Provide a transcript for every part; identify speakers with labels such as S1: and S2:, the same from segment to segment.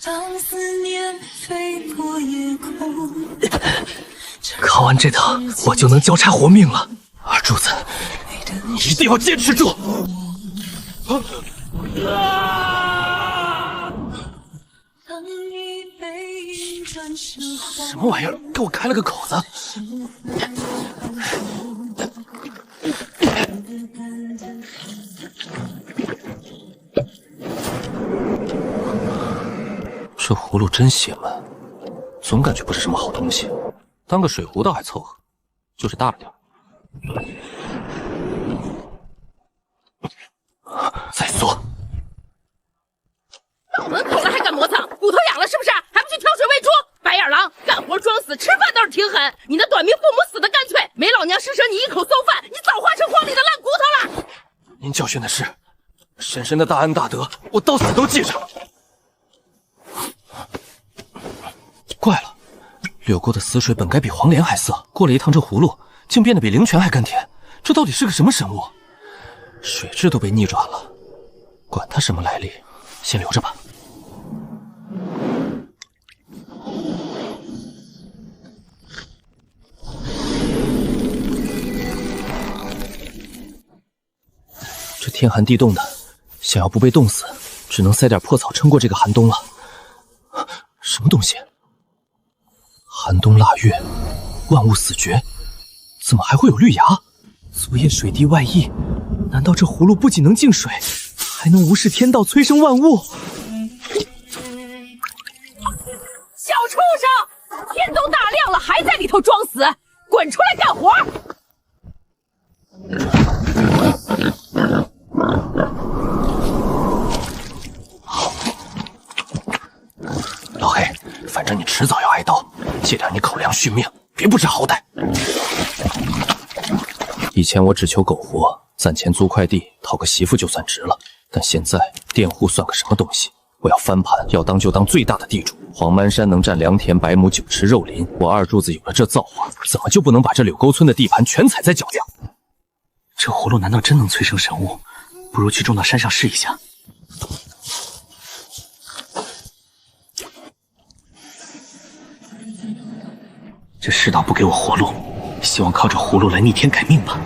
S1: 当思念飞过夜空。
S2: 扛完这趟，我就能交差活命了。二柱子，你一定要坚持住！什么玩意儿？给我开了个口子！这葫芦真邪门，总感觉不是什么好东西。当个水壶倒还凑合，就是大了点。再缩。
S3: 到门口了还敢磨蹭？骨头痒了是不是？还不去挑水喂猪？白眼狼，干活装死，吃饭倒是挺狠。你那短命父母死的干脆，没老娘施舍你一口馊饭，你早化成荒里的烂骨头了。
S2: 您教训的是婶婶的大恩大德，我到死都记着。怪了，柳沟的死水本该比黄连还涩，过了一趟这葫芦，竟变得比灵泉还甘甜。这到底是个什么生物？水质都被逆转了，管它什么来历，先留着吧。这天寒地冻的，想要不被冻死，只能塞点破草撑过这个寒冬了。什么东西？寒冬腊月，万物死绝，怎么还会有绿芽？昨夜水滴外溢，难道这葫芦不仅能净水，还能无视天道，催生万物？
S3: 小畜生，天都大亮了，还在里头装死，滚出来干活！
S2: 老黑，反正你迟早要挨刀，借点你口粮续命，别不知好歹。以前我只求苟活，攒钱租块地，讨个媳妇就算值了。但现在佃户算个什么东西？我要翻盘，要当就当最大的地主。黄蛮山能占良田百亩，9池肉林。我二柱子有了这造化，怎么就不能把这柳沟村的地盘全踩在脚下？这葫芦难道真能催生神物？不如去种到山上试一下。这世道不给我活路，希望靠着葫芦来逆天改命吧。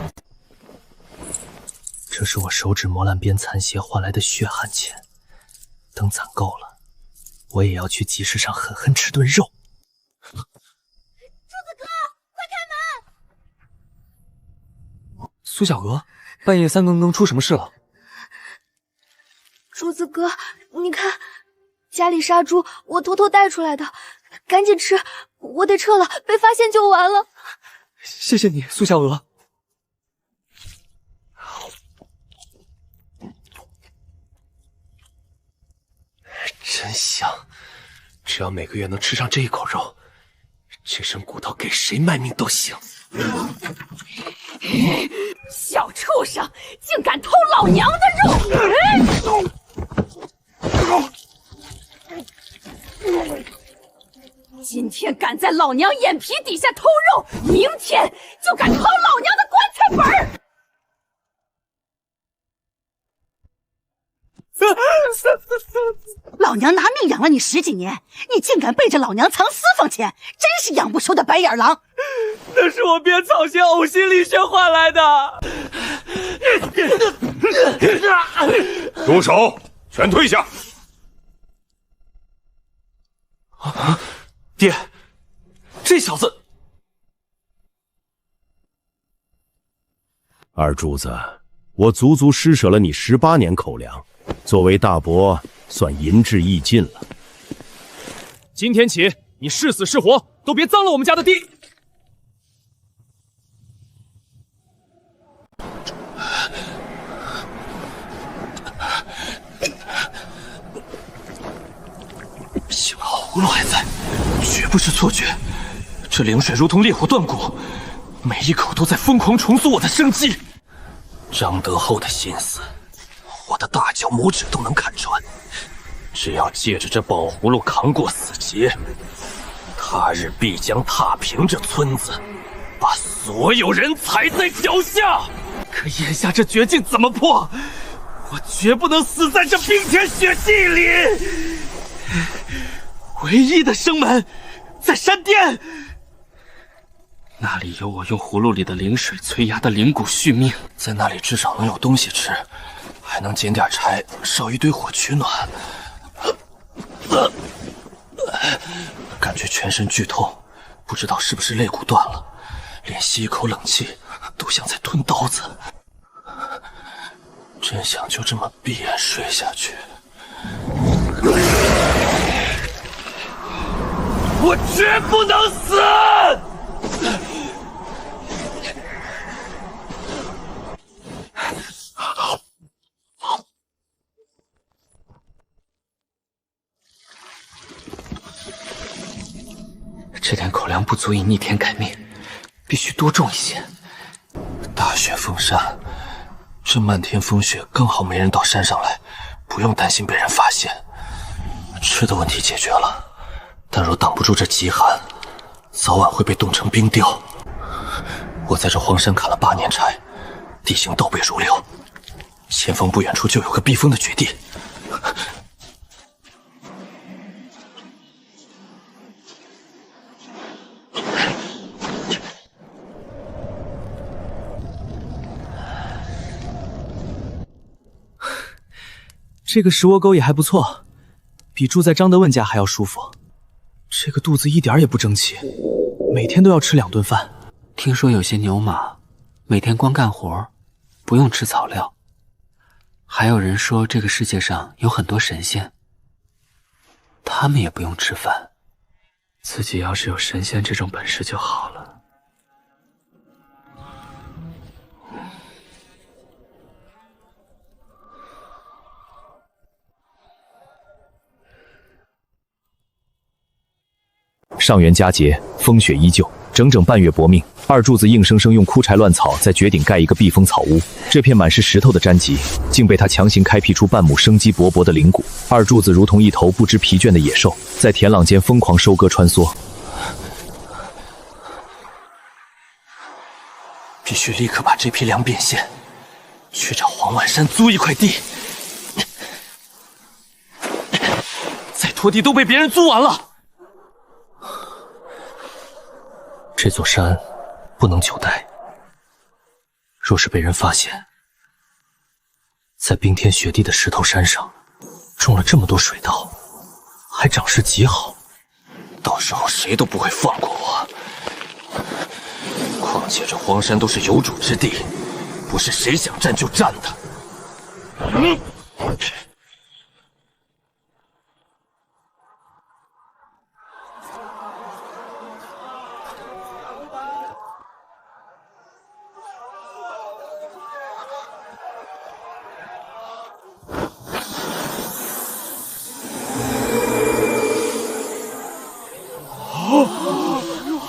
S2: 这是我手指磨烂边残血换来的血汗钱，等攒够了，我也要去集市上狠狠吃顿肉。
S3: 柱子哥，快开门！
S2: 苏小娥，半夜3更出什么事了？
S4: 柱子哥，你看，家里杀猪，我偷偷带出来的，赶紧吃，我得撤了，被发现就完了。
S2: 谢谢你，苏小娥。真香，只要每个月能吃上这一口肉，这身骨头给谁卖命都行。
S3: 小畜生，竟敢偷老娘的肉！今天敢在老娘眼皮底下偷肉，明天就敢掏老娘的棺材本儿！
S5: 老娘拿命养了你10几年，你竟敢背着老娘藏私房钱，真是养不休的白眼狼！
S2: 那是我编草鞋呕心沥血换来的。
S6: 住手！全退下！
S2: 爹，这小子……
S6: 二柱子，我足足施舍了你18年口粮，作为大伯，算仁至义尽了。
S7: 今天起，你是死是活，都别脏了我们家的地！
S2: 幸好葫芦还在，绝不是错觉。这灵水如同烈火断骨，每一口都在疯狂重塑我的生机。张德厚的心思，我的大脚拇指都能看穿。只要借着这宝葫芦扛过死劫，他日必将踏平这村子，把所有人踩在脚下。可眼下这绝境怎么破？我绝不能死在这冰天雪地里！唯一的生门，在山巅。那里有我用葫芦里的灵水催压的灵骨续命，在那里至少能有东西吃，还能捡点柴烧一堆火取暖。感觉全身剧痛，不知道是不是肋骨断了，连吸一口冷气都像在吞刀子。真想就这么闭眼睡下去。我绝不能死！这点口粮不足以逆天改命，必须多种一些。大雪封山，这漫天风雪刚好没人到山上来，不用担心被人发现。吃的问题解决了，但若挡不住这极寒，早晚会被冻成冰雕。我在这荒山砍了8年柴，地形倒背如流，前方不远处就有个避风的绝地。
S7: 这个石窝沟也还不错，比住在张德问家还要舒服。这个肚子一点也不争气，每天都要吃2顿饭。
S8: 听说有些牛马每天光干活，不用吃草料。还有人说这个世界上有很多神仙，他们也不用吃饭。
S2: 自己要是有神仙这种本事就好了。
S6: 上元佳节，风雪依旧，整整半月搏命，二柱子硬生生用枯柴乱草在绝顶盖一个避风草屋。这片满是石头的毡脊，竟被他强行开辟出半亩生机勃勃的灵谷。二柱子如同一头不知疲倦的野兽，在田朗间疯狂收割穿梭。
S2: 必须立刻把这批粮变现，去找黄万山租一块地。再拖地都被别人租完了。这座山不能久待，若是被人发现，在冰天雪地的石头山上种了这么多水稻，还长势极好，到时候谁都不会放过我。况且这荒山都是有主之地，不是谁想占就占的。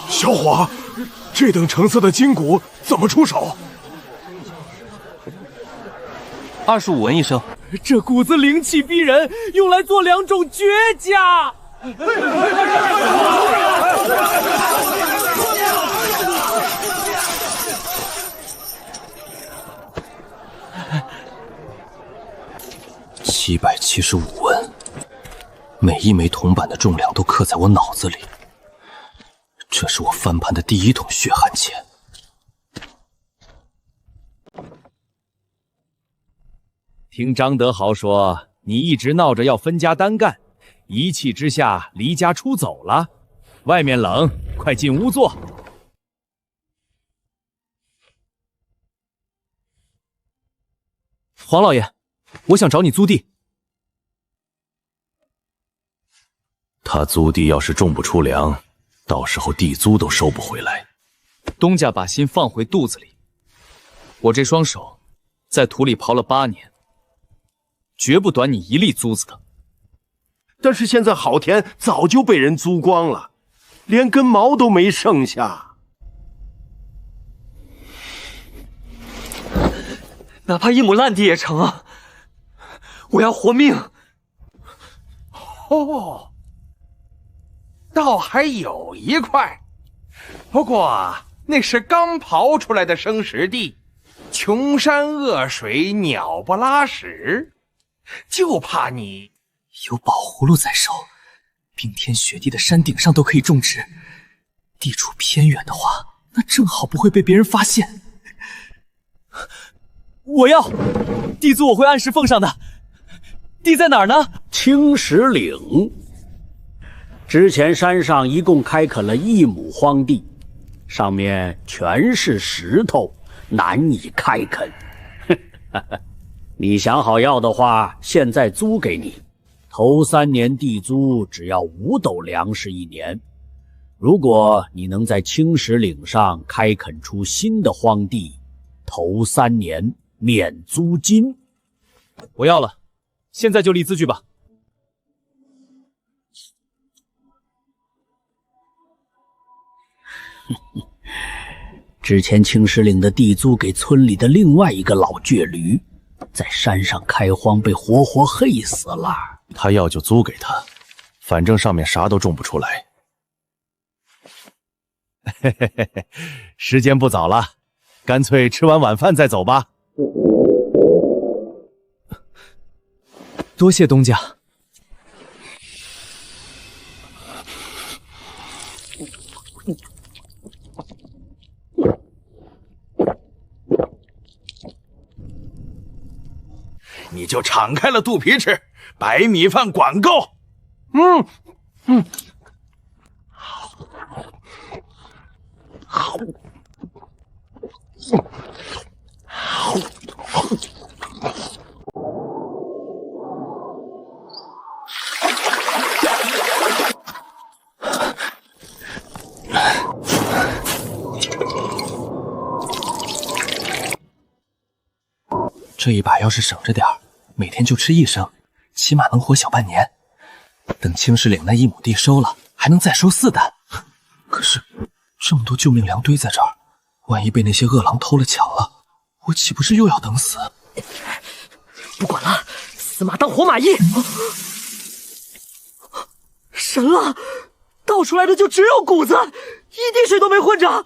S9: 小伙，这等成色的筋骨怎么出手
S2: ？25文一升。
S7: 这谷子灵气逼人，用来做2种绝佳。
S2: 775文，每一枚铜板的重量都刻在我脑子里。这是我翻盘的第1桶血汗钱。
S6: 听张德豪说，你一直闹着要分家单干，一气之下离家出走了。外面冷，快进屋坐。
S7: 黄老爷，我想找你租地。
S6: 他租地要是种不出粮，到时候地租都收不回来。
S7: 东家把心放回肚子里，我这双手在土里刨了8年，绝不短你一粒租子的。
S9: 但是现在好田早就被人租光了，连根毛都没剩下。
S2: 哪怕1亩烂地也成啊！我要活命。
S10: 哦，倒还有一块，不过那是刚刨出来的生石地，穷山恶水，鸟不拉屎，就怕你
S2: 有宝葫芦在手，
S7: 冰天雪地的山顶上都可以种植，地处偏远的话，那正好不会被别人发现。我要地租，我会按时奉上的。地在哪儿呢？
S11: 青石岭。之前山上一共开垦了1亩荒地，上面全是石头，难以开垦。你想好要的话，现在租给你。头3年地租只要5斗粮食1年。如果你能在青石岭上开垦出新的荒地，头3年免租金。
S7: 我要了，现在就立字据吧。
S11: 之前青石岭的地租给村里的另外一个老倔驴，在山上开荒被活活黑死了。
S6: 他要就租给他，反正上面啥都种不出来。嘿嘿嘿嘿，时间不早了，干脆吃完晚饭再走吧。
S7: 多谢东家。
S10: 你就敞开了肚皮吃，白米饭管够。
S7: 这一把要是省着点儿，每天就吃1升，起码能活小半年。等青石岭那1亩地收了，还能再收4担。可是这么多救命粮堆在这儿，万一被那些恶狼偷了抢了，我岂不是又要等死？
S2: 不管了，死马当活马医。神了，倒出来的就只有谷子，一滴水都没混着。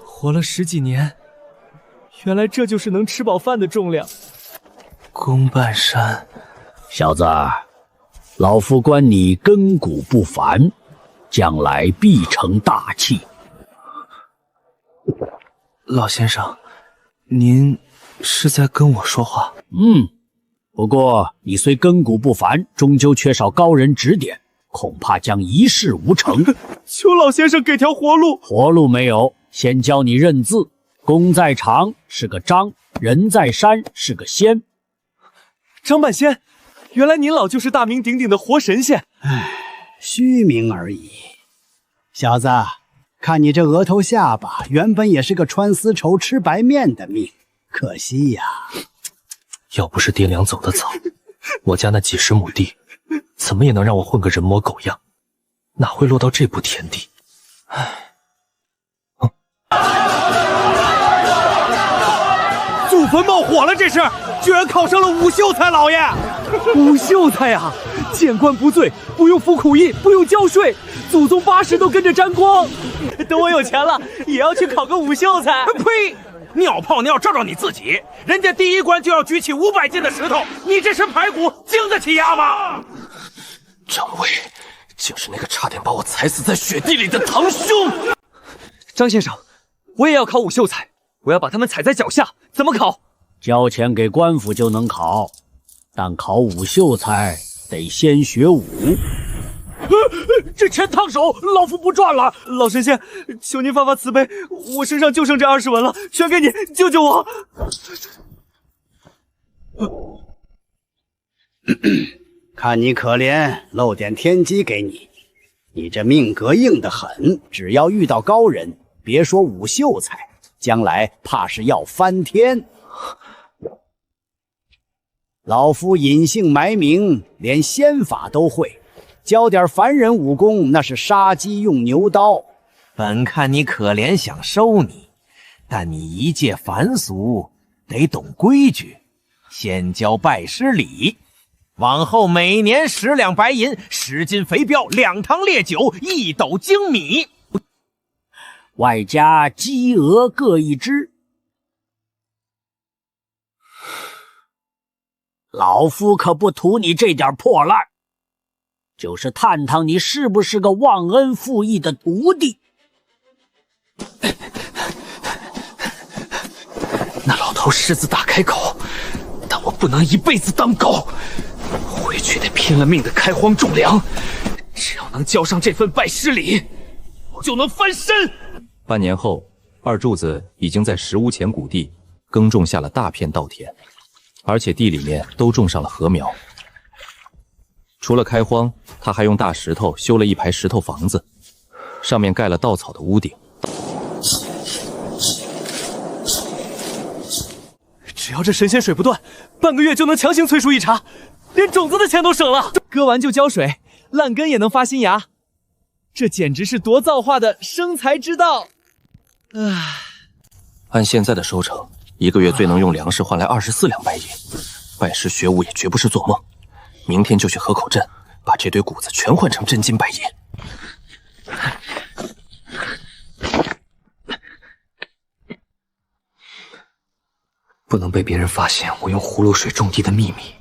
S7: 活了10几年，原来这就是能吃饱饭的重量。公半山，
S11: 小子，老夫观你根骨不凡，将来必成大器。
S7: 老先生，您是在跟我说话？
S11: 不过你虽根骨不凡，终究缺少高人指点，恐怕将一事无成。
S7: 求老先生给条活路。
S11: 活路没有，先教你认字。公在长是个张，人在山是个仙。
S7: 张半仙，原来您老就是大名鼎鼎的活神仙。
S12: 虚名而已。小子，看你这额头下巴，原本也是个穿丝绸吃白面的命，可惜呀。
S7: 要不是爹娘走得早，我家那几10亩地，怎么也能让我混个人模狗样，哪会落到这步田地？
S10: 祖坟冒火了，这是居然考上了武秀才老爷。
S7: 武秀才呀，见官不罪，不用服苦役，不用交税，祖宗80都跟着沾光。等我有钱了，也要去考个武秀才。
S10: 呸！尿泡尿照照你自己，人家第1关就要举起500斤的石头，你这身排骨经得起压吗？
S2: 张伟，竟是那个差点把我踩死在雪地里的堂兄。
S7: 张先生，我也要考武秀才，我要把他们踩在脚下。怎么考？
S11: 交钱给官府就能考，但考武秀才得先学武。
S7: 这钱烫手，老夫不赚了。老神仙，求您发发慈悲，我身上就剩这20文了，全给你，救救我！
S12: 看你可怜，露点天机给你。你这命格硬得很，只要遇到高人，别说武秀才，将来怕是要翻天。老夫隐姓埋名，连仙法都会。教点凡人武功，那是杀鸡用牛刀。
S13: 本看你可怜，想收你，但你一介凡俗，得懂规矩，先教拜师礼，往后每年10两白银，10斤肥膘，2汤烈酒，1斗精米，
S11: 外加鸡鹅各1只。老夫可不图你这点破烂，就是探探你是不是个忘恩负义的徒弟。
S2: 那老头狮子大开口，但我不能一辈子当狗，回去得拼了命的开荒种粮，只要能交上这份拜师礼，我就能翻身。
S6: 半年后，二柱子已经在石屋前谷地耕种下了大片稻田，而且地里面都种上了禾苗。除了开荒，他还用大石头修了一排石头房子，上面盖了稻草的屋顶。
S7: 只要这神仙水不断，半个月就能强行催熟一茬，连种子的钱都省了。割完就浇水，烂根也能发新芽，这简直是多造化的生财之道。
S2: 按现在的收成，1个月最能用粮食换来24两白银，拜师学武也绝不是做梦。明天就去河口镇，把这堆谷子全换成真金白银。不能被别人发现我用葫芦水种地的秘密。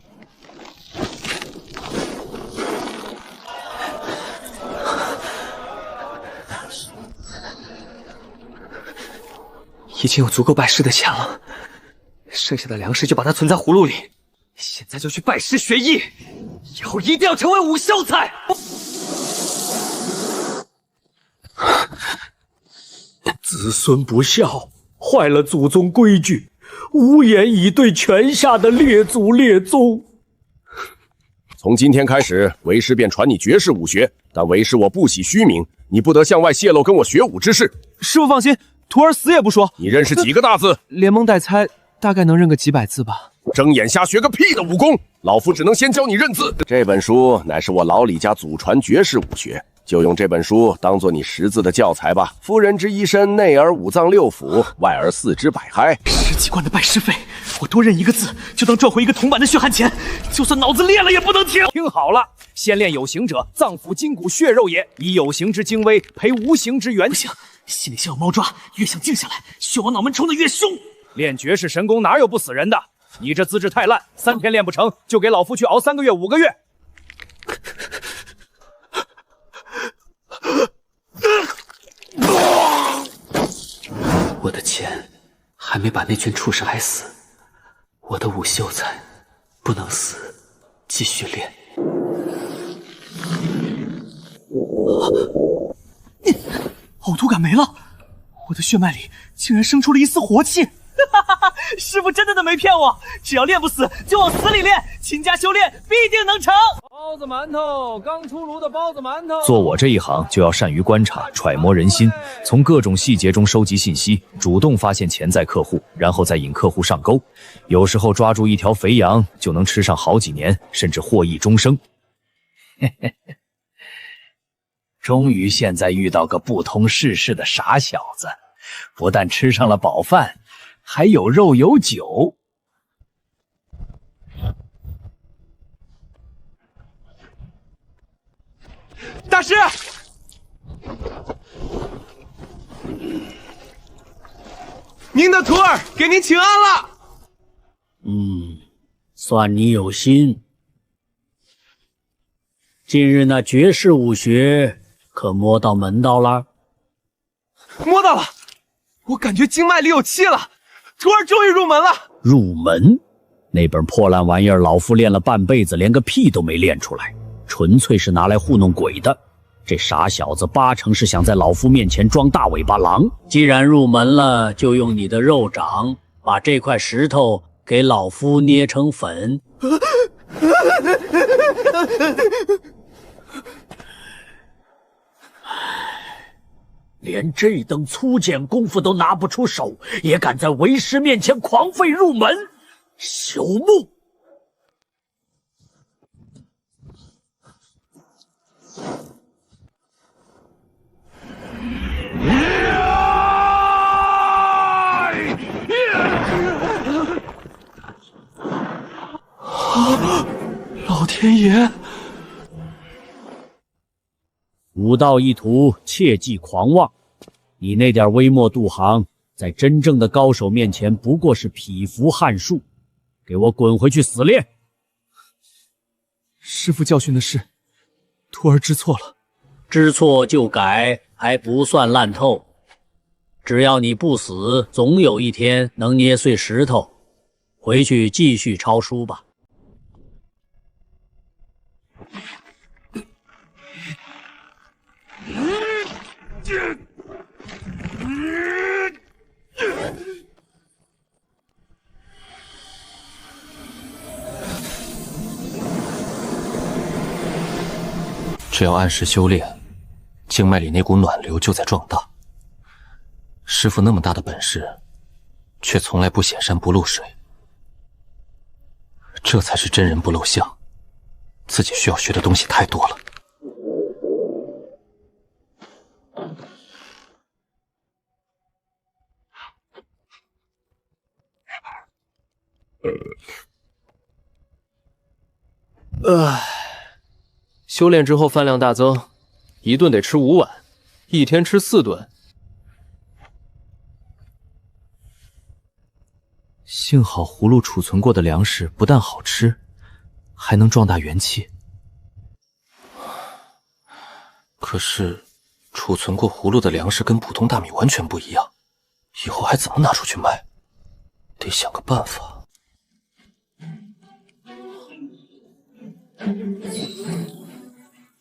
S2: 已经有足够拜师的钱了，剩下的粮食就把它存在葫芦里。现在就去拜师学艺，以后一定要成为武秀才。
S11: 子孙不孝，坏了祖宗规矩，无颜以对泉下的列祖列宗。
S9: 从今天开始，为师便传你绝世武学，但为师我不喜虚名，你不得向外泄露跟我学武之事。
S7: 师傅放心，徒儿死也不说。
S9: 你认识几个大字？
S7: 连蒙带猜，大概能认个几百字吧。
S9: 睁眼瞎学个屁的武功！老夫只能先教你认字。这本书乃是我老李家祖传绝世武学，就用这本书当做你识字的教材吧。夫人之一身，内而五脏六腑，外而四肢百骸。
S7: 10几贯的拜师费，我多认1个字，就当赚回1个铜板的血汗钱。就算脑子裂了也不能停。
S11: 听好了，先练有形者，脏腑筋骨血肉也，以有形之精微，培无形之元。
S7: 不行，心里像有猫抓，越想静下来，血往脑门冲得越凶。
S11: 练绝世神功哪有不死人的？你这资质太烂，3天练不成，就给老夫去熬3个月、5个月。
S8: 我的钱还没把那群畜生害死，我的武秀才不能死，继续练。
S7: 呕吐感没了，我的血脉里竟然生出了一丝活气。师傅真的没骗我，只要练不死，就往死里练，勤加修炼，必定能成。
S11: 包子馒头，刚出炉的包子馒头。
S6: 做我这一行就要善于观察、揣摩人心，从各种细节中收集信息，主动发现潜在客户，然后再引客户上钩。有时候抓住一条肥羊，就能吃上好几年，甚至获益终生。
S11: 终于现在遇到个不通世事的傻小子，不但吃上了饱饭，还有肉有酒。
S7: 大师，您的徒儿给您请安了。
S11: 算你有心。近日那绝世武学可摸到门道了？
S7: 摸到了，我感觉经脉里有气了，徒儿终于入门了。
S11: 入门？那本破烂玩意儿，老夫练了半辈子，连个屁都没练出来，纯粹是拿来糊弄鬼的。这傻小子8成是想在老夫面前装大尾巴狼。既然入门了，就用你的肉掌把这块石头给老夫捏成粉。连这等粗简功夫都拿不出手，也敢在为师面前狂吠入门，朽木！
S7: 老
S2: 天爷！
S11: 武道一途，切忌狂妄。你那点微末度行，在真正的高手面前不过是匹夫撼树。给我滚回去死练！
S7: 师父教训的是，徒儿知错了。
S11: 知错就改，还不算烂透。只要你不死，总有一天能捏碎石头。回去继续抄书吧。
S2: 只要按时修炼，经脉里那股暖流就在壮大。师父那么大的本事，却从来不显山不露水，这才是真人不露相。自己需要学的东西太多了。
S14: 修炼之后饭量大增，一顿得吃5碗，一天吃4顿。
S6: 幸好葫芦储存过的粮食不但好吃，还能壮大元气。
S2: 可是，储存过葫芦的粮食跟普通大米完全不一样，以后还怎么拿出去卖？得想个办法。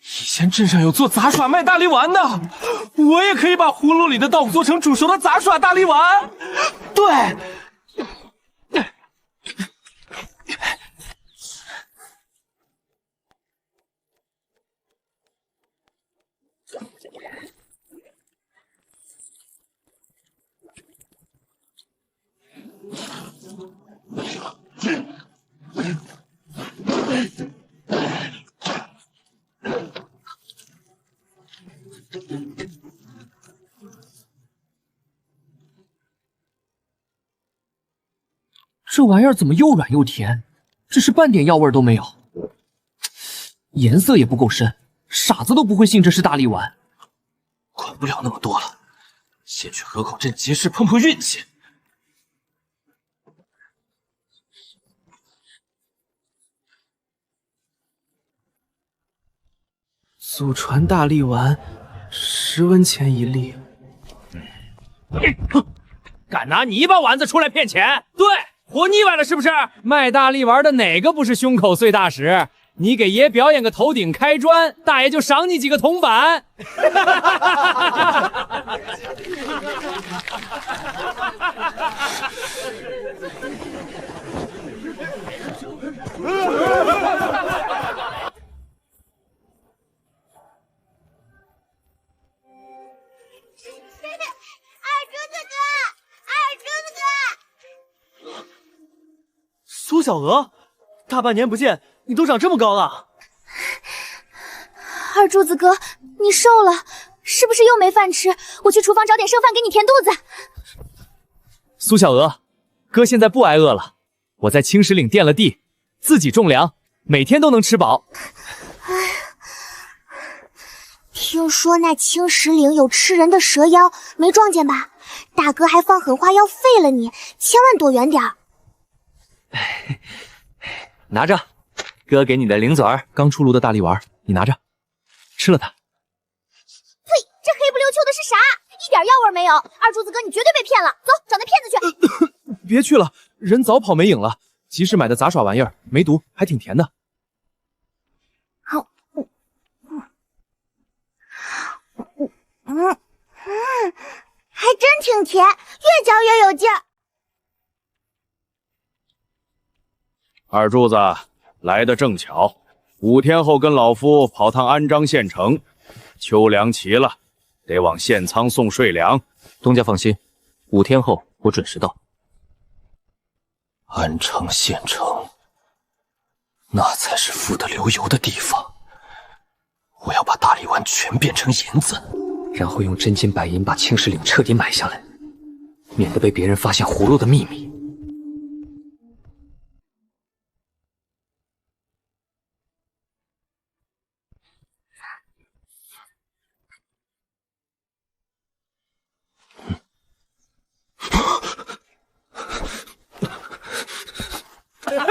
S7: 以前镇上有做杂耍卖大力丸的，我也可以把葫芦里的稻做成煮熟的杂耍大力丸。对。这玩意儿怎么又软又甜，只是半点药味都没有，颜色也不够深，傻子都不会信这是大力丸。
S2: 管不了那么多了，先去河口镇集市碰碰运气。
S7: 祖传大力丸，10文钱一粒。敢拿泥巴丸子出来骗钱？对，活腻歪了是不是？卖大力丸的哪个不是胸口碎大石？你给爷表演个头顶开砖，大爷就赏你几个铜板。
S15: 苏小娥，大半年不见，你都长这么高了。
S4: 二柱子哥，你瘦了，是不是又没饭吃？我去厨房找点剩饭给你填肚子。
S6: 苏小娥，哥现在不挨饿了，我在青石岭垫了地，自己种粮，每天都能吃饱。
S4: 听说那青石岭有吃人的蛇妖，没撞见吧？大哥还放狠话要废了你，千万躲远点儿。
S6: 拿着，哥给你的零嘴儿，刚出炉的大力丸，你拿着，吃了它。
S4: 呸！这黑不溜秋的是啥？一点药味没有。二柱子哥，你绝对被骗了，走，找那骗子去。
S6: 别去了，人早跑没影了。集市买的杂耍玩意儿，没毒，还挺甜的。
S4: 还真挺甜，越嚼越有劲儿。
S11: 二柱子来得正巧，5天后跟老夫跑趟安章县城，秋粮齐了，得往县仓送税粮。
S2: 东家放心，5天后我准时到。安昌县城，那才是富得流油的地方。我要把大力丸全变成银子，
S8: 然后用真金白银把青石岭彻底买下来，免得被别人发现葫芦的秘密。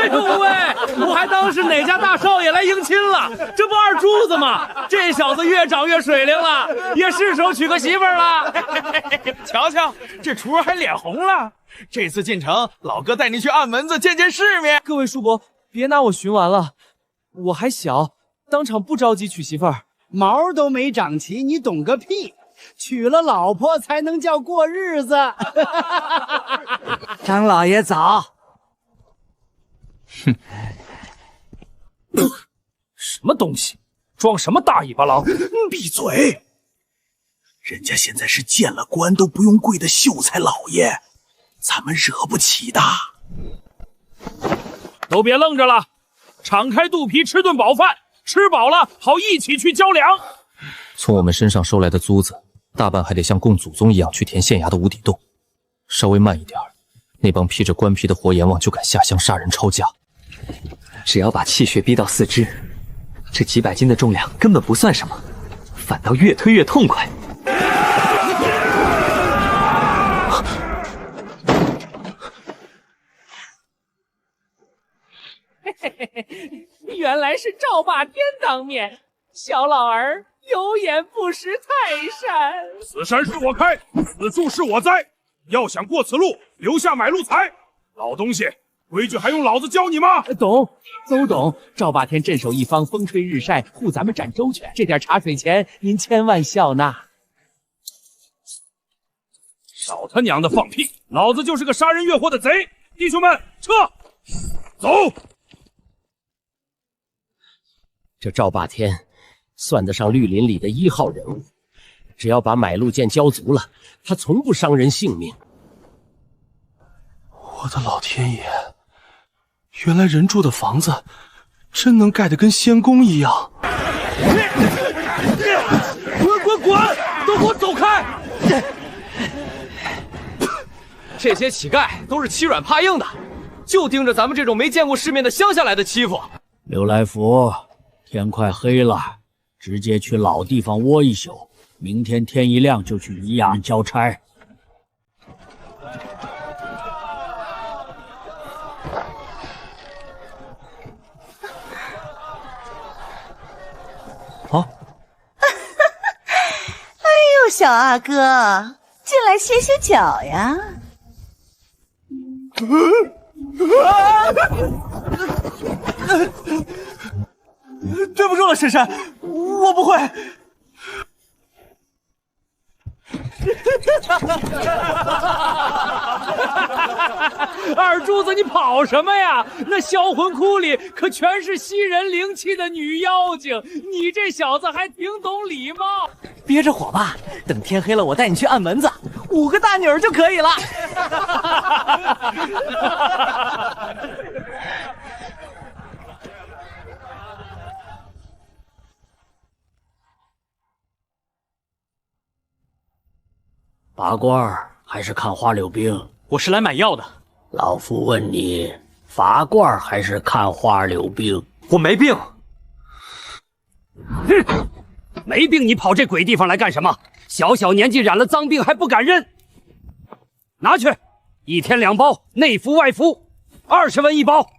S15: 哎呦喂，我还当是哪家大少爷来迎亲了，这不二柱子吗？这小子越长越水灵了，也是时候娶个媳妇儿了。
S10: 瞧瞧，这雏儿还脸红了。这次进城，老哥带你去按门子见见世面。
S15: 各位叔伯，别拿我寻玩了，我还小，当场不着急娶媳妇儿。
S12: 毛都没长齐，你懂个屁！娶了老婆才能叫过日子。
S16: 张老爷早。
S7: 哼，什么东西？装什么大尾巴狼？
S17: 闭嘴！人家现在是见了官都不用跪的秀才老爷，咱们惹不起的。
S7: 都别愣着了，敞开肚皮吃顿饱饭，吃饱了好一起去交粮。
S6: 从我们身上收来的租子，大半还得像供祖宗一样去填县衙的无底洞。稍微慢一点，那帮披着官皮的活阎王就敢下乡杀人抄家。
S8: 只要把气血逼到4肢，这几百斤的重量根本不算什么，反倒越推越痛快。
S18: 原来是赵霸天当面，小老儿有眼不识泰山。
S19: 此山是我开，此树是我栽，要想过此路，留下买路财。老东西，规矩还用老子教你吗？
S18: 懂，都懂。赵霸天镇守一方，风吹日晒，护咱们斩周全。这点茶水钱，您千万笑纳。
S19: 少他娘的放屁！老子就是个杀人越货的贼！弟兄们，撤！走！
S20: 这赵霸天算得上绿林里的1号人物，只要把买路剑交足了，他从不伤人性命。
S7: 我的老天爷！原来人住的房子真能盖得跟仙宫一样！滚！都给我走开！
S14: 这些乞丐都是欺软怕硬的，就盯着咱们这种没见过世面的乡下来的欺负。
S11: 刘来福，天快黑了，直接去老地方窝一宿，明天天一亮就去宜阳交差。
S15: 好。
S5: 哎呦，小阿哥，进来歇歇脚呀。
S15: 对不住了，婶婶，我不会。
S18: 二柱子，你跑什么呀？那销魂窟里可全是吸人灵气的女妖精，你这小子还挺懂礼貌。
S15: 憋着火吧，等天黑了我带你去按门子，5个大女儿就可以了。
S11: 拔罐还是看花柳兵？
S15: 我是来买药的。
S11: 老夫问你，拔罐还是看花柳兵？
S14: 我没病。
S20: 哼，没病你跑这鬼地方来干什么？小小年纪染了脏病还不敢认？拿去，1天2包，内服外服，20文1包。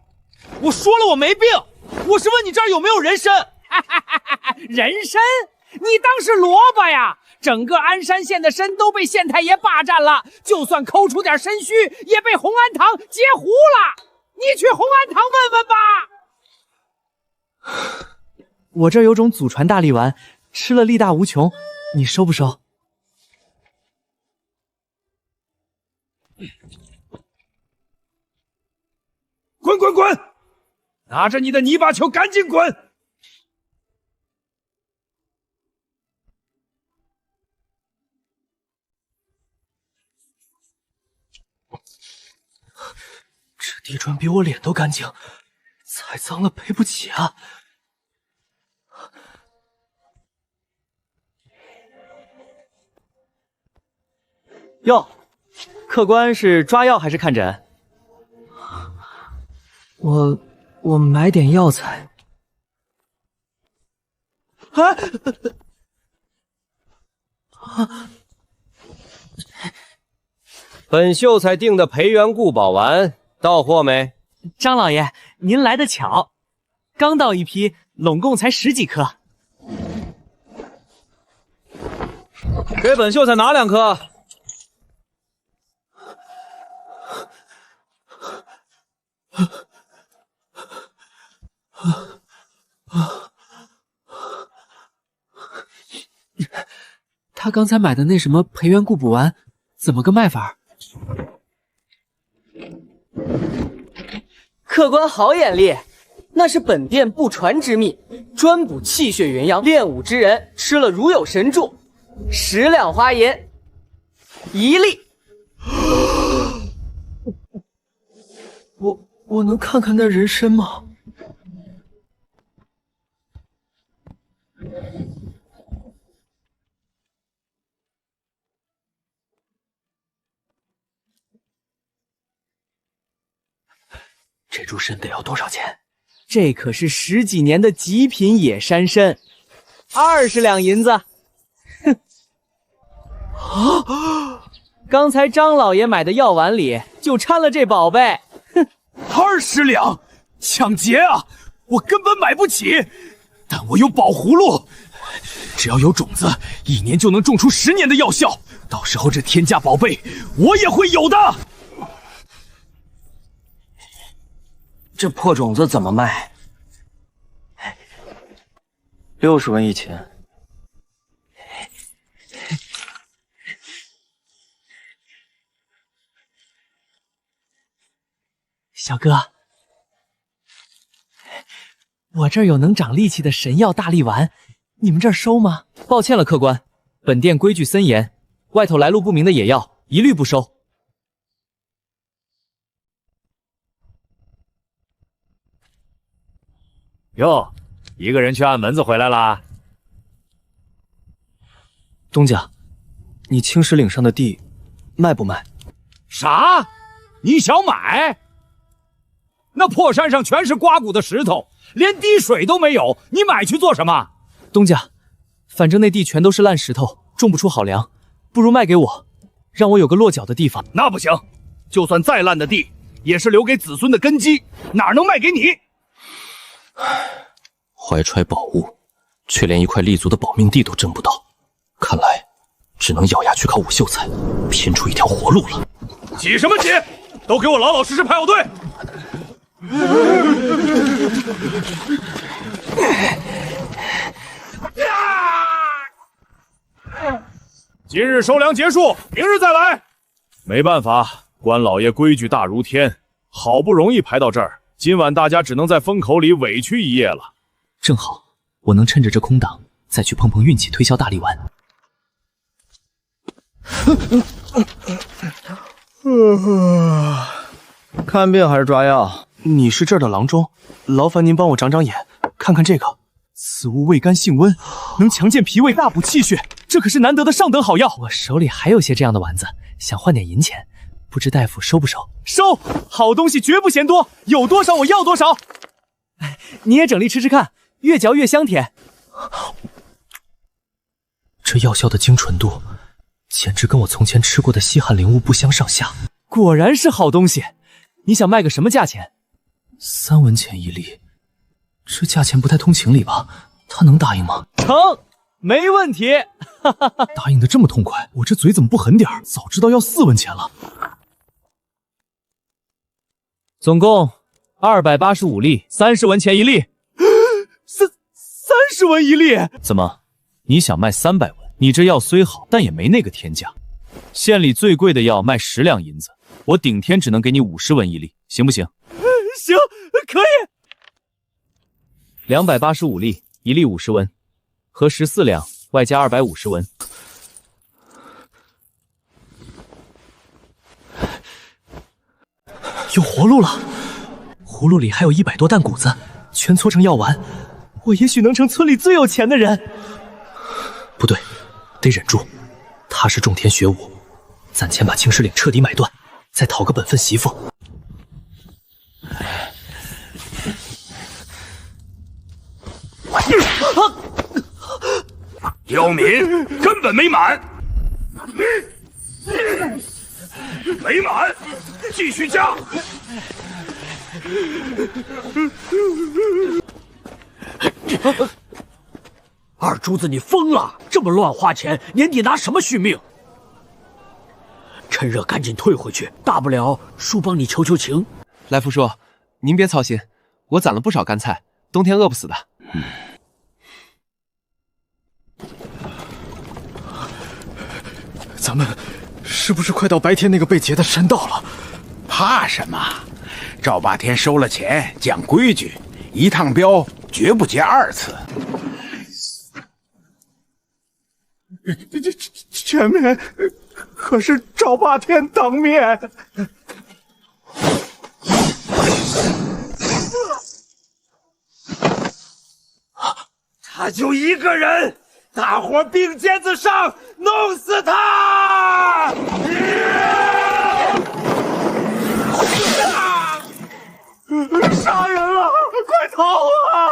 S15: 我说了我没病，我是问你这儿有没有人参。
S18: 人参？你当是萝卜呀？整个鞍山县的参都被县太爷霸占了，就算抠出点参须，也被红安堂截胡了。你去红安堂问问吧。
S15: 我这儿有种祖传大力丸，吃了力大无穷，你收不收？
S19: 滚！拿着你的泥巴球赶紧滚！
S7: 这地砖比我脸都干净，踩脏了赔不起啊！
S15: 哟，客官是抓药还是看诊？我买点药材。
S21: 本秀才订的培元固宝丸到货没？
S18: 张老爷，您来得巧，刚到一批，拢共才10几颗。
S15: 给本秀才拿2颗。
S8: 他刚才买的那什么培元固补丸，怎么个卖法？
S16: 客官好眼力，那是本店不传之秘，专补气血元阳，练武之人吃了如有神助。10两花银1粒。
S2: 我能看看那人参吗？
S7: 这株参得要多少钱？
S18: 这可是10几年的极品野山参，20两银子。哼！啊！刚才张老爷买的药丸里就掺了这宝贝。哼
S17: ！20两，抢劫啊！我根本买不起，但我有宝葫芦，只要有种子，1年就能种出10年的药效。到时候这天价宝贝我也会有的。
S2: 这破种子怎么卖？60文一斤。
S18: 小哥，我这儿有能长力气的神药大力丸，你们这儿收吗？
S6: 抱歉了，客官，本店规矩森严，外头来路不明的野药一律不收。
S20: 哟，一个人去按门子回来啦？
S7: 东家，你青石岭上的地卖不卖？
S13: 啥？你想买？那破山上全是刮骨的石头，连滴水都没有，你买去做什么？
S6: 东家，反正那地全都是烂石头，种不出好粮，不如卖给我，让我有个落脚的地方。
S13: 那不行，就算再烂的地，也是留给子孙的根基，哪能卖给你？
S7: 怀揣宝物，却连一块立足的保命地都争不到，看来只能咬牙去靠武秀才，拼出一条活路了。
S19: 挤什么挤？都给我老老实实排好队！今日收粮结束，明日再来。没办法，关老爷规矩大如天，好不容易排到这儿，今晚大家只能在风口里委屈一夜了。
S6: 正好，我能趁着这空档再去碰碰运气，推销大力丸。
S2: 看病还是抓药？你是这儿的郎中，劳烦您帮我长长眼，看看这个。
S6: 此物味甘性温，能强健脾胃，大补气血，这可是难得的上等好药。我手里还有些这样的丸子，想换点银钱，不知大夫收不收？收！好东西绝不嫌多，有多少我要多少。你也整粒吃吃看，越嚼越香甜。
S7: 这药效的精纯度，简直跟我从前吃过的西汉灵物不相上下。
S6: 果然是好东西，你想卖个什么价钱
S7: ？3文钱一粒，这价钱不太通情理吧？他能答应吗？
S6: 成，没问题。
S7: 答应的这么痛快，我这嘴怎么不狠点儿？早知道要4文钱了。
S6: 总共285粒，30文钱一粒。30文一粒？怎么？你想卖300文？你这药虽好，但也没那个天价。县里最贵的药卖10两银子，我顶天只能给你50文一粒，行不行？行，可以。285粒，一粒50文，合14两，外加250文。
S7: 有活路了！葫芦里还有100多担谷子，全搓成药丸，
S6: 我也许能成村里最有钱的人。
S7: 不对，得忍住。他是种田学武，暂先把青石岭彻底买断，再讨个本分媳妇。
S19: 刁民根本没满，没满，继续加。
S11: 二珠子，你疯了！这么乱花钱，年底拿什么续命？趁热赶紧退回去，大不了叔帮你求求情。
S14: 来福叔，您别操心，我攒了不少干菜，冬天饿不死的。
S7: 咱们是不是快到白天那个被劫的山道了？
S10: 怕什么？赵霸天收了钱，讲规矩，一趟镖绝不劫2次。
S19: 前面可是赵霸天当面。
S15: 他就一个人，大伙并肩子上，弄死他！
S19: 杀人了，快逃啊！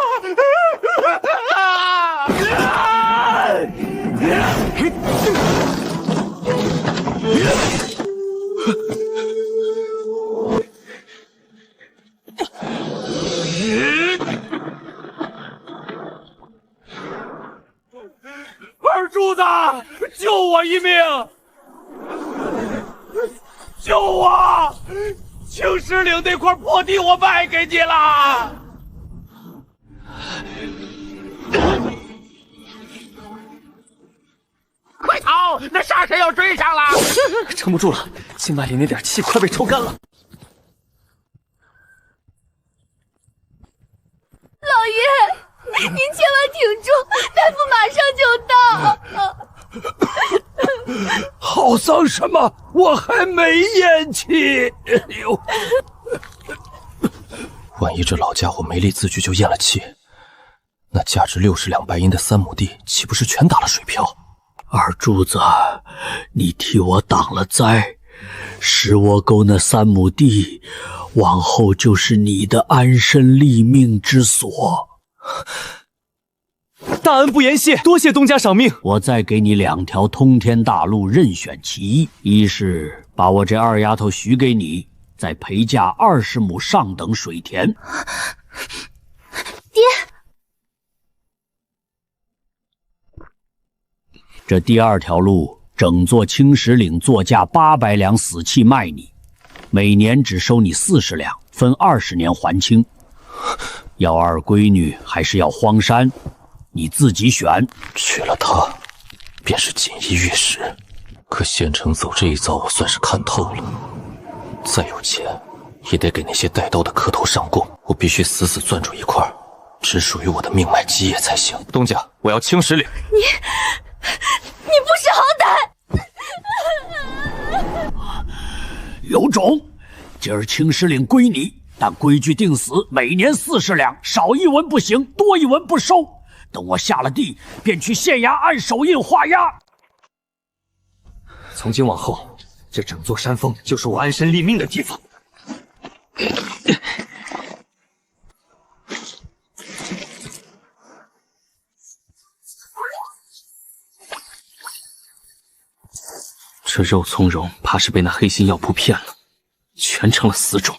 S15: 二柱子，救我一命！救我！青石岭那块破地我卖给你了。
S10: 快逃！那杀神要追上了！
S2: 撑不住了，静脉里那点气快被抽干了。
S3: 老爷，您千万挺住，大夫马上就到。
S11: 好丧什么？我还没咽气。哎呦！
S7: 万一这老家伙没力自举就咽了气，那价值60两白银的3亩地岂不是全打了水漂？
S11: 二柱子，你替我挡了灾，石窝沟那3亩地，往后就是你的安身立命之所。
S14: 大恩不言谢，多谢东家赏命。
S11: 我再给你2条通天大路，任选其一：一是把我这二丫头许给你，再陪嫁20亩上等水田。
S4: 爹，
S11: 这第2条路，整座青石岭作价800两死契卖你，每年只收你40两，分20年还清。要二闺女还是要荒山，你自己选。
S7: 娶了她，便是锦衣玉食。可县城走这一遭，我算是看透了。再有钱，也得给那些带刀的磕头上供。我必须死死攥住一块只属于我的命脉基业才行。东家，我要青石岭。
S3: 你不识好歹！
S11: 有种！今儿青石岭归你，但规矩定死，每年40两，少一文不行，多一文不收。等我下了地，便去县衙按手印画押。
S2: 从今往后，这整座山峰就是我安身立命的地方。
S8: 这肉苁蓉怕是被那黑心药铺骗了，全成了死种。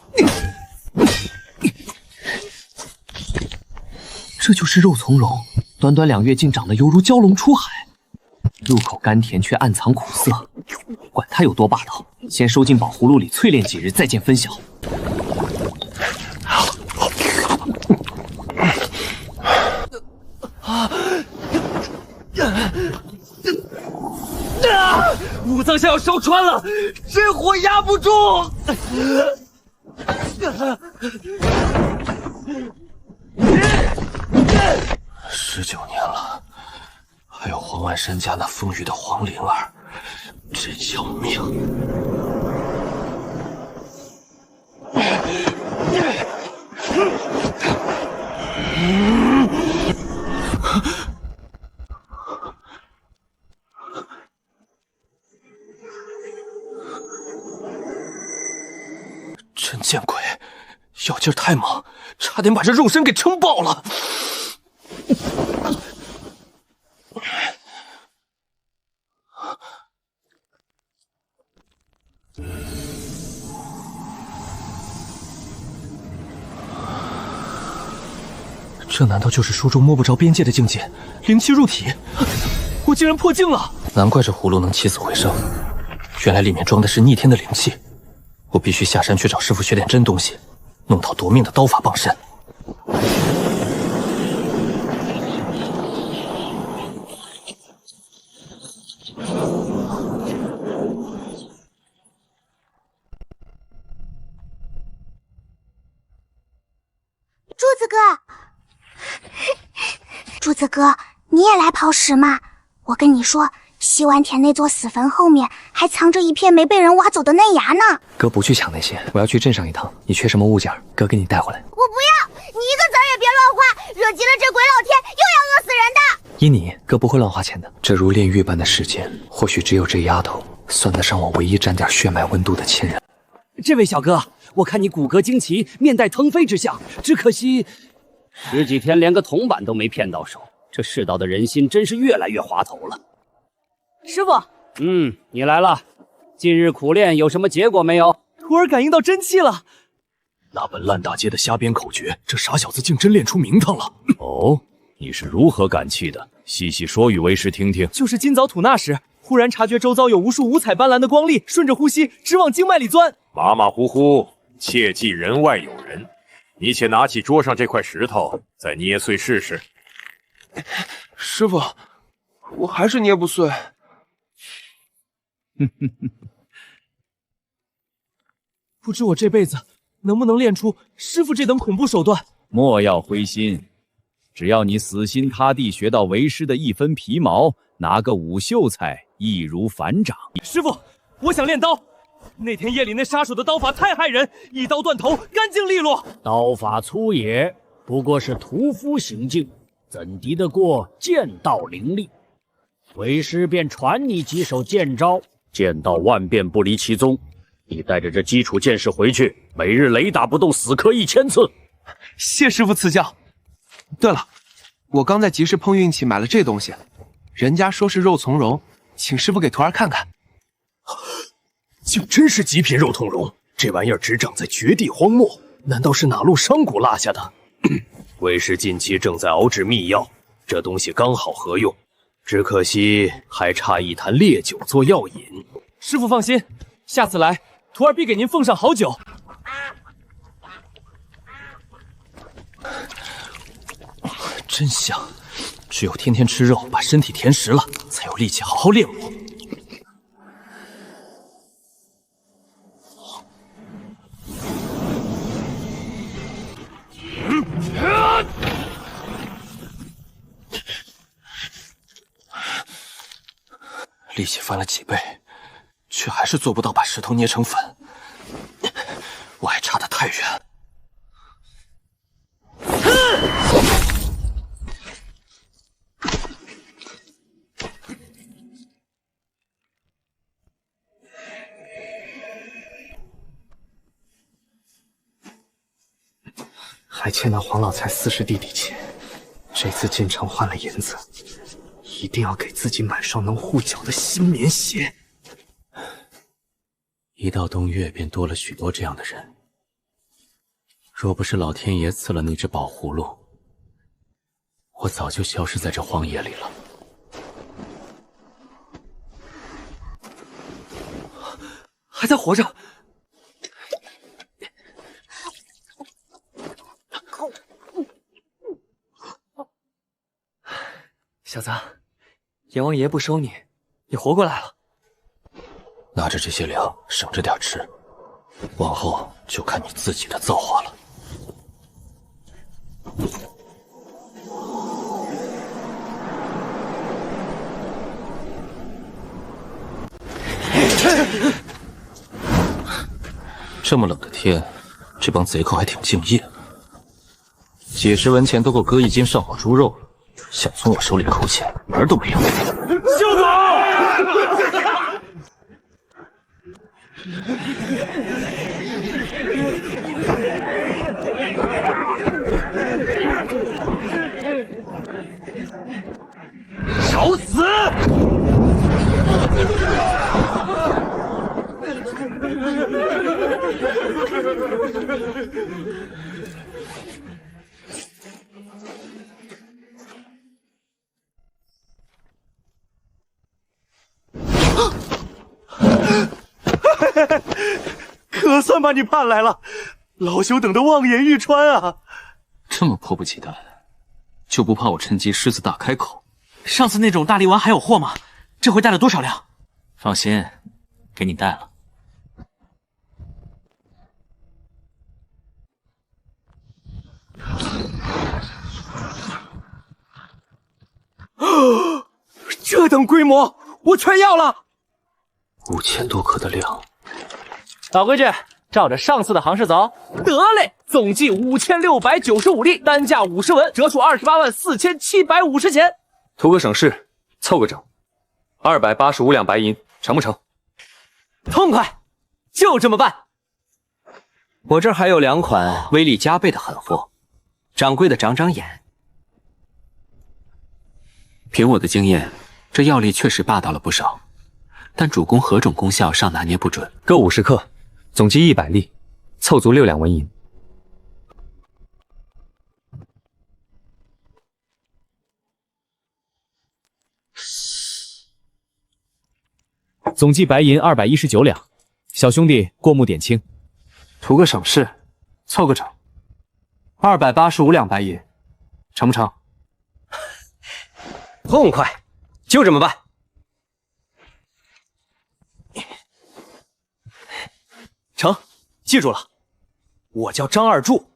S14: 这就是肉苁蓉，短短2月竟长得犹如蛟龙出海，入口甘甜却暗藏苦涩。管它有多霸道，先收进宝葫芦里淬炼几日，再见分晓。
S15: 武藏像要烧穿了，这火压不住。
S7: 19年了，还有黄万山家那风雨的黄灵儿，真要命！真见鬼！药劲儿太猛，差点把这肉身给撑爆了。
S2: 这难道就是书中摸不着边界的境界？灵气入体，我竟然破境了！难怪这葫芦能起死回生，原来里面装的是逆天的灵气。我必须下山去找师傅学点真东西，弄套夺命的刀法傍身。
S4: 柱子哥，柱子哥，你也来刨石吗？我跟你说，西湾田那座死坟后面还藏着一片没被人挖走的嫩芽呢。
S14: 哥不去抢那些，我要去镇上一趟。你缺什么物件，哥给你带回来。
S4: 我不要，你一个子儿也别乱花，惹急了这鬼老天又要饿死人的。
S14: 依你，哥不会乱花钱的。这如炼狱般的世间，或许只有这丫头算得上我唯一沾点血脉温度的亲人。
S20: 这位小哥，我看你骨骼惊奇，面带腾飞之相，只可惜10几天连个铜板都没骗到手。这世道的人心真是越来越滑头了。
S16: 师傅，
S20: 你来了。近日苦练有什么结果没有？
S16: 徒儿感应到真气了。
S17: 那本烂大街的瞎编口诀，这傻小子竟真练出名堂了。
S19: 哦，你是如何感气的？细细说与为师听听。
S16: 就是今早吐纳时，忽然察觉周遭有无数五彩斑斓的光粒，顺着呼吸直往经脉里钻。
S21: 马马虎虎，切记人外有人。你且拿起桌上这块石头，再捏碎试试。
S10: 师傅，我还是捏不碎。
S16: 不知我这辈子能不能练出师傅这等恐怖手段。
S13: 莫要灰心，只要你死心塌地学到为师的一分皮毛，拿个5秀才易如反掌。
S16: 师傅，我想练刀。那天夜里那杀手的刀法太骇人，一刀断头，干净利落。
S11: 刀法粗野，不过是屠夫行径，怎敌得过剑道凌厉？为师便传你几手剑招，剑道万变不离其宗。你带着这基础剑士回去，每日雷打不动，死磕1000次。
S10: 谢师傅赐教。对了，我刚在集市碰运气买了这东西，人家说是肉苁蓉，请师傅给徒儿看看。
S17: 竟真是极品肉苁蓉，这玩意儿只长在绝地荒漠，难道是哪路商贾落下的？为师近期正在熬制秘药，这东西刚好合用，只可惜还差一坛烈酒做药引。
S16: 师傅放心，下次来，徒儿必给您奉上好酒。
S2: 真香，只有天天吃肉，把身体填实了，才有力气好好练武。力气翻了几倍，却还是做不到把石头捏成粉，我还差得太远。
S14: 还欠那黄老财40弟弟钱，这次进城换了银子，一定要给自己买双能护脚的新棉鞋。
S7: 一到冬月，便多了许多这样的人。若不是老天爷赐了那只宝葫芦，我早就消失在这荒野里了。
S16: 还在活着。小子，阎王爷不收你，你活过来了。
S2: 拿着这些粮，省着点吃，往后就看你自己的造化了。这么冷的天，这帮贼寇还挺敬业，几十文钱都够割1斤上好猪肉了。想从我手里扣钱，门都没有。
S15: 秀总，找死！
S2: 可算把你盼来了，老朽等得望眼欲穿啊！
S7: 这么迫不及待，就不怕我趁机狮子大开口？上次那种大力丸还有货吗？这回带了多少辆？放心，给你带了。
S2: 这等规模，我全要了。
S7: 5000多克的量，
S16: 老规矩，照着上次的行市走。得嘞，总计5695粒，单价50文，折出284750钱。
S1: 图个省事，凑个整，285两白银，成不成？
S16: 痛快，就这么办。
S22: 我这儿还有2款威力加倍的狠货，掌柜的长长眼。
S8: 凭我的经验，这药力确实霸道了不少，但主攻何种功效尚拿捏不准。
S1: 各50克，总计100粒，凑足6两纹银。
S6: 总计白银219两，小兄弟过目点清。
S14: 图个省事，凑个整，285两白银，成不成？
S16: 痛快，就这么办。
S2: 成，记住了，我叫张二柱，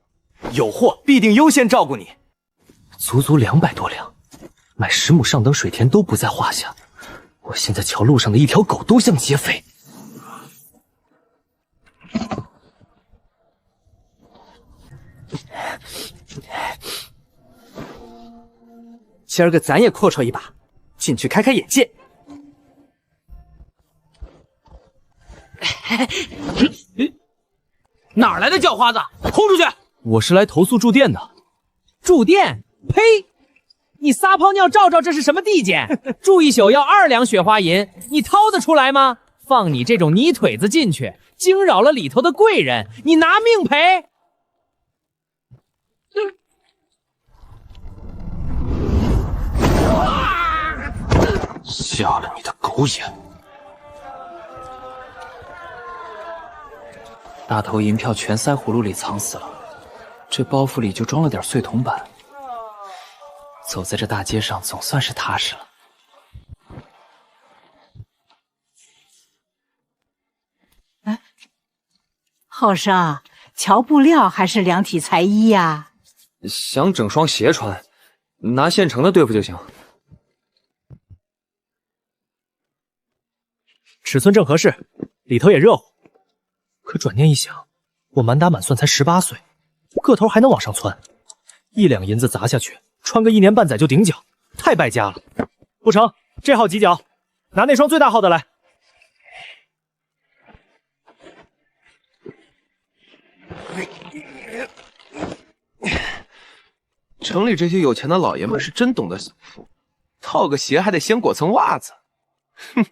S2: 有货必定优先照顾你。
S7: 足足200多两，买10亩上等水田都不在话下。我现在瞧路上的一条狗都像劫匪。
S16: 今儿个咱也阔绰一把，进去开开眼界。
S18: 哪儿来的叫花子？轰出去！
S7: 我是来投诉住店的。
S18: 住店？呸！你撒泡尿照照，这是什么地界？住一宿要2两雪花银，你掏得出来吗？放你这种泥腿子进去，惊扰了里头的贵人，你拿命赔！
S7: 瞎了你的狗眼！大头银票全塞葫芦里藏死了，这包袱里就装了点碎铜板。走在这大街上，总算是踏实了。
S5: 哎，后生，瞧布料还是量体裁衣呀？
S1: 想整双鞋穿，拿现成的对付就行。
S7: 尺寸正合适，里头也热乎。可转念一想，我满打满算才18岁，个头还能往上窜，1两银子砸下去，穿个1年半载就顶脚，太败家了。不成，这号几脚？拿那双最大号的来。
S10: 城里这些有钱的老爷们是真懂得享福，套个鞋还得先裹层袜子。哼！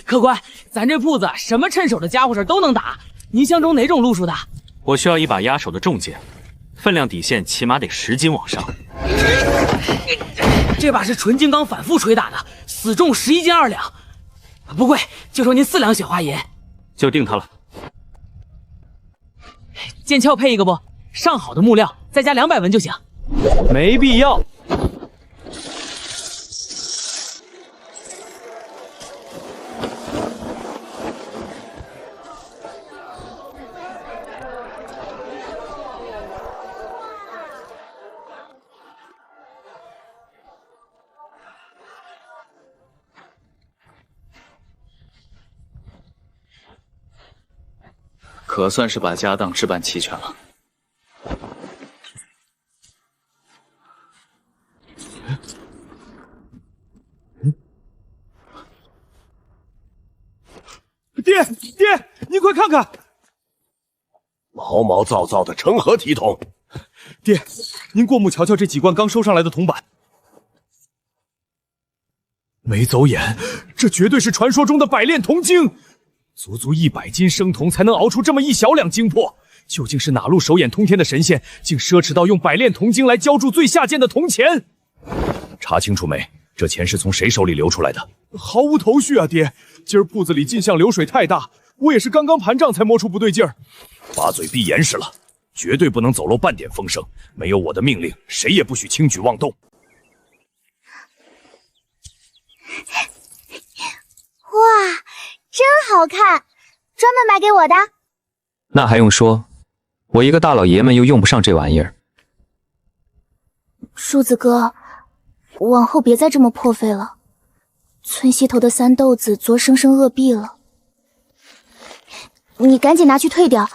S18: 客官，咱这铺子什么趁手的家伙事都能打，您相中哪种路数的？
S6: 我需要一把压手的重剑，分量底线起码得10斤往上。
S18: 这把是纯金刚反复捶打的，死重11斤2两，不贵，就收您4两雪花银。
S6: 就定它了。
S18: 剑鞘配一个不？上好的木料，再加200文就行。
S7: 没必要。可算是把家当置办齐全了。
S17: 爹，您快看看！
S9: 毛毛躁躁的，成何体统？
S17: 爹，您过目瞧瞧这几罐刚收上来的铜板。没走眼，这绝对是传说中的百炼铜晶。足足100斤生铜才能熬出这么1小两精魄，
S13: 究竟是哪路手眼通天的神仙，竟奢侈到用百炼铜晶来浇铸最下贱的铜钱？查清楚没？这钱是从谁手里流出来的？
S19: 毫无头绪啊，爹！今儿铺子里进项流水太大，我也是刚刚盘账才摸出不对劲儿。
S13: 把嘴闭严实了，绝对不能走漏半点风声。没有我的命令，谁也不许轻举妄动。
S4: 哇，真好看，专门买给我的。
S1: 那还用说，我一个大老爷们又用不上这玩意儿。
S4: 树子哥，往后别再这么破费了。村西头的三豆子昨生生饿毙了，你赶紧拿去退掉，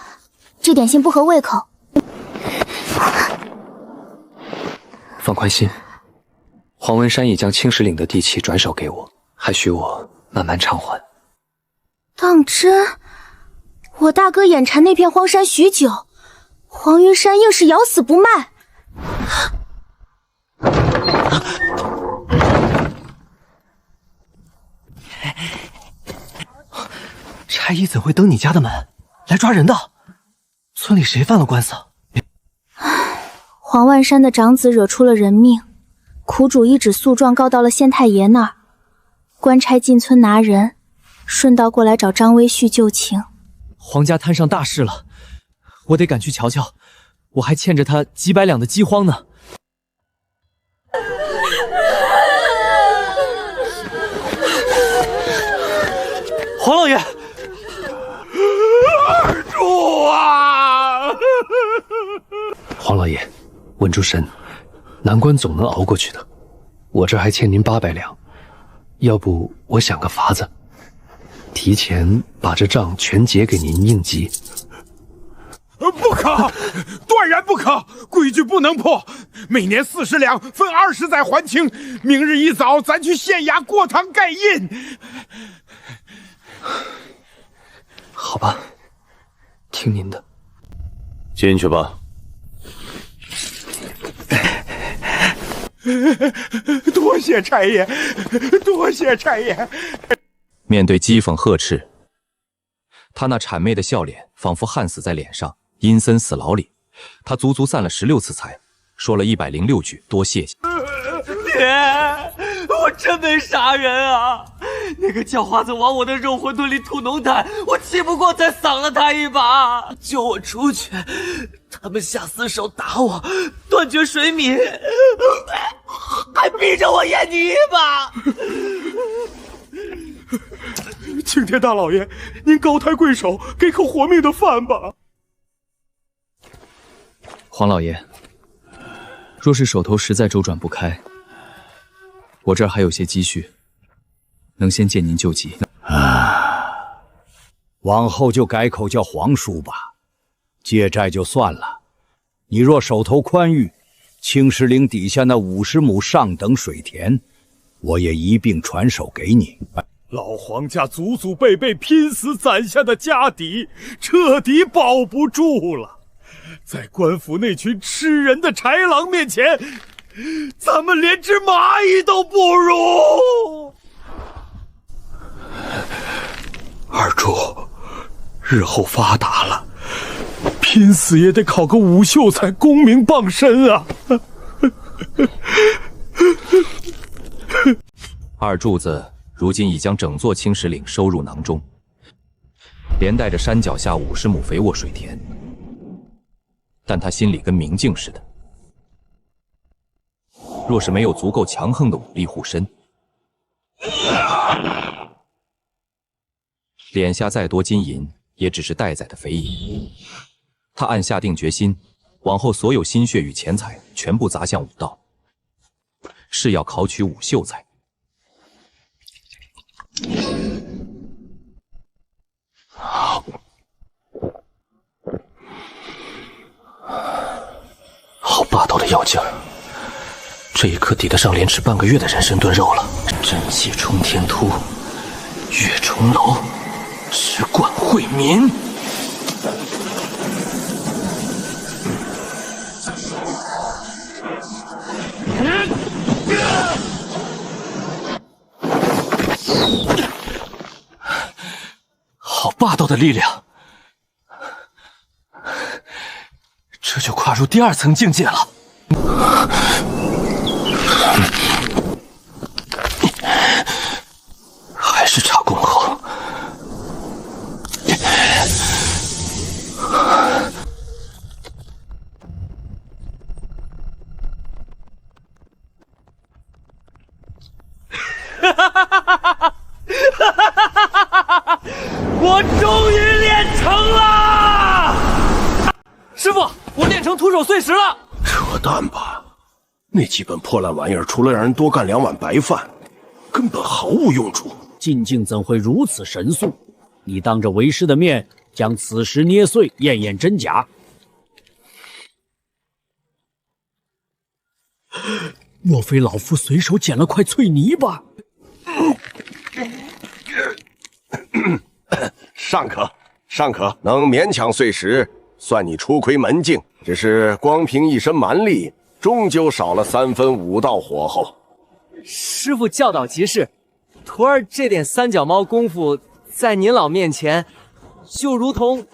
S4: 这点心不合胃口。
S1: 放宽心，黄文山已将青石岭的地契转手给我，还需我慢慢偿还。
S4: 当真？我大哥眼馋那片荒山许久，黄云山硬是咬死不卖。
S14: 差役怎会登你家的门来抓人的？村里谁犯了官司？
S4: 黄万山的长子惹出了人命，苦主一纸诉状告到了县太爷那儿，官差进村拿人，顺道过来找张威叙旧情。
S14: 黄家摊上大事了，我得赶去瞧瞧，我还欠着他几百两的饥荒呢。黄老爷，
S17: 二柱啊！
S3: 黄老爷，稳住神，难关总能熬过去的。我这还欠您800两，要不我想个法子，提前把这账全结给您应急。
S17: 不可，断然不可！规矩不能破。每年40两，分20载还清。明日一早，咱去县衙过堂盖印。
S3: 好吧，听您的。
S1: 进去吧。
S17: 多谢差爷，多谢差爷。
S6: 面对讥讽呵斥，他那谄媚的笑脸仿佛焊死在脸上，阴森死牢里。他足足散了16次财，说了106句多谢谢。
S16: 爹，我真没杀人啊！那个叫花子往我的肉馄饨里吐浓痰，我气不过才搡了他一把。救我出去，他们下死手打我，断绝水米，还逼着我验你一把。
S17: 青天大老爷，您高抬贵手，给口活命的饭吧。
S14: 黄老爷，若是手头实在周转不开，我这儿还有些积蓄，能先借您救急。
S13: 往后就改口叫黄叔吧，借债就算了。你若手头宽裕，青石岭底下那50亩上等水田，我也一并传授给你。
S19: 老黄家祖祖辈辈拼死攒下的家底，彻底保不住了。在官府那群吃人的豺狼面前，咱们连只蚂蚁都不如。
S17: 二柱，日后发达了，拼死也得考个武秀才，功名傍身啊！
S6: 二柱子如今已将整座青石岭收入囊中，连带着山脚下50亩肥沃水田。但他心里跟明镜似的，若是没有足够强横的武力护身，敛下再多金银，也只是待宰的肥蚁。他暗下定决心，往后所有心血与钱财全部砸向武道，是要考取武秀才。
S3: 好霸道的药劲儿，这一刻抵得上连吃半个月的人参炖肉了。真气冲天突，月重楼，只管惠民。好霸道的力量！
S2: 这就跨入第2层境界了。还是差攻后。
S15: 我终于练成了！师傅，我练成徒手碎石了。
S9: 扯淡吧！那几本破烂玩意儿，除了让人多干2碗白饭，根本毫无用处。
S11: 进境怎会如此神速？你当着为师的面将此石捏碎，验验真假。莫非老夫随手捡了块脆泥巴？
S9: 尚可，能勉强碎石，算你初窥门径。只是光凭一身蛮力，终究少了3分5道火候。
S14: 师傅教导极是，徒儿这点3脚猫功夫，在您老面前，就如同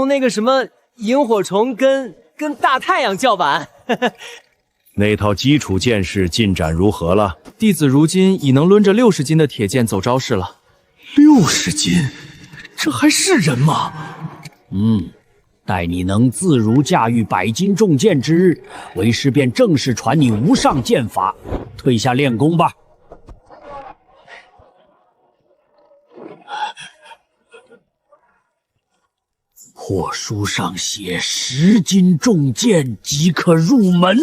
S14: 那个什么萤火虫跟大太阳叫板。
S6: 那套基础剑式进展如何了？
S15: 弟子如今已能抡着60斤的铁剑走招式了。
S17: 60斤，这还是人吗？
S11: 待你能自如驾驭100斤重剑之日，为师便正式传你无上剑法。退下练功吧。破书上写10斤重剑即可入门，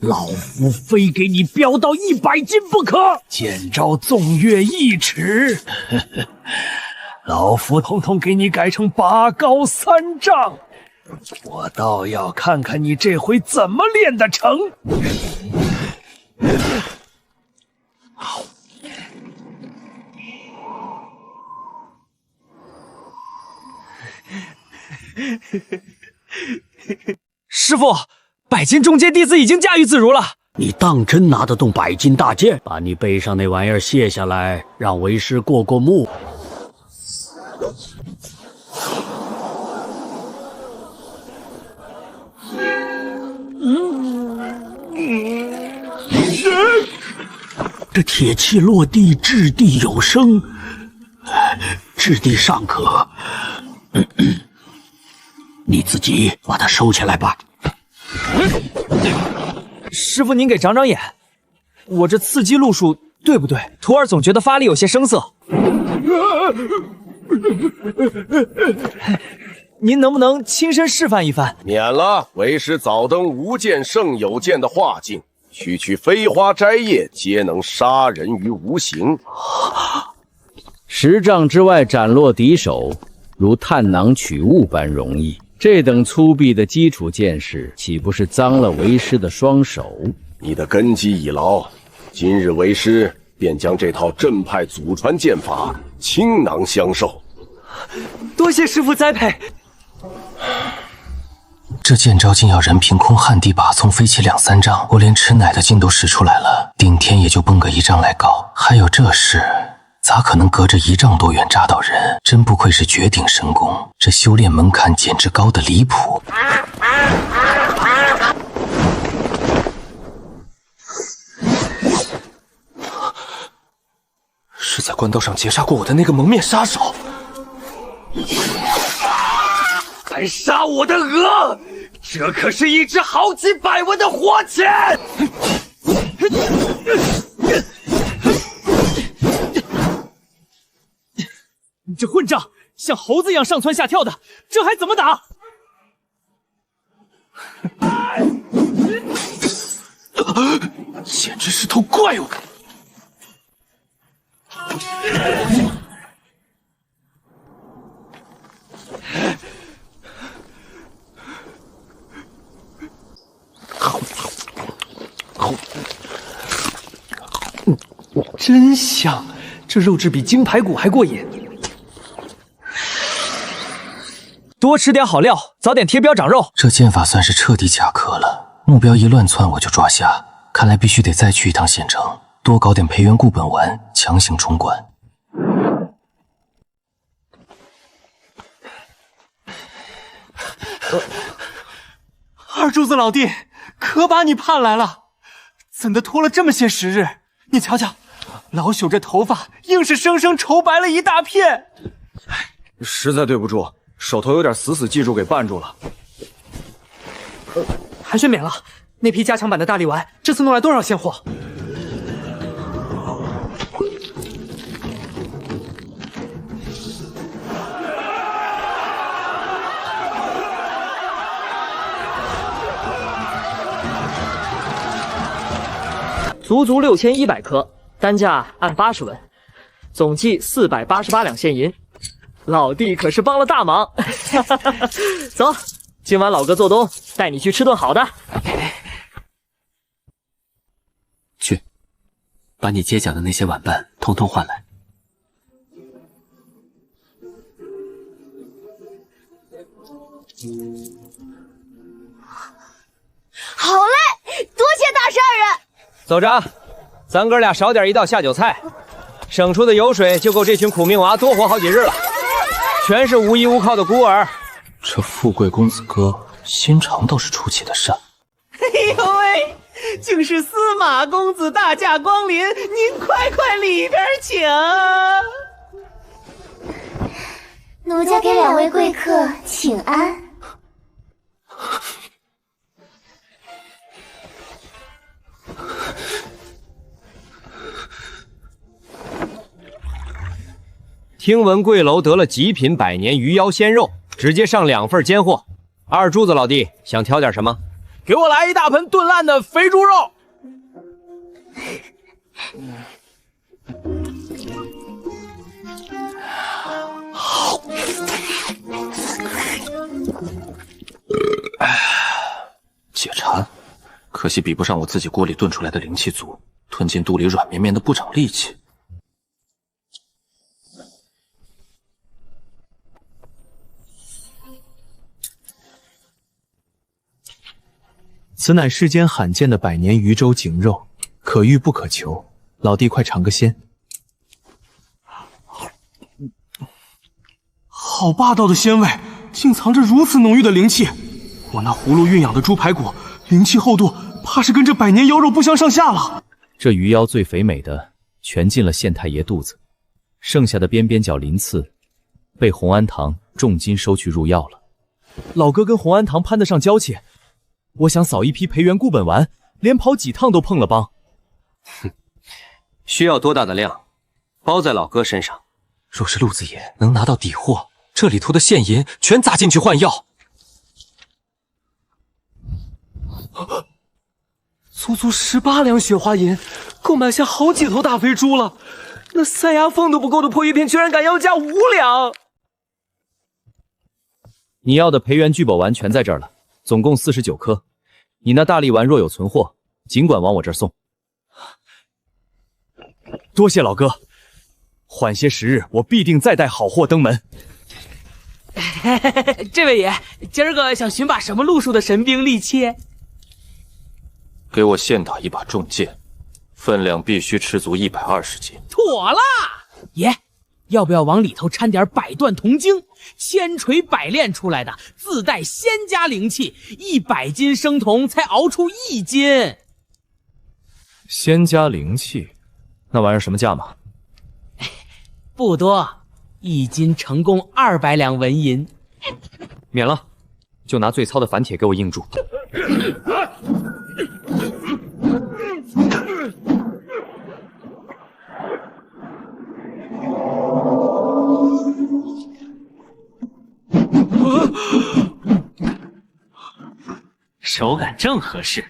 S11: 老夫非给你飙到100斤不可！
S17: 剑招纵越1尺，老夫统统给你改成拔高3丈。我倒要看看你这回怎么练得成。
S15: 师傅，100斤重剑弟子已经驾驭自如了。
S11: 你当真拿得动100斤大剑？把你背上那玩意儿卸下来，让为师过过目。这铁器落地，掷地有声，掷地尚可。你自己把它收起来吧。
S15: 师傅，您给长长眼，我这刺激路数对不对？徒儿总觉得发力有些生涩。您能不能亲身示范一番？
S9: 免了，为师早登无剑胜有剑的画境，区飞花摘叶，皆能杀人于无形。
S12: 10丈之外斩落敌手，如探囊取物般容易。这等粗鄙的基础剑式，岂不是脏了为师的双手？
S9: 你的根基已牢，今日为师便将这套镇派祖传剑法倾囊相授。
S14: 多谢师傅栽培。
S1: 这剑招竟要人凭空旱地拔葱飞起2、3丈，我连吃奶的劲都使出来了，顶天也就蹦个1丈来高。还有这事，咋可能隔着1丈多远扎到人？真不愧是绝顶神功，这修炼门槛简直高得离谱。
S2: 是在官道上劫杀过我的那个蒙面杀手。
S16: 还杀我的鹅，这可是一只好几百文的活钱！
S15: 你这混账，像猴子一样上蹿下跳的，这还怎么打？
S2: 简直是头怪物！
S15: 真香，这肉质比京排骨还过瘾。多吃点好料，早点贴标长肉。
S1: 这剑法算是彻底卡壳了，目标一乱窜我就抓瞎，看来必须得再去一趟县城，多搞点培元固本丸，强行冲关。
S14: 二柱子老弟，可把你盼来了，怎的拖了这么些时日？你瞧瞧，老朽这头发硬是生生愁白了一大片。
S7: 实在对不住，手头有点死记住给绊住了。
S14: 寒暄免了，那批加强版的大力丸，这次弄来多少现货？
S20: 足足6100颗，单价按80文，总计488两现银。老弟可是帮了大忙。走，今晚老哥做东，带你去吃顿好的。
S8: 去，把你街角的那些玩伴通通换来。
S21: 好嘞，多谢大善人。
S14: 走着，咱哥俩少点一道下酒菜，省出的油水就够这群苦命娃多活好几日了。全是无依无靠的孤儿。
S1: 这富贵公子哥心肠倒是出奇的善。
S14: 哎呦喂，竟是司马公子大驾光临，您快里边请。
S21: 奴家给两位贵客请安。
S14: 听闻贵楼得了极品百年鱼腰鲜肉，直接上2份尖货。二柱子老弟想挑点什么？
S17: 给我来一大盆炖烂的肥猪肉。
S1: 解馋，可惜比不上我自己锅里炖出来的灵气足，吞进肚里软绵绵的不长力气。
S23: 此乃世间罕见的百年鱼粥颈肉，可遇不可求。老弟，快尝个鲜！
S14: 好霸道的鲜味，竟藏着如此浓郁的灵气。我那葫芦蕴养的猪排骨，灵气厚度怕是跟这百年妖肉不相上下了。
S6: 这鱼腰最肥美的，全进了县太爷肚子，剩下的边边角鳞刺，被洪安堂重金收去入药了。
S23: 老哥跟洪安堂攀得上交情。我想扫一批培元固本丸，连跑几趟都碰了帮。
S14: 哼，需要多大的量，包在老哥身上。
S1: 若是陆子野能拿到底货，这里头的现银全砸进去换药。
S14: 足18两雪花银，够买下好几头大肥猪了。那塞牙缝都不够的破玉片，居然敢要价5两！
S6: 你要的培元聚宝丸全在这儿了。总共49颗，你那大力丸若有存货，尽管往我这儿送。
S23: 多谢老哥，缓些时日，我必定再带好货登门。
S18: 这位爷，今儿个想寻把什么路数的神兵利器？
S1: 给我现打一把重剑，分量必须吃足120斤。
S18: 妥了，爷。要不要往里头掺点百段铜精，千锤百炼出来的，自带仙家灵气，100斤生铜才熬出1斤。
S6: 仙家灵气，那玩意儿什么价码？
S18: 不多，1斤成功200两纹银。
S6: 免了，就拿最糙的反铁给我硬住。
S17: 手感正合适，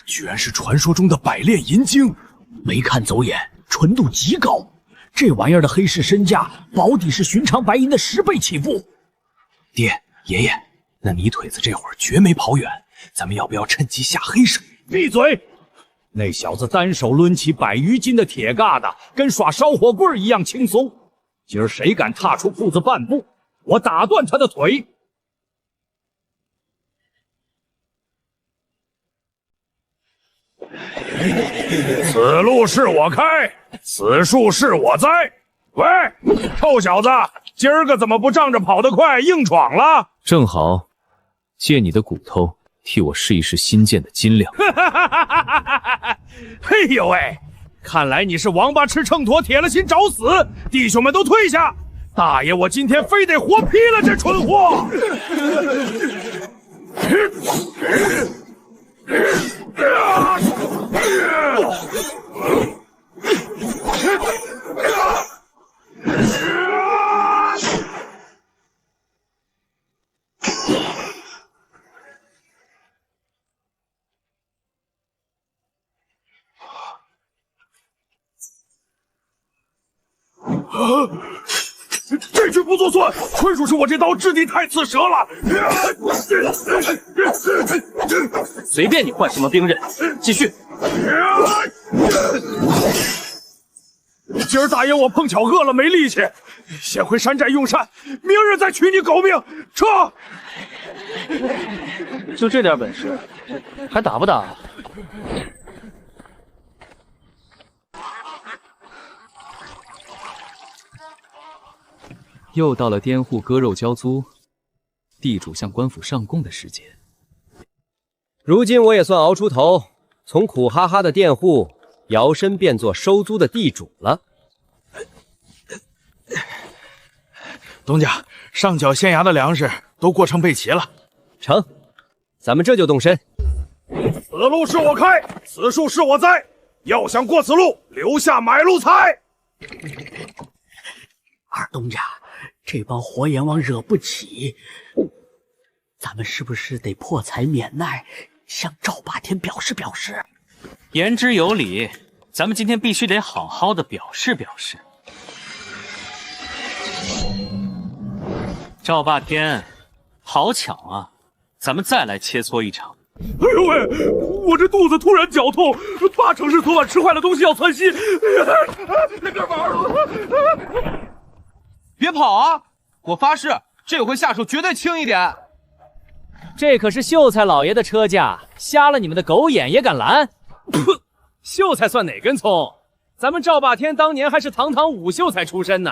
S17: 居然是传说中的百炼银晶，
S11: 没看走眼，纯度极高。这玩意儿的黑市身价保底是寻常白银的10倍起步。
S17: 爹爷爷，那泥腿子这会儿绝没跑远，咱们要不要趁机下黑手？
S11: 闭嘴！那小子单手抡起100余斤的铁疙瘩，跟耍烧火棍一样轻松。今儿谁敢踏出铺子半步，我打断他的腿！
S19: 此路是我开，此树是我栽。喂，臭小子，今儿个怎么不仗着跑得快硬闯了？
S6: 正好，借你的骨头替我试一试新建的金量。
S19: 嘿呦喂，看来你是王八吃秤砣，铁了心找死！弟兄们都退下！大爷，我今天非得活劈了这蠢货！这句不作算，纯属是我这刀质地太刺舌了。
S2: 随便你换什么兵刃，继续。
S19: 今儿大爷我碰巧饿了没力气，先回山寨用膳，明日再取你狗命。撤！
S2: 就这点本事，还打不打？
S23: 又到了佃户割肉交租，地主向官府上贡的时节。
S5: 如今我也算熬出头，从苦哈哈的佃户摇身变作收租的地主了。
S19: 东家，上缴县衙的粮食都过秤备齐了。
S5: 成，咱们这就动身。
S19: 此路是我开，此树是我栽，要想过此路，留下买路财。
S11: 二东家，这帮活阎王惹不起，咱们是不是得破财免难，向赵霸天表示表示？
S8: 言之有理，咱们今天必须得好好的表示表示。赵霸天，好巧啊，咱们再来切磋一场。
S19: 哎呦喂，我这肚子突然绞痛，80%是昨晚吃坏了东西要窜稀。那边玩
S14: 别跑啊！我发誓，这回下手绝对轻一点。
S18: 这可是秀才老爷的车驾，瞎了你们的狗眼也敢拦？
S15: 噗！秀才算哪根葱？咱们赵霸天当年还是堂堂武秀才出身呢。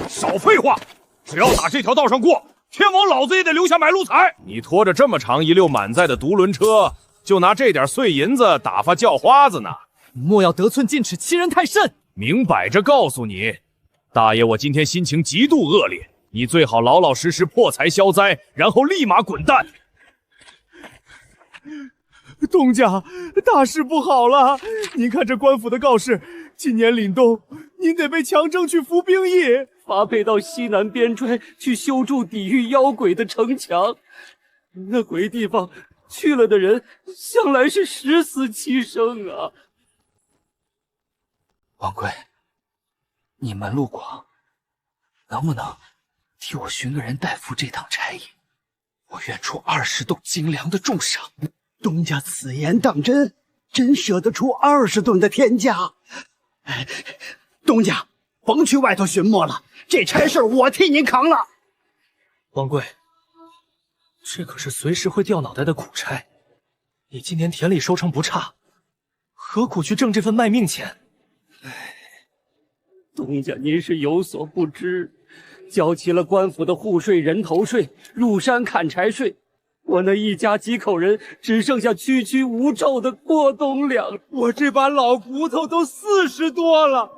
S19: 少废话！只要打这条道上过，天王老子也得留下买路财。
S10: 你拖着这么长一溜满载的独轮车，就拿这点碎银子打发叫花子呢？
S14: 莫要得寸进尺，欺人太甚！
S10: 明摆着告诉你，大爷，我今天心情极度恶劣，你最好老老实实破财消灾，然后立马滚蛋。
S17: 东家，大事不好了！您看这官府的告示，今年凛冬，您得被强征去服兵役，
S11: 发配到西南边陲去修筑抵御妖鬼的城墙。那鬼地方去了的人，向来是十死七生啊！
S7: 王贵，你门路广，能不能替我寻个人代付这趟差役？我愿出20吨精粮的重赏。
S22: 东家此言当真？真舍得出20吨的天价？东家，甭去外头寻摸了，这差事我替您扛了。
S7: 王贵，这可是随时会掉脑袋的苦差。你今年田里收成不差，何苦去挣这份卖命钱？
S11: 东家您是有所不知，交齐了官府的户税、人头税、入山砍柴税，我那一家几口人只剩下区区无皱的过冬粮。
S17: 我这把老骨头都40多了，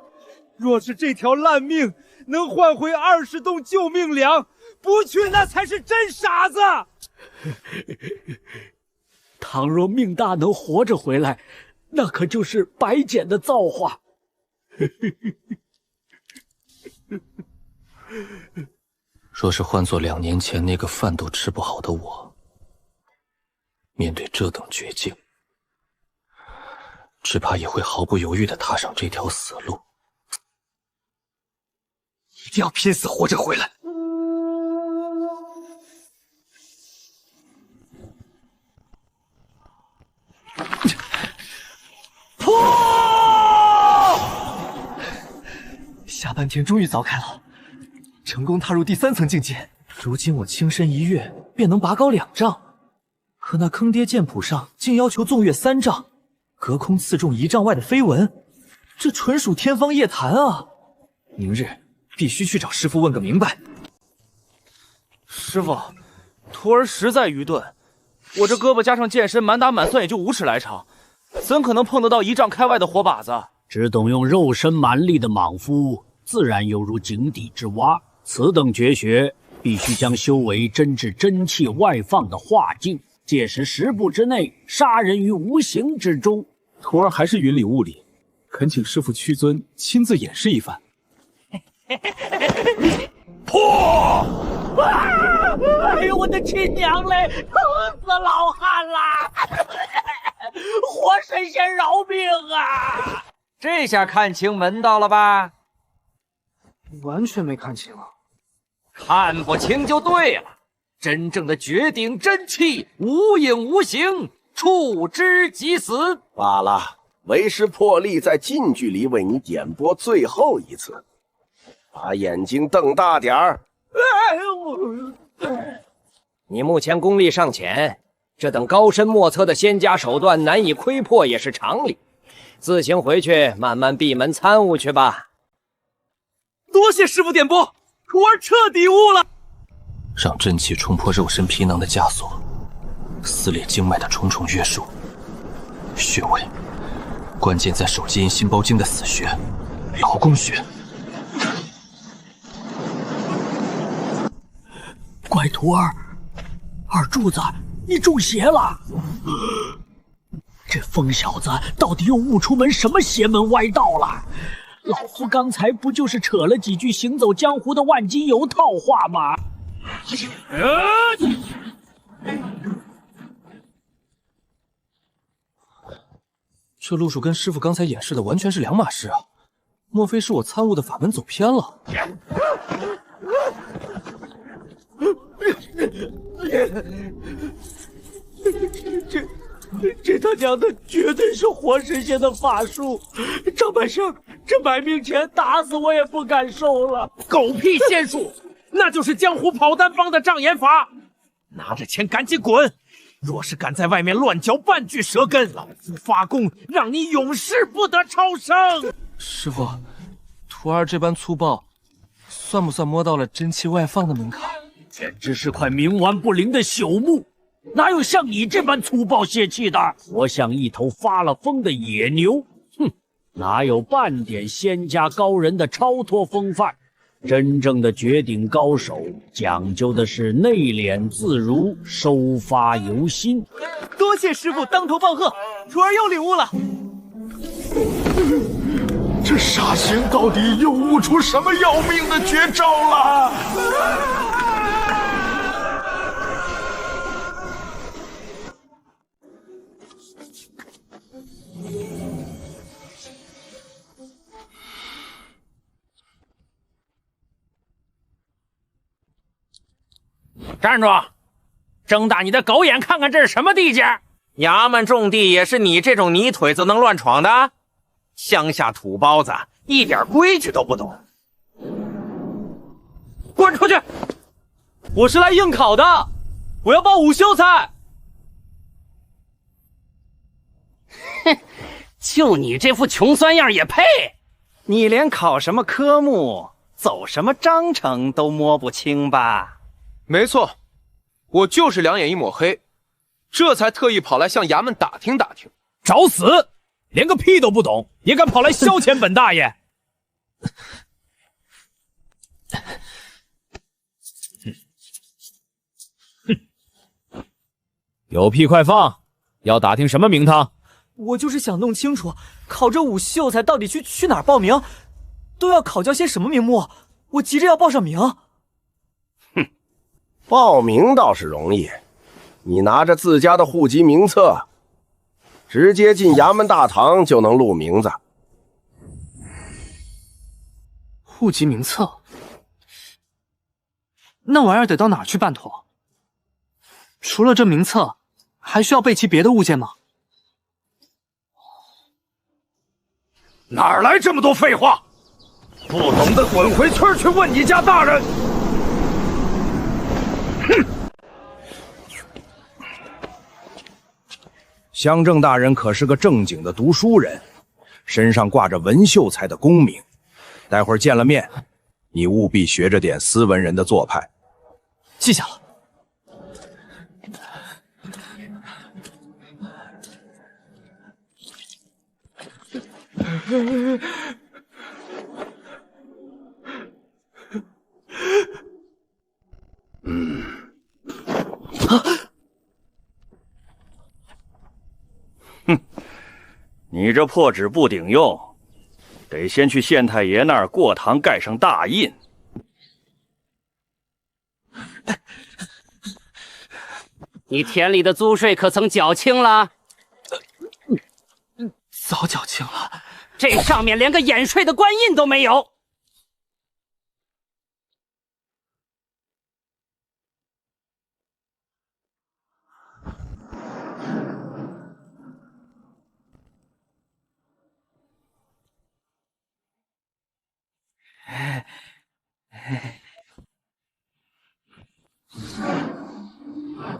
S17: 若是这条烂命能换回20吨救命粮，不去那才是真傻子。
S11: 倘若命大能活着回来，那可就是白捡的造化。
S1: 若是换做2年前那个饭都吃不好的我，面对这等绝境，只怕也会毫不犹豫地踏上这条死路。
S7: 一定要拼死活着回来！下半天终于凿开了，成功踏入第3层境界。如今我轻身1跃，便能拔高2丈。可那坑爹剑谱上竟要求纵跃3丈，隔空刺中1丈外的飞蚊，这纯属天方夜谭啊！明日必须去找师傅问个明白。
S15: 师傅，徒儿实在愚钝，我这胳膊加上健身，满打满算也就50来场，怎可能碰得到1丈开外的活靶子？
S11: 只懂用肉身蛮力的莽夫，自然犹如井底之蛙。此等绝学，必须将修为真至真气外放的化境，届时10步之内杀人于无形之中。
S23: 徒儿还是云里雾里，恳请师傅屈尊亲自演示一番。
S11: 破！哎呦，我的亲娘嘞！疼死老汉啦！活神仙饶命啊！
S14: 这下看清门道了吧？
S3: 完全没看清啊！
S14: 看不清就对了。真正的绝顶真气，无影无形，触之即死。
S9: 罢了，为师破例在近距离为你点拨最后一次，把眼睛瞪大点儿。
S5: 你目前功力尚浅，这等高深莫测的仙家手段难以窥破也是常理。自行回去慢慢闭门参悟去吧。
S15: 多谢师傅点拨，徒儿彻底悟了。
S7: 让真气冲破肉身皮囊的枷锁，撕裂经脉的重重约束。穴位，关键在手接引心包经的死穴——劳宫穴。
S11: 乖徒儿，二柱子，你中邪了！这疯小子到底又悟出门什么邪门歪道了？老夫刚才不就是扯了几句行走江湖的万金油套话吗？
S7: 这路数跟师傅刚才演示的完全是两码事啊！莫非是我参悟的法门走偏了？
S11: 这他娘的绝对是活神仙的法术！张半生，这买命钱打死我也不敢收了。
S18: 狗屁仙术，那就是江湖跑单帮的障眼法。拿着钱赶紧滚！若是敢在外面乱嚼半句舌根，老夫发功让你永世不得超生。
S7: 师傅，徒儿这般粗暴，算不算摸到了真气外放的门槛？
S11: 简直是块冥顽不灵的朽木，哪有像你这般粗暴泄气的？我像一头发了疯的野牛，哼，哪有半点仙家高人的超脱风范？真正的绝顶高手讲究的是内敛自如，收发由心。
S15: 多谢师傅当头棒喝，徒儿又领悟了。
S19: 这傻仙到底又悟出什么要命的绝招了？
S18: 站住！睁大你的狗眼看看这是什么地界！
S14: 衙门种地也是你这种泥腿子能乱闯的？乡下土包子一点规矩都不懂，滚出去！
S15: 我是来应考的，我要报5秀才。
S18: 哼，就你这副穷酸样也配？
S14: 你连考什么科目、走什么章程都摸不清吧？
S4: 没错，我就是两眼一抹黑，这才特意跑来向衙门打听打听。
S15: 找死！连个屁都不懂，也敢跑来消遣本大爷？
S10: 有屁快放！要打听什么名堂？
S14: 我就是想弄清楚，考这5秀才到底去哪儿报名，都要考教些什么名目？我急着要报上名。
S9: 哼，报名倒是容易，你拿着自家的户籍名册，直接进衙门大堂就能录名字。
S3: 户籍名册，那玩意儿得到哪儿去办妥？除了这名册，还需要备齐别的物件吗？
S19: 哪来这么多废话？不懂的滚回村去问你家大人。
S13: 哼！乡正大人可是个正经的读书人，身上挂着文秀才的功名。待会儿见了面，你务必学着点斯文人的做派。
S3: 记下了。
S10: 哼，你这破纸不顶用，得先去县太爷那儿过堂盖上大印。
S18: 你田里的租税可曾缴清了？
S3: 早缴清了。
S18: 这上面连个眼税的官印都没有。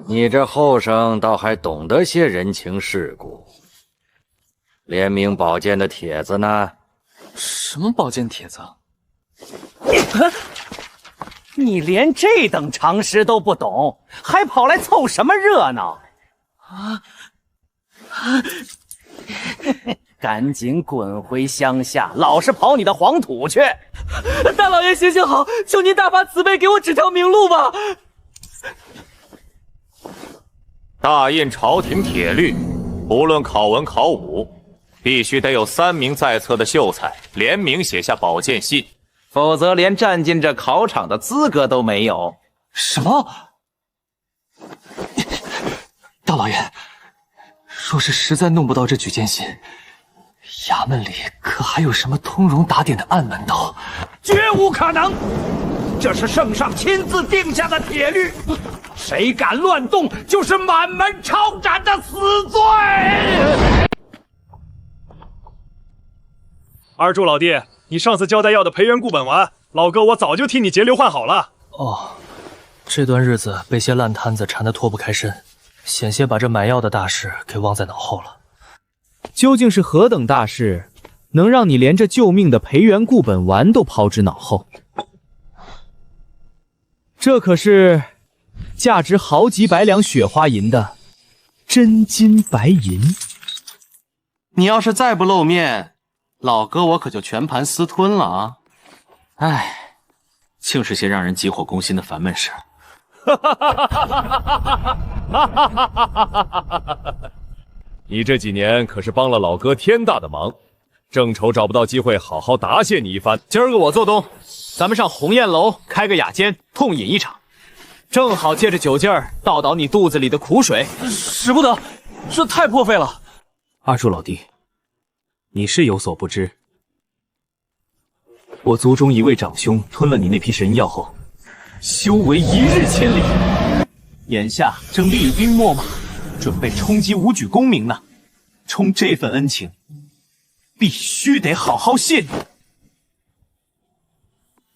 S5: 你这后生倒还懂得些人情世故。联名宝剑的帖子呢？
S3: 什么宝剑帖子？
S18: 你连这等常识都不懂，还跑来凑什么热闹？赶紧滚回乡下，老实跑你的黄土去！
S3: 大老爷行行好，求您大发慈悲，给我指条明路吧！
S10: 大印朝廷铁律，不论考文考武，必须得有3名在册的秀才联名写下宝剑信，
S4: 否则连站进这考场的资格都没有。
S3: 什么？大老爷，若是实在弄不到这举荐信，衙门里可还有什么通融打点的暗门道？
S11: 绝无可能！这是圣上亲自定下的铁律，谁敢乱动，就是满门抄斩的死罪。
S10: 二柱老弟，你上次交代要的培元固本丸，老哥我早就替你节流换好了。
S3: 哦，这段日子被些烂摊子缠得脱不开身，险些把这买药的大事给忘在脑后了。
S23: 究竟是何等大事，能让你连这救命的培元固本丸都抛之脑后？这可是价值好几百两雪花银的真金白银。
S8: 你要是再不露面，老哥我可就全盘私吞了啊！唉，竟是些让人急火攻心的烦闷事。
S10: 你这几年可是帮了老哥天大的忙，正愁找不到机会好好答谢你一番。
S23: 今儿个我做东，咱们上鸿雁楼开个雅间，痛饮一场，正好借着酒劲儿倒倒你肚子里的苦水。
S3: 使不得，这太破费了。
S23: 二柱老弟，你是有所不知，我族中一位长兄吞了你那批神药后，修为一日千里，眼下正厉兵秣马，准备冲击武举功名呢。冲这份恩情，必须得好好谢你。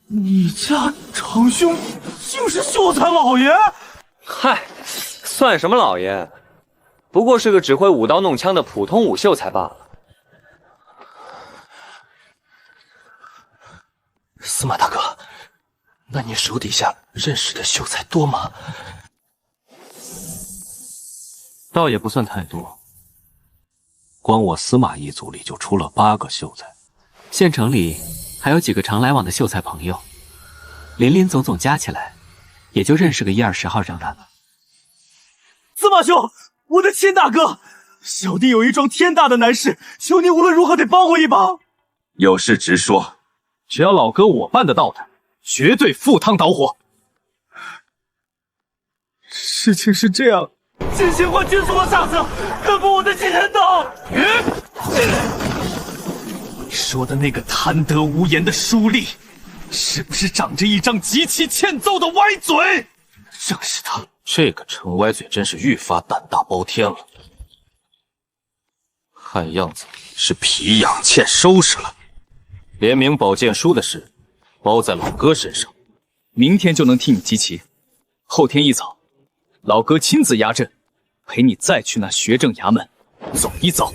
S3: 你家长兄竟是秀才老爷？
S12: 嗨，算什么老爷？不过是个只会舞刀弄枪的普通武秀才罢了。
S3: 司马大哥，那你手底下认识的秀才多吗？
S8: 倒也不算太多，光我司马一族里就出了8个秀才，县城里还有几个常来往的秀才朋友，林林总总加起来，也就认识个1、20号人来了。
S3: 司马兄，我的亲大哥，小弟有一桩天大的难事，求你无论如何得帮我一把。
S16: 有事直说，只要老哥我办得到的，绝对赴汤蹈火。
S3: 事情是这样，金星花君是我上司，吩咐我的继承的。你说的那个贪得无厌的书吏，是不是长着一张极其欠揍的歪嘴？正是他。
S1: 这个陈歪嘴真是愈发胆大包天了，看样子是皮痒欠收拾了。联名宝剑书的事，包在老哥身上，
S16: 明天就能替你集齐，后天一早，老哥亲自压阵，陪你再去那学政衙门走一走。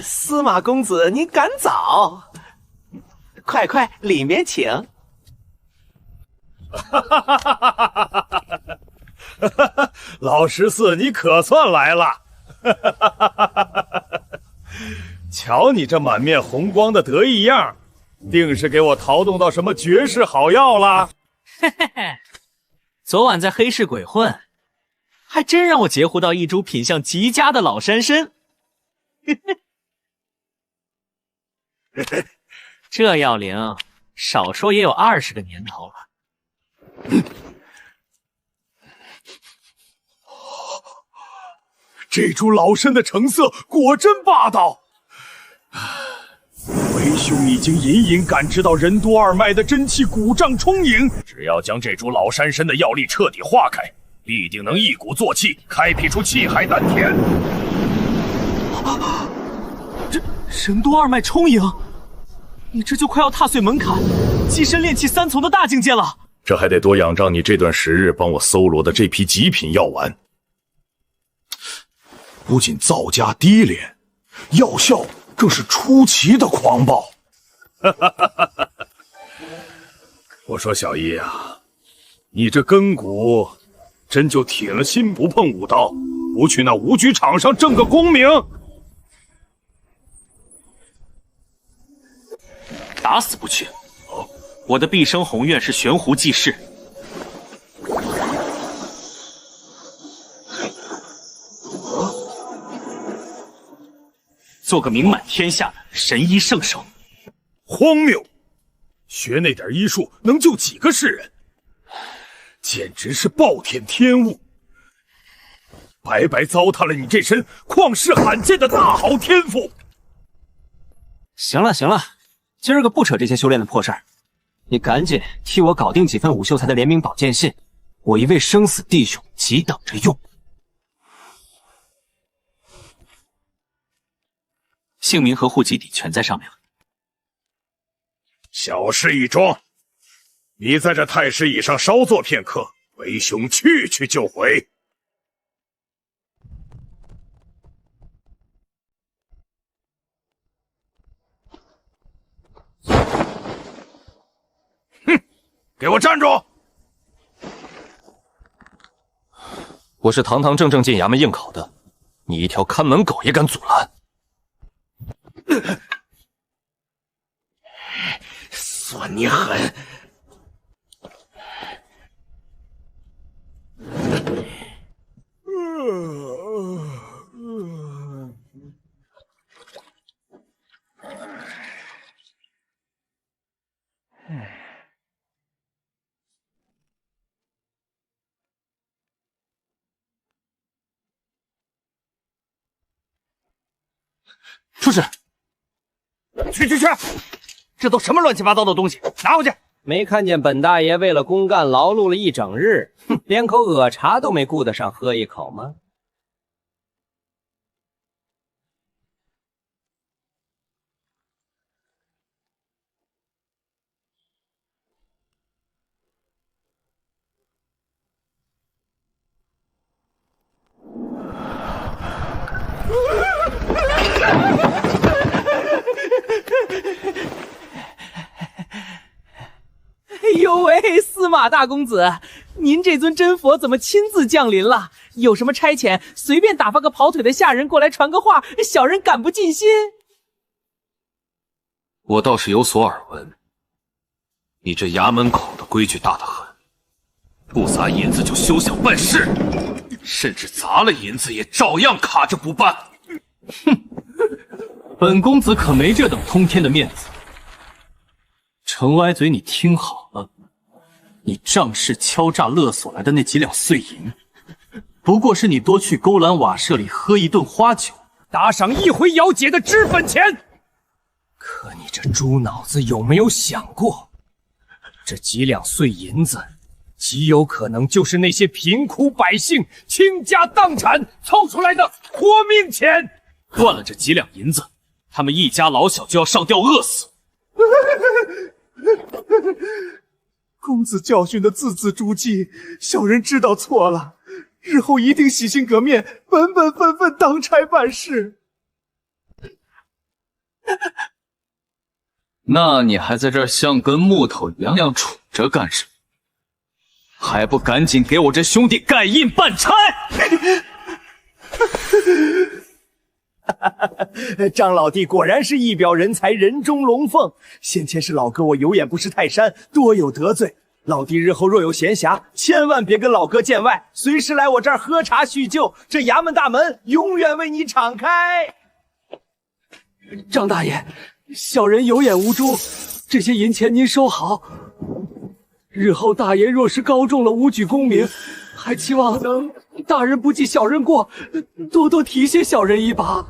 S20: 司马公子，您赶早，快快里面请。
S19: 老十四，你可算来了！瞧你这满面红光的得意样，定是给我淘动到什么绝世好药了？
S15: 嘿嘿嘿，昨晚在黑市鬼混，还真让我截胡到一株品相极佳的老山参。这药灵少说也有20个年头了。
S19: 这株老参的成色果真霸道。为兄已经隐隐感知到任督二脉的真气鼓胀充盈，只要将这株老山参的药力彻底化开，必定能一鼓作气，开辟出气海丹田。
S15: 这任督二脉充盈，你这就快要踏碎门槛，跻身炼气3重的大境界了。
S19: 这还得多仰仗你这段时日帮我搜罗的这批极品药丸，不仅造价低廉，药效更是出奇的狂暴。我说小易啊，你这根骨真就铁了心不碰武道，不去那武举场上挣个功名？
S15: 打死不去！我的毕生宏愿是悬壶济世。做个名满天下的神医圣手。
S19: 荒谬！学那点医术能救几个世人？简直是暴殄天物！白白糟蹋了你这身旷世罕见的大好天赋。
S3: 行了行了，今儿个不扯这些修炼的破事儿，你赶紧替我搞定几份武秀才的联名保荐信，我一位生死弟兄急等着用。
S15: 姓名和户籍地全在上面了。
S19: 小事一桩，你在这太师椅上稍坐片刻，为兄去就回。哼，给我站住！
S4: 我是堂堂正正进衙门应考的，你一条看门狗也敢阻拦？
S9: 算你狠！
S15: 出去！
S18: 去！这都什么乱七八糟的东西，拿回去！
S5: 没看见本大爷为了公干劳碌了一整日，连口恶茶都没顾得上喝一口吗？
S14: 哎呦喂，司马大公子，您这尊真佛怎么亲自降临了？有什么差遣，随便打发个跑腿的下人过来传个话，小人感不尽心。
S1: 我倒是有所耳闻，你这衙门口的规矩大得很，不砸银子就休想办事，甚至砸了银子也照样卡着不办。
S16: 哼，本公子可没这等通天的面子。程歪嘴，你听好了，你仗势敲诈勒索来的那几两碎银，不过是你多去勾栏瓦舍里喝一顿花酒，
S18: 打赏一回姚姐的脂粉钱。
S3: 可你这猪脑子有没有想过，这几两碎银子极有可能就是那些贫苦百姓倾家荡产凑出来的活命钱。
S16: 断了这几两银子，他们一家老小就要上吊饿死。
S17: 公子教训的字字珠玑，小人知道错了，日后一定洗心革面，本分当差办事。
S16: 那你还在这儿像根木头一样杵着干什么？
S23: 还不赶紧给我这兄弟盖印办差！
S14: 张老弟果然是一表人才，人中龙凤。先前是老哥我有眼不识泰山，多有得罪。老弟日后若有闲暇，千万别跟老哥见外，随时来我这儿喝茶叙旧。这衙门大门永远为你敞开。张大爷，小人有眼无珠，这些银钱您收好。日后大爷若是高中了武举功名，还期望能大人不计小人过，多多提携小人一把。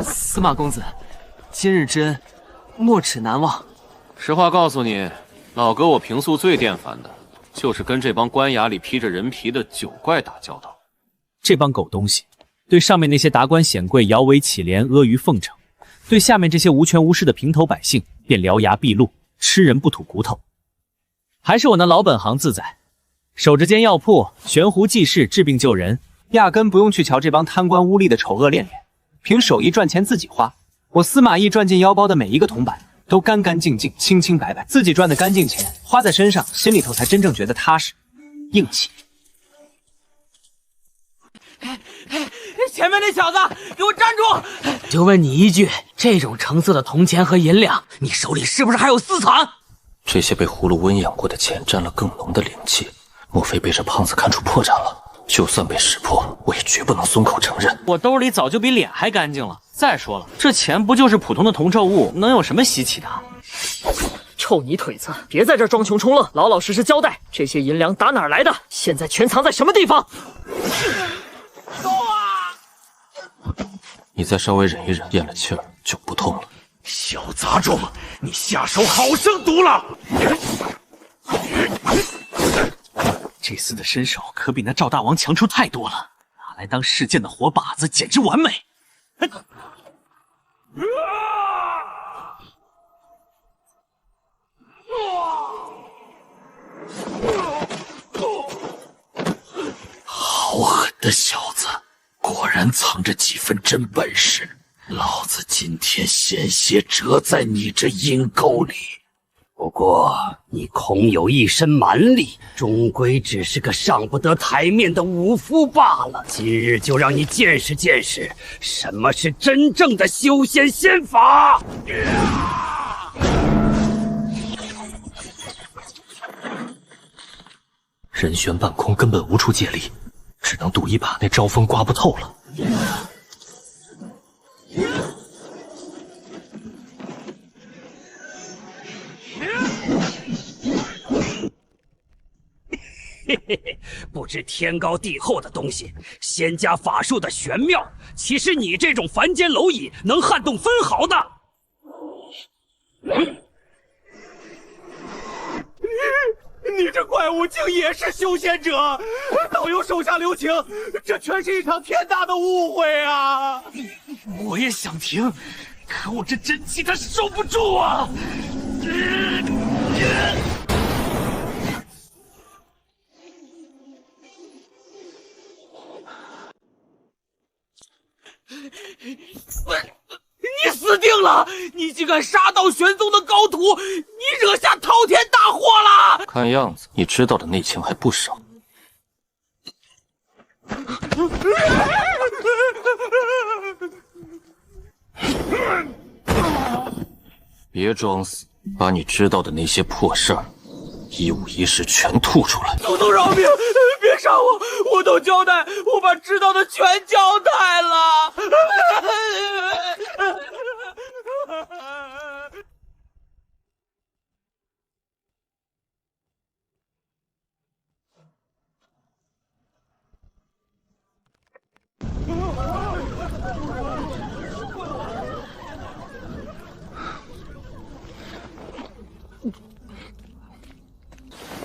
S14: 司马公子，今日之恩，没齿难忘。
S12: 实话告诉你，老哥我平素最厌烦的就是跟这帮官衙里披着人皮的酒怪打交道。
S23: 这帮狗东西对上面那些达官显贵摇尾乞怜、阿谀奉承，对下面这些无权无势的平头百姓便獠牙毕露，吃人不吐骨头。还是我那老本行自在，守着间药铺，悬壶济世，治病救人，压根不用去瞧这帮贪官污吏的丑恶练练，凭手艺赚钱自己花。我司马懿赚进腰包的每一个铜板都干干净净、清清白白，自己赚的干净钱花在身上，心里头才真正觉得踏实、硬气。
S15: 前面那小子，给我站住！
S18: 就问你一句，这种成色的铜钱和银两，你手里是不是还有私藏？
S1: 这些被葫芦温养过的钱沾了更浓的灵气，莫非被这胖子看出破绽了？就算被识破，我也绝不能松口承认。
S23: 我兜里早就比脸还干净了。再说了，这钱不就是普通的铜臭物，能有什么稀奇的？
S18: 臭泥腿子，别在这装穷充愣，老老实实交代，这些银两打哪儿来的？现在全藏在什么地方？
S1: 你再稍微忍一忍，咽了气儿就不痛了。
S19: 小杂种，你下手好生毒辣！
S23: 这厮的身手可比那赵大王强出太多了，拿来当试剑的活靶子简直完美。
S19: 好狠的小子，果然藏着几分真本事。老子今天险些折在你这阴沟里。
S11: 不过你空有一身蛮力，终归只是个上不得台面的武夫罢了。今日就让你见识见识什么是真正的修仙仙法。
S1: 人悬半空，根本无处借力，只能赌一把那招风刮不透了。
S11: 嘿嘿嘿，不知天高地厚的东西，仙家法术的玄妙，岂是你这种凡间蝼蚁能撼动分毫的？
S15: 你这怪物竟也是修仙者，道友手下留情，这全是一场天大的误会啊！
S23: 我也想停，可我这真气它受不住啊！
S15: 你死定了！你竟敢杀到玄宗的高徒，你惹下滔天大祸了！
S1: 看样子你知道的内情还不少。别装死，把你知道的那些破事儿，一五一十全吐出来。
S15: 祖宗饶命！别杀我！我都交代，我把知道的全交代了。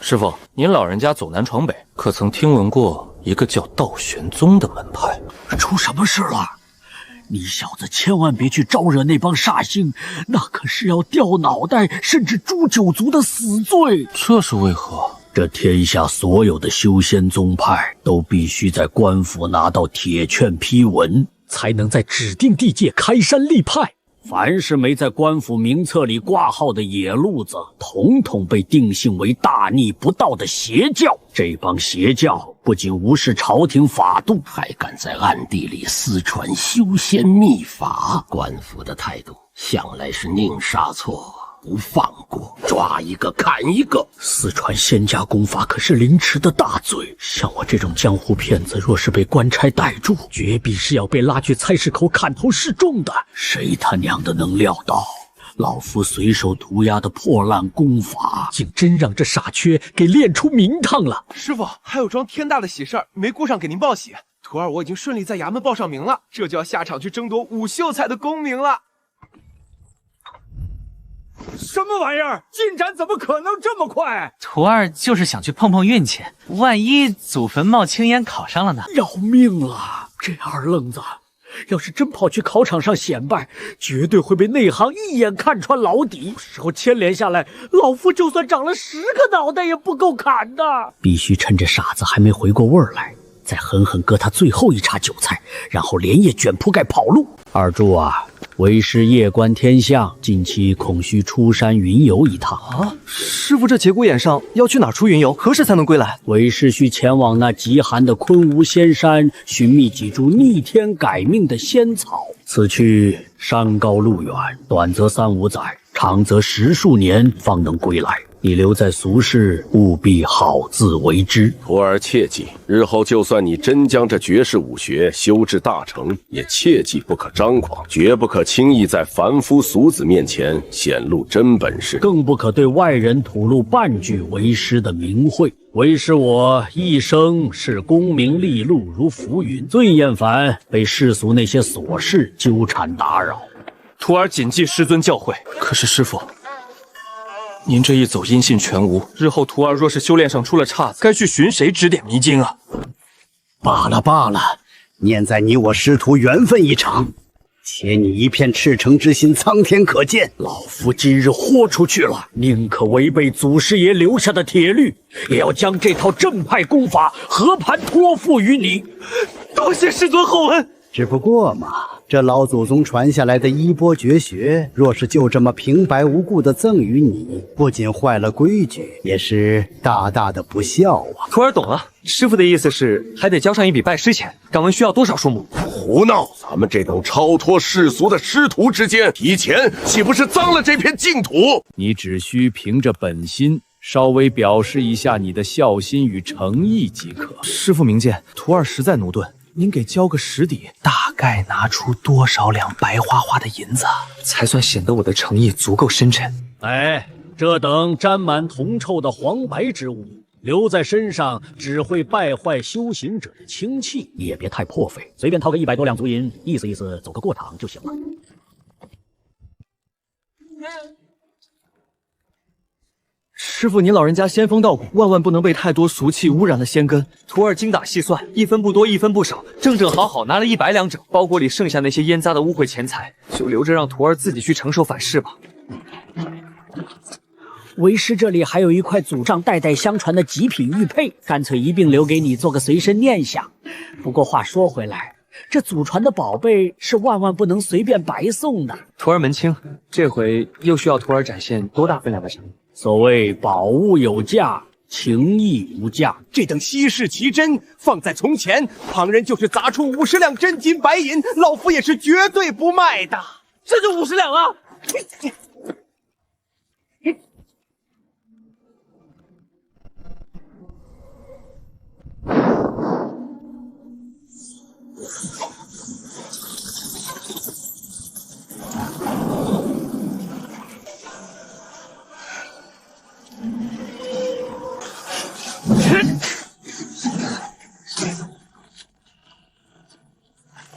S1: 师傅，您老人家走南闯北，可曾听闻过一个叫道玄宗的门派？
S11: 出什么事了？你小子千万别去招惹那帮煞星，那可是要掉脑袋甚至诛九族的死罪。
S1: 这是为何？
S11: 这天下所有的修仙宗派都必须在官府拿到铁券批文，才能在指定地界开山立派。凡是没在官府名册里挂号的野路子，统统被定性为大逆不道的邪教。这帮邪教不仅无视朝廷法度，还敢在暗地里私传修仙秘法。官府的态度向来是宁杀错不放过，抓一个砍一个。私传仙家功法可是凌迟的大罪，像我这种江湖骗子，若是被官差逮住，绝必是要被拉去菜市口砍头示众的。谁他娘的能料到，老夫随手涂鸦的破烂功法，竟真让这傻缺给练出名堂了。
S4: 师傅，还有桩天大的喜事儿没顾上给您报喜。徒儿我已经顺利在衙门报上名了，这就要下场去争夺武秀才的功名了。
S19: 什么玩意儿？进展怎么可能这么快？
S14: 徒儿就是想去碰碰运气，万一祖坟冒青烟考上了呢？
S11: 要命了！这二愣子要是真跑去考场上显摆，绝对会被内行一眼看穿老底。时候牵连下来，老夫就算长了10个脑袋也不够砍的。必须趁着傻子还没回过味儿来，再狠狠割他最后一茬韭菜，然后连夜卷铺盖跑路。二柱啊，为师夜观天象，近期恐需出山云游一趟
S2: 啊！师傅，这节骨眼上要去哪儿出云游？何时才能归来？
S11: 为师需前往那极寒的昆吾仙山，寻觅几株逆天改命的仙草。此去山高路远，短则3、5载，长则10数年方能归来。你留在俗世，务必好自为之。
S9: 徒儿切记，日后就算你真将这绝世武学修至大成，也切记不可张狂，绝不可轻易在凡夫俗子面前显露真本事，
S11: 更不可对外人吐露半句为师的名讳。为师我一生视功名利禄如浮云，最厌烦被世俗那些琐事纠缠打扰。
S16: 徒儿谨记师尊教诲。可是师父，您这一走音信全无，日后徒儿若是修炼上出了岔子，该去寻谁指点迷津啊？
S22: 罢了罢了，念在你我师徒缘分一场，且你一片赤诚之心，苍天可见。
S11: 老夫今日豁出去了，宁可违背祖师爷留下的铁律，也要将这套正派功法和盘托付于你。
S2: 多谢师尊厚恩。
S22: 只不过嘛，这老祖宗传下来的衣钵绝学，若是就这么平白无故的赠予你，不仅坏了规矩，也是大大的不孝啊！
S2: 徒儿懂了，师傅的意思是还得交上一笔拜师钱，敢问需要多少数目？
S9: 胡闹！咱们这等超脱世俗的师徒之间提钱，岂不是脏了这片净土？
S13: 你只需凭着本心，稍微表示一下你的孝心与诚意即可。
S2: 师傅明鉴，徒儿实在驽钝，您给交个实底，
S7: 大概拿出多少两白花花的银子，
S2: 才算显得我的诚意足够深沉？
S11: 哎，这等沾满铜臭的黄白之物，留在身上只会败坏修行者的清气。你也别太破费，随便掏个100多两足银，意思意思，走个过场就行了。
S2: 师傅，您老人家仙风道骨，万万不能被太多俗气污染了仙根。徒儿精打细算，一分不多，一分不少，正正好好拿了100两整。包裹里剩下那些烟杂的污秽钱财，就留着让徒儿自己去承受反噬吧。
S11: 为师这里还有一块祖上代代相传的极品玉佩，干脆一并留给你做个随身念想。不过话说回来，这祖传的宝贝是万万不能随便白送的。
S2: 徒儿门清，这回又需要徒儿展现多大分量的诚意？
S11: 所谓宝物有价，情义无价。
S3: 这等稀世奇珍放在从前，旁人就是砸出50两真金白银，老夫也是绝对不卖的。
S15: 这就50两啊！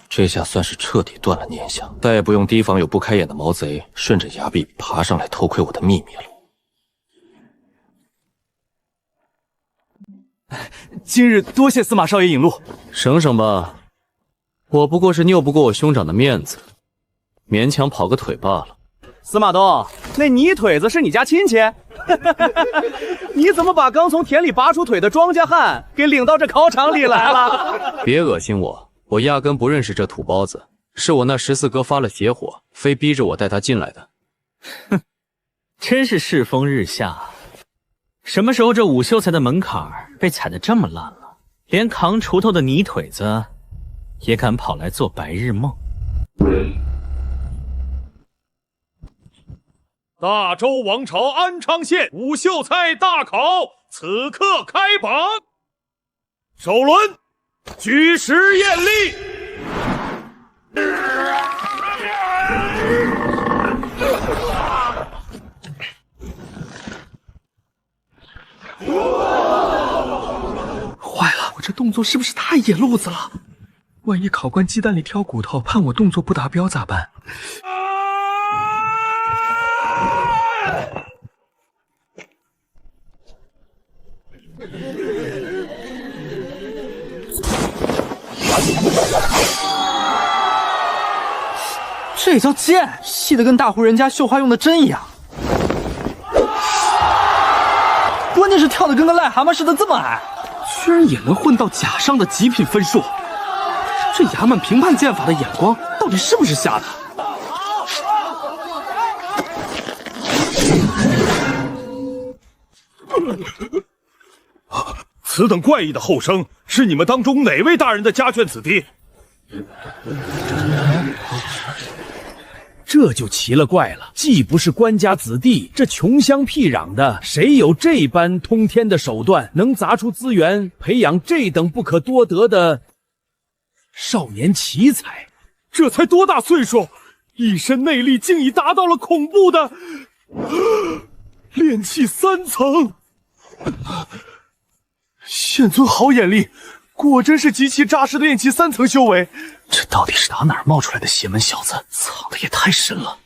S1: 这下算是彻底断了念想，再也不用提防有不开眼的毛贼顺着崖壁爬上来偷窥我的秘密了。
S2: 今日多谢司马少爷引路，
S12: 省省吧，我不过是拗不过我兄长的面子，勉强跑个腿罢了。
S2: 司马东，那泥腿子是你家亲戚？你怎么把刚从田里拔出腿的庄稼汉给领到这考场里来了？
S12: 别恶心我，我压根不认识这土包子。是我那14哥发了邪火，非逼着我带他进来的。
S2: 哼，真是世风日下。什么时候这武秀才的门槛被踩得这么烂了，连扛锄头的泥腿子也敢跑来做白日梦？
S19: 大周王朝安昌县武秀才大考此刻开榜，首轮举石验力。
S17: 坏了，我这动作是不是太野路子了？万一考官鸡蛋里挑骨头，判我动作不达标咋办？
S14: 这叫剑，细得跟大户人家绣花用的针一样。关键是跳得跟个癞蛤蟆似的这么矮，
S17: 居然也能混到甲上的极品分数。这衙门评判剑法的眼光到底是不是瞎的？
S19: 此等怪异的后生，是你们当中哪位大人的家眷子弟？
S3: 这就奇了怪了，既不是官家子弟，这穷乡僻壤的，谁有这般通天的手段，能砸出资源培养这等不可多得的少年奇才？
S19: 这才多大岁数，一身内力竟已达到了恐怖的炼气3层。县尊好眼力，果真是极其扎实的炼气3层修为。
S17: 这到底是打哪儿冒出来的邪门小子？藏的也太深了。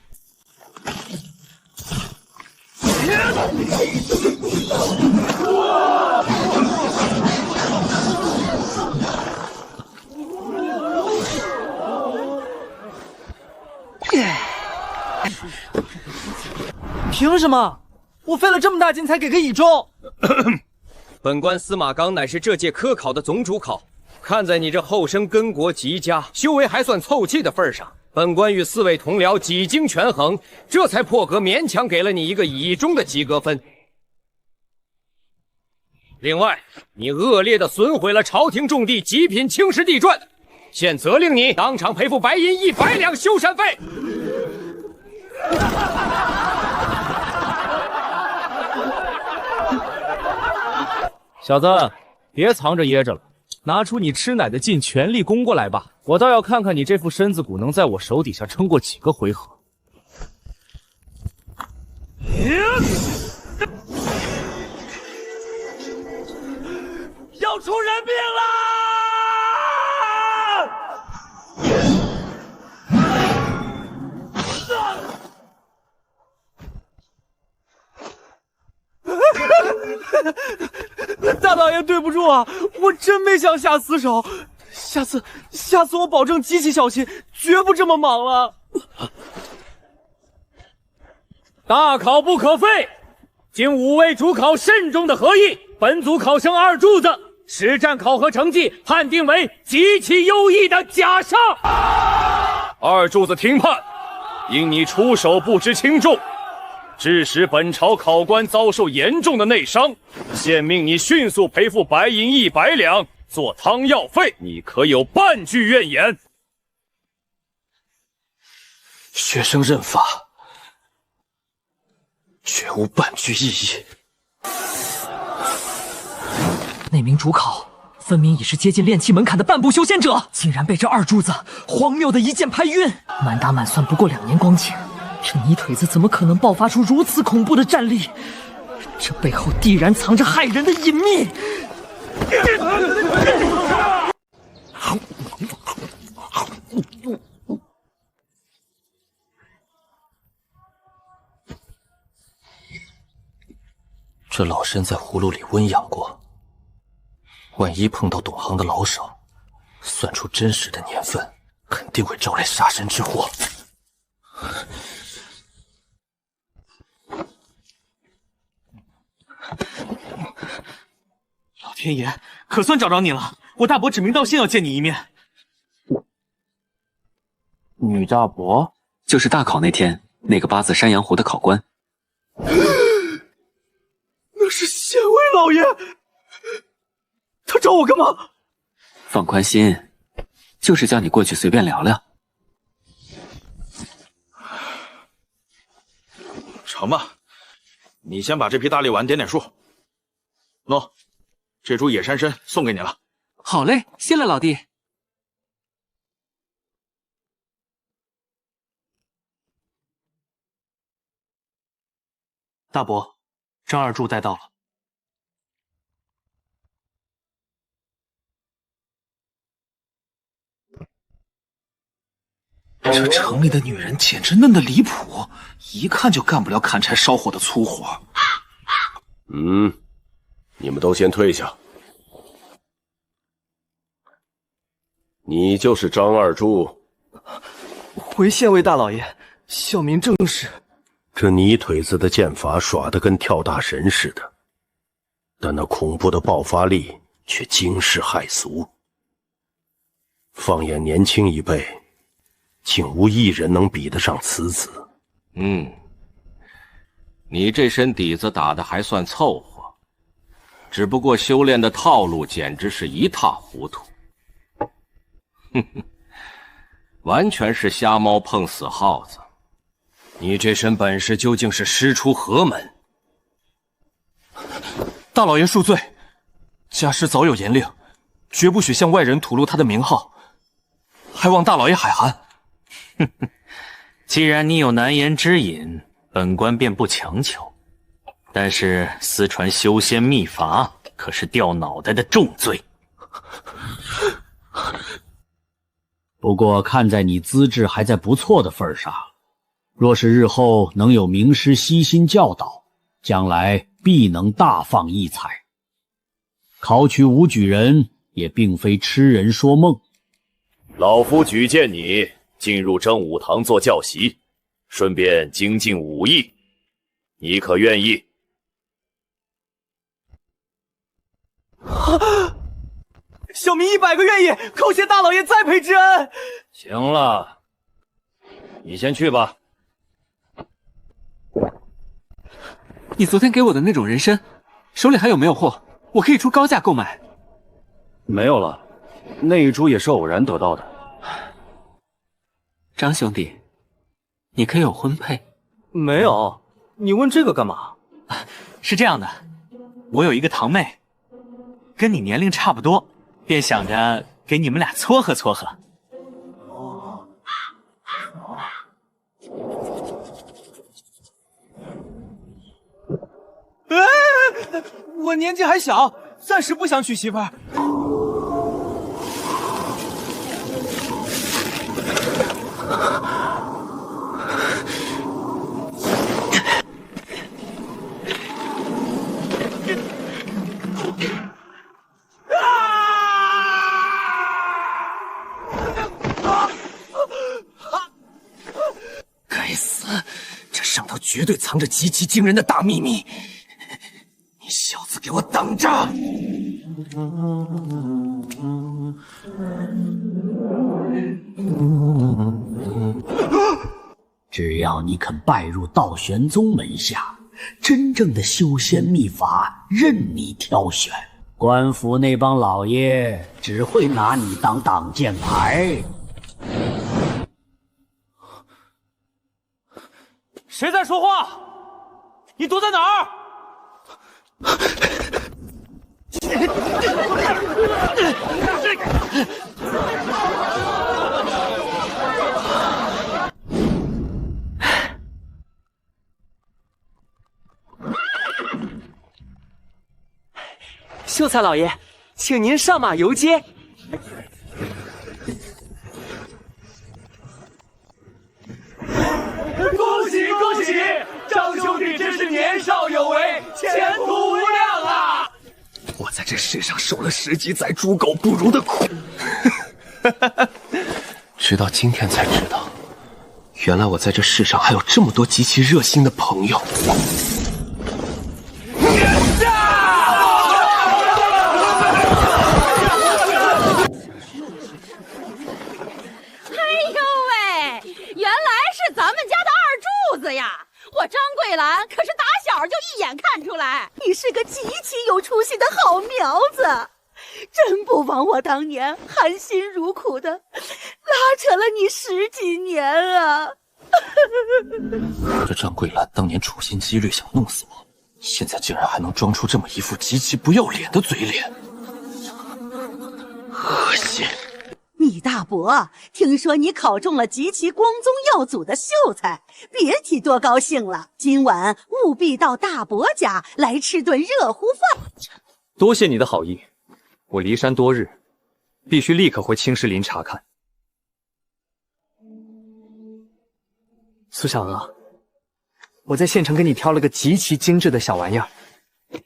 S14: 凭什么？我费了这么大劲才给个乙中。
S5: 本官司马刚乃是这届科考的总主考，看在你这后生根国极佳，修为还算凑齐的份上，本官与4位同僚几经权衡，这才破格勉强给了你一个乙中的及格分。另外，你恶劣地损毁了朝廷重地极品青石地传，现责令你当场赔付白银100两修缮费。
S15: 小子，别藏着掖着了，拿出你吃奶的劲，全力攻过来吧！我倒要看看你这副身子骨能在我手底下撑过几个回合。
S18: 要出人命啦！
S14: 大老爷，对不住啊，我真没想下死手，下次我保证极其小心，绝不这么莽了。
S15: 大考不可废，经5位主考慎重的合议，本组考生2柱子实战考核成绩判定为极其优异的甲上。
S19: 2柱子听判，因你出手不知轻重，致使本朝考官遭受严重的内伤，现命你迅速赔付白银100两做汤药费，你可有半句怨言？
S17: 学生认罚，绝无半句异议。
S14: 那名主考分明已是接近炼气门槛的半步修仙者，竟然被这2柱子荒谬的一剑拍晕，满打满算不过2年光景。这泥腿子怎么可能爆发出如此恐怖的战力？这背后必然藏着害人的隐秘。
S1: 这老参在葫芦里温养过，万一碰到懂行的老手，算出真实的年份，肯定会招来杀身之祸。
S16: 老天爷，可算找着你了！我大伯指名道姓要见你一面。
S8: 女大伯就是大考那天那个八字山羊湖的考官。
S17: 那是县尉老爷，他找我干嘛？
S8: 放宽心，就是叫你过去随便聊聊。
S13: 成吧，你先把这批大力丸点点数。喏，这株野山参送给你了。
S8: 好嘞，谢了老弟。
S16: 大伯，张二柱带到了。
S7: 这城里的女人简直嫩得离谱，一看就干不了砍柴烧火的粗活。
S9: 你们都先退下。你就是张二柱？
S2: 回县尉大老爷，小民正是。
S6: 这泥腿子的剑法耍得跟跳大神似的，但那恐怖的爆发力却惊世骇俗。放眼年轻一辈，竟无一人能比得上此子。
S12: 你这身底子打得还算凑合，只不过修炼的套路简直是一塌糊涂。完全是瞎猫碰死耗子。
S5: 你这身本事究竟是师出何门？
S16: 大老爷恕罪，家师早有严令，绝不许向外人吐露他的名号，还望大老爷海涵。
S12: 既然你有难言之隐，本官便不强求。但是私传修仙秘法，可是掉脑袋的重罪。
S11: 不过看在你资质还在不错的份上，若是日后能有名师悉心教导，将来必能大放异彩。考取武举人也并非痴人说梦。
S10: 老夫举荐你进入正武堂做教习，顺便精进武艺，你可愿意？
S2: 小民100个愿意，叩谢大老爷栽培之恩。
S5: 行了，你先去吧。
S8: 你昨天给我的那种人参，手里还有没有货？我可以出高价购买。
S5: 没有了，那一株也是偶然得到的。
S8: 张兄弟，你可有婚配？
S2: 没有，你问这个干嘛？
S16: 是这样的，我有一个堂妹，跟你年龄差不多，便想着给你们俩撮合撮合。
S2: 我年纪还小，暂时不想娶媳妇儿。
S7: 该死，这上头绝对藏着极其惊人的大秘密！你小子给我等着！
S11: 只要你肯拜入道玄宗门下，真正的修仙秘法任你挑选。官府那帮老爷只会拿你当挡箭牌。
S2: 谁在说话？你躲在哪儿？
S14: 秀才老爷，请您上马游街。
S15: 恭喜恭喜，张兄弟真是年少有为，前途无量啊！
S7: 我在这世上受了10级宰猪狗不如的苦，直到今天才知道，原来我在这世上还有这么多极其热心的朋友。
S21: 哎呦喂，
S20: 是咱们家的二柱子呀！我张桂兰可是打小就一眼看出来，你是个极其有出息的好苗子，真不枉我当年含辛茹苦的拉扯了你10几年啊！
S7: 这张桂兰当年处心积虑想弄死我，现在竟然还能装出这么一副极其不要脸的嘴脸，恶心！
S20: 你大伯听说你考中了极其光宗耀祖的秀才，别提多高兴了。今晚务必到大伯家来吃顿热乎饭。
S2: 多谢你的好意，我离山多日，必须立刻回青石林查看。
S14: 苏小娥，我在县城给你挑了个极其精致的小玩意儿，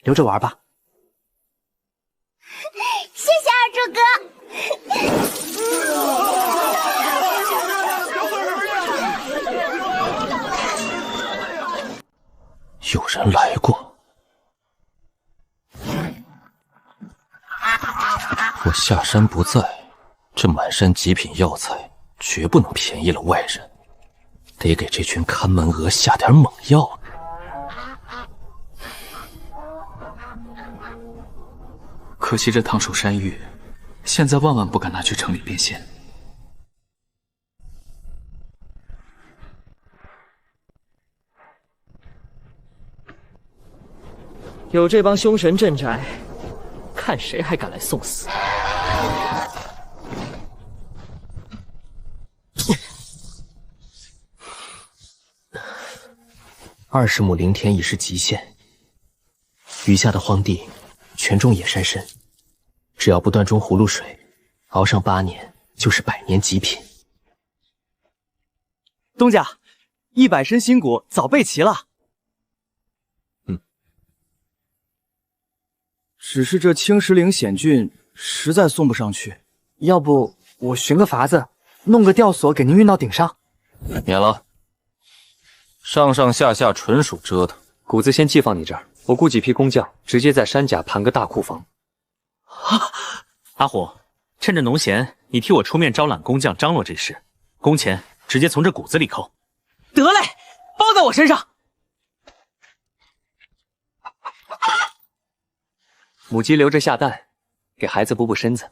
S14: 留着玩吧。
S20: 谢谢二柱哥。
S1: 有人来过，我下山不在，这满山极品药材绝不能便宜了外人，得给这群看门鹅下点猛药。
S7: 可惜这烫手山芋，现在万万不敢拿去城里变现。
S14: 有这帮凶神镇宅，看谁还敢来送死！20亩灵田已是极限，余下的荒地全种野山参，只要不断种葫芦水，熬上8年就是100年极品。东家，100参新果早备齐了。只是这青石岭险峻，实在送不上去。要不我寻个法子，弄个吊索给您运到顶上。
S1: 免了，上上下下纯属折腾。
S2: 谷子先寄放你这儿，我雇几批工匠，直接在山甲盘个大库房。
S12: 阿虎，趁着农闲，你替我出面招揽工匠张罗这事，工钱直接从这谷子里扣。
S14: 得嘞，包在我身上。
S2: 母鸡留着下蛋，给孩子补补身子。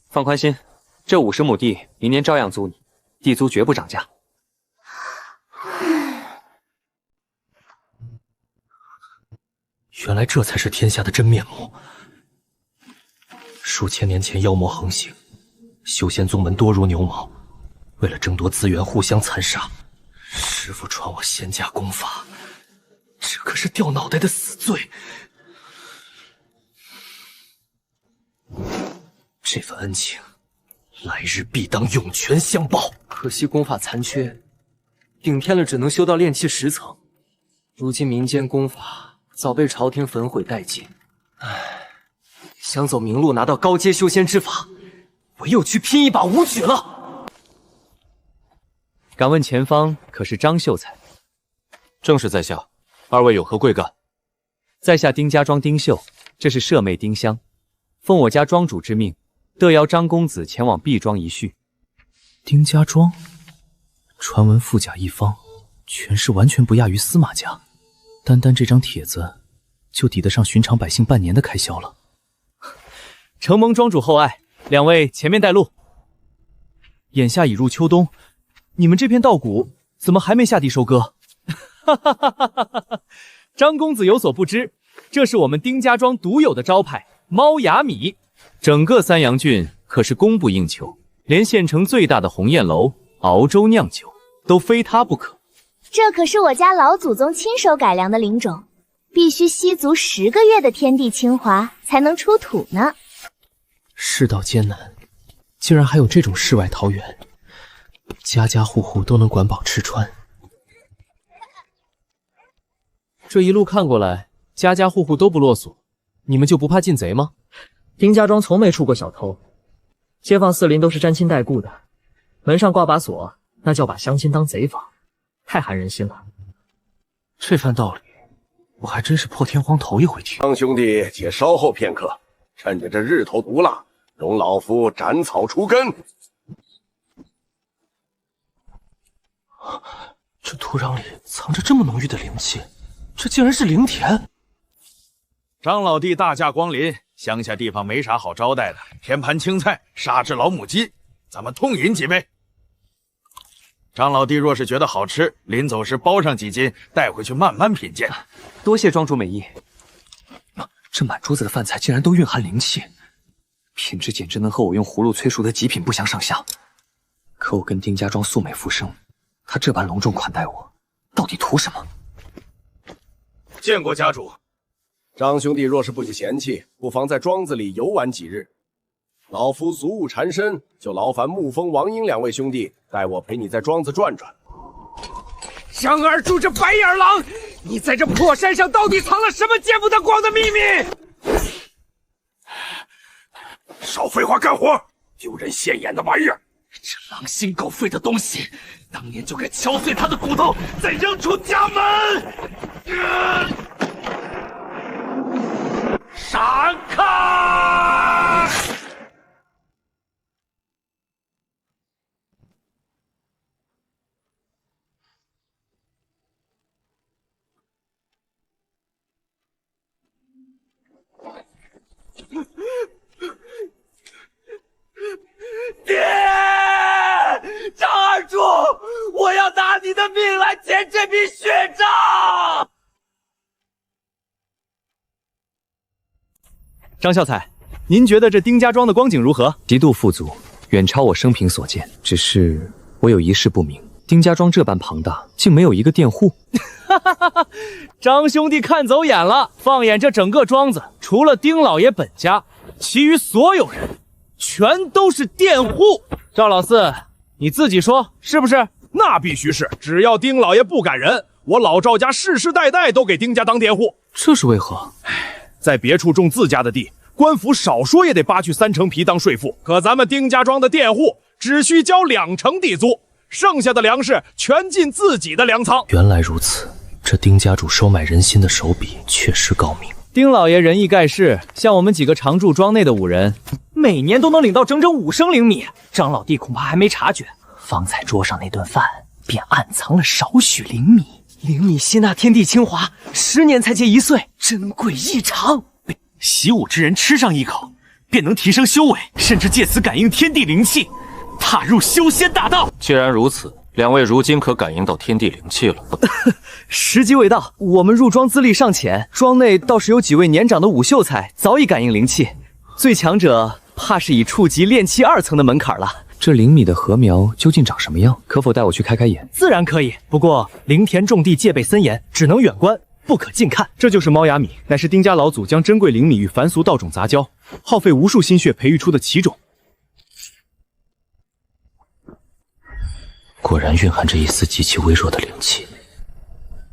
S2: 放宽心，这50亩地明年照样租你，地租绝不涨价。
S7: 原来这才是天下的真面目。数千年前妖魔横行，修仙宗门多如牛毛，为了争夺资源互相残杀。师父传我仙家功法，这可是掉脑袋的死罪。这份恩情，来日必当涌泉相报。
S14: 可惜功法残缺，顶天了只能修到炼气10层。如今民间功法早被朝廷焚毁殆尽。唉，想走明路拿到高阶修仙之法，唯有去拼一把武举了。
S2: 敢问前方可是张秀才？
S1: 正是在下，二位有何贵干？
S2: 在下丁家庄丁秀，这是舍妹丁香，奉我家庄主之命，特邀张公子前往毕庄一叙。
S7: 丁家庄，传闻富甲一方，权势完全不亚于司马家。单单这张帖子，就抵得上寻常百姓半年的开销了。
S2: 承蒙庄主厚爱，两位前面带路。
S7: 眼下已入秋冬，你们这片稻谷怎么还没下地收割？
S2: 张公子有所不知，这是我们丁家庄独有的招牌猫牙米，整个三阳郡可是供不应求，连县城最大的鸿雁楼熬粥酿酒都非它不可。
S21: 这可是我家老祖宗亲手改良的灵种，必须吸足10个月的天地清华才能出土呢。
S7: 世道艰难，竟然还有这种世外桃源，家家户户都能管饱吃穿。
S14: 这一路看过来，家家户户都不落锁，你们就不怕进贼吗？丁家庄从没出过小偷，街坊四邻都是沾亲带故的，门上挂把锁，那叫把乡亲当贼访，太寒人心了。
S7: 这番道理，我还真是破天荒头一回听。
S9: 张兄弟，且稍后片刻，趁着这日头毒辣，容老夫斩草除根。
S7: 土壤里藏着这么浓郁的灵气，这竟然是灵田。
S13: 张老弟大驾光临，乡下地方没啥好招待的，添盘青菜，杀只老母鸡，咱们痛饮几杯。张老弟若是觉得好吃，临走时包上几斤，带回去慢慢品鉴。
S2: 多谢庄主美意。
S7: 这满桌子的饭菜竟然都蕴含灵气，品质简直能和我用葫芦催熟的极品不相上下。可我跟丁家庄素昧浮生，他这般隆重款待我，到底图什么？
S13: 见过家主。
S9: 张兄弟若是不嫌弃，不妨在庄子里游玩几日。老夫俗务缠身，就劳烦沐风、王英两位兄弟带我陪你在庄子转转。
S18: 张二柱这白眼狼，你在这破山上到底藏了什么见不得光的秘密？
S19: 少废话，干活！丢人现眼的玩意儿！
S17: 这狼心狗肺的东西，当年就该敲碎他的骨头，再扔出家门！闪开！
S18: 爹，张二柱，我要拿你的命来填这笔血账。
S2: 张孝才，您觉得这丁家庄的光景如何？极度富足，远超我生平所见。只是我有一事不明，丁家庄这般庞大，竟没有一个佃户。张兄弟看走眼了，放眼这整个庄子，除了丁老爷本家，其余所有人全都是佃户。赵老四，你自己说是不是？
S13: 那必须是，只要丁老爷不赶人，我老赵家世世代代都给丁家当佃户。
S7: 这是为何？
S13: 在别处种自家的地，官府少说也得扒去3成皮当税赋，可咱们丁家庄的佃户只需交2成地租，剩下的粮食全进自己的粮仓。
S7: 原来如此，这丁家主收买人心的手笔确实高明。
S2: 丁老爷仁义盖世，像我们几个常驻庄内的5人，每年都能领到整整5升灵米。张老弟恐怕还没察觉，方才桌上那顿饭便暗藏了少许灵米。灵米吸纳天地精华，10年才结1岁，珍贵异常。
S17: 习武之人吃上一口，便能提升修为，甚至借此感应天地灵气，踏入修仙大道。
S1: 既然如此，2位如今可感应到天地灵气了。
S2: 时机未到，我们入庄资历尚浅，庄内倒是有几位年长的武秀才早已感应灵气，最强者怕是已触及炼气2层的门槛了。这灵米的禾苗究竟长什么样？可否带我去开开眼？自然可以，不过灵田种地戒备森严，只能远观，不可近看。这就是猫牙米，乃是丁家老祖将珍贵灵米与凡俗稻种杂交，耗费无数心血培育出的奇种。
S7: 果然蕴含着一丝极其微弱的灵气。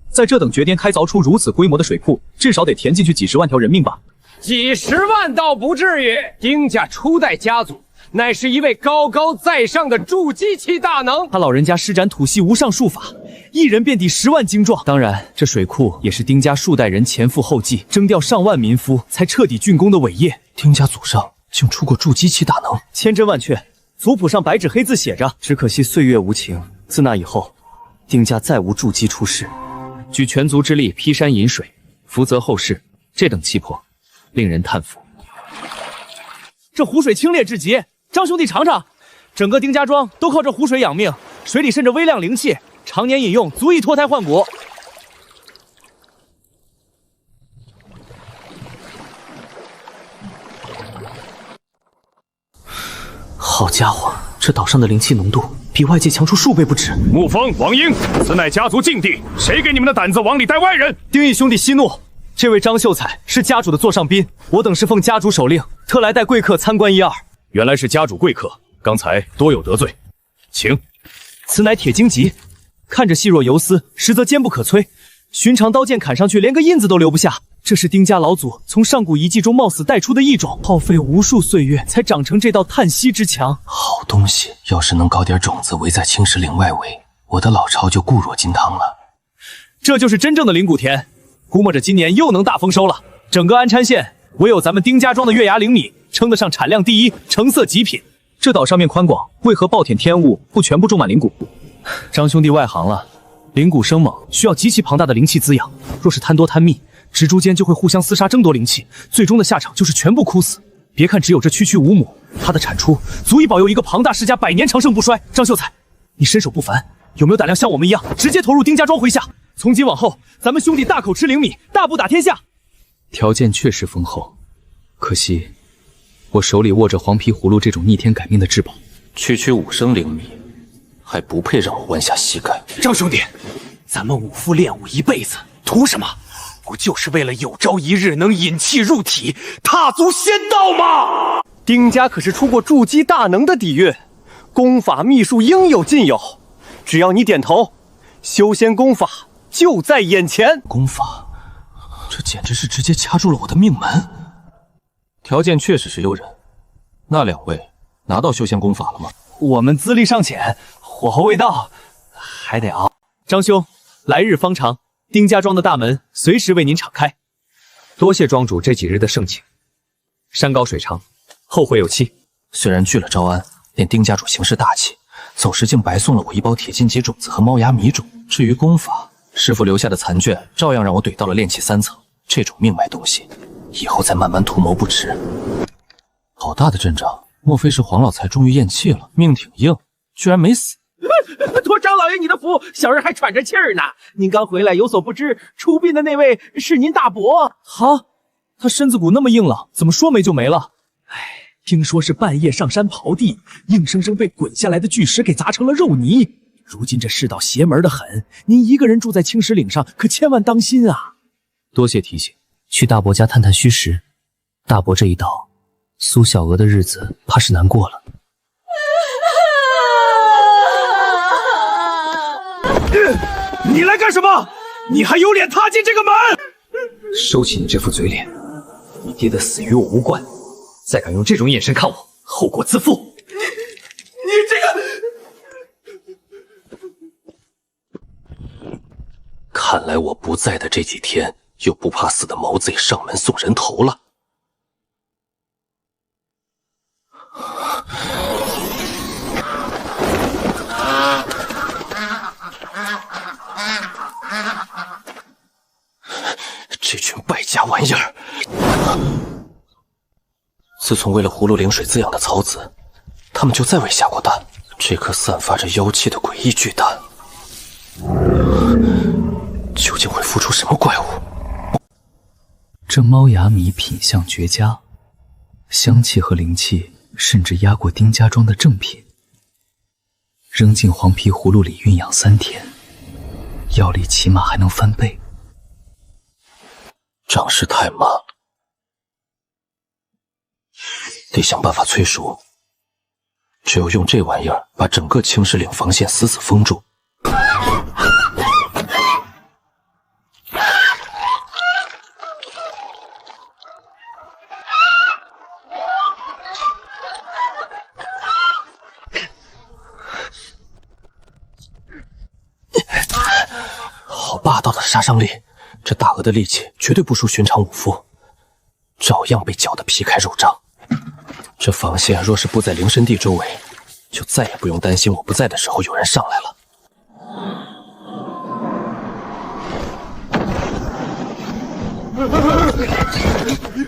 S16: 在这等绝巅开凿出如此规模的水库，至少得填进去几10万条人命吧？
S18: 几10万倒不至于。丁家初代家族乃是一位高高在上的筑基期大能，
S2: 他老人家施展土系无上术法，一人便抵10万精壮。当然，这水库也是丁家数代人前赴后继，征调上万民夫，才彻底竣工的伟业。
S7: 丁家祖上竟出过筑基期大能，
S2: 千真万确，族谱上白纸黑字写着。只可惜岁月无情，自那以后，丁家再无筑基出世，举全族之力劈山引水，福泽后世，这等气魄，令人叹服。这湖水清冽至极，张兄弟尝尝，整个丁家庄都靠这湖水养命，水里渗着微量灵气，常年饮用足以脱胎换骨。
S7: 好家伙，这岛上的灵气浓度比外界强出数倍不止。
S19: 沐风、王英，此乃家族禁地，谁给你们的胆子往里带外人？
S2: 丁义兄弟息怒，这位张秀才是家主的座上宾，我等是奉家主手令，特来带贵客参观1、2。
S13: 原来是家主贵客，刚才多有得罪，请。
S2: 此乃铁荆棘，看着细若游丝，实则坚不可摧。寻常刀剑砍上去，连个印子都留不下。这是丁家老祖从上古遗迹中冒死带出的异种，耗费无数岁月才长成这道叹息之墙。
S1: 好东西，要是能搞点种子围在青石岭外围，我的老巢就固若金汤了。
S2: 这就是真正的灵谷田，估摸着今年又能大丰收了。整个安川县唯有咱们丁家庄的月牙灵米称得上产量第1，成色极品。
S16: 这岛上面宽广，为何暴殄天物不全部种满灵谷？
S2: 张兄弟外行了，
S14: 灵骨生猛，需要极其庞大的灵气滋养。若是贪多贪密，植株间就会互相厮杀争夺灵气，最终的下场就是全部枯死。别看只有这区区5亩，它的产出足以保佑一个庞大世家100年长盛不衰。张秀才，你身手不凡，有没有胆量像我们一样，直接投入丁家庄麾下？从今往后，咱们兄弟大口吃灵米，大步打天下。条件确实丰厚，可惜我手里握着黄皮葫芦这种逆天改命的至宝，
S1: 区区5升灵米，还不配让我弯下膝盖。
S17: 张兄弟，咱们武夫练武一辈子，图什么？不就是为了有朝一日能引气入体，踏足仙道吗？
S2: 丁家可是出过筑基大能的底蕴，功法秘术应有尽有，只要你点头，修仙功法就在眼前。
S1: 功法，这简直是直接掐住了我的命门。条件确实是诱人，那2位拿到修仙功法了吗？
S14: 我们资历尚浅，火候未到，还得熬。张兄，来日方长，丁家庄的大门随时为您敞开。多谢庄主这几日的盛情。山高水长，后会有期。
S1: 虽然拒了招安，连丁家主行事大气，走时竟白送了我1包铁金棘种子和猫牙米种。至于功法，师傅留下的残卷照样让我怼到了炼气3层。这种命脉东西，以后再慢慢图谋不迟。好大的阵仗，莫非是黄老财终于咽气了？命挺硬，居然没死。
S18: 托张老爷你的福，小人还喘着气儿呢。您刚回来有所不知，出殡的那位是您大伯。
S14: 哈，他身子骨那么硬朗，怎么说没就没了？哎，听说是半夜上山刨地，硬生生被滚下来的巨石给砸成了肉泥。如今这世道邪门的很，您一个人住在青石岭上，可千万当心啊！多谢提醒，去大伯家探探虚实。大伯这一倒，苏小娥的日子怕是难过了。
S17: 你来干什么？你还有脸踏进这个门？
S14: 收起你这副嘴脸，你爹的死与我无关，再敢用这种眼神看我，后果自负。
S17: 你这
S1: 个……看来我不在的这几天，有不怕死的毛贼上门送人头了。这群败家玩意儿！自从为了葫芦灵水滋养的草籽，他们就再未下过蛋。这颗散发着妖气的诡异巨蛋，究竟会孵出什么怪物？
S14: 这猫牙米品相绝佳，香气和灵气甚至压过丁家庄的正品。扔进黄皮葫芦里酝养3天，药力起码还能翻倍。
S1: 长势太慢了，得想办法催熟。只有用这玩意儿把整个青石岭防线死死封住。好霸道的杀伤力！这大鹅的力气绝对不输寻常武夫，照样被搅得皮开肉绽。这防线若是布在灵身地周围，就再也不用担心我不在的时候有人上来了。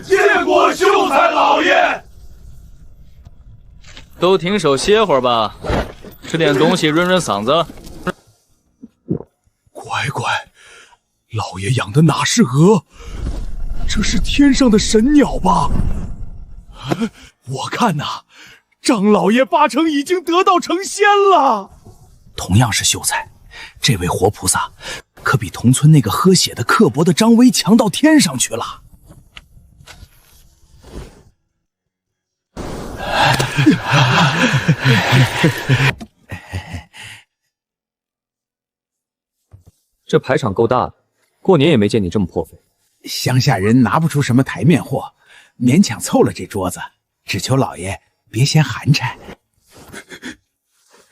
S19: 见过秀才老爷！
S2: 都停手歇会儿吧，吃点东西润润嗓子。
S19: 乖乖，老爷养的哪是鹅？这是天上的神鸟吧？我看呐，张老爷8成已经得道成仙了。
S17: 同样是秀才，这位活菩萨可比同村那个喝血的刻薄的张威强到天上去了。
S2: 这排场够大的，过年也没见你这么破费。
S4: 乡下人拿不出什么台面货，勉强凑了这桌子，只求老爷别嫌寒碜。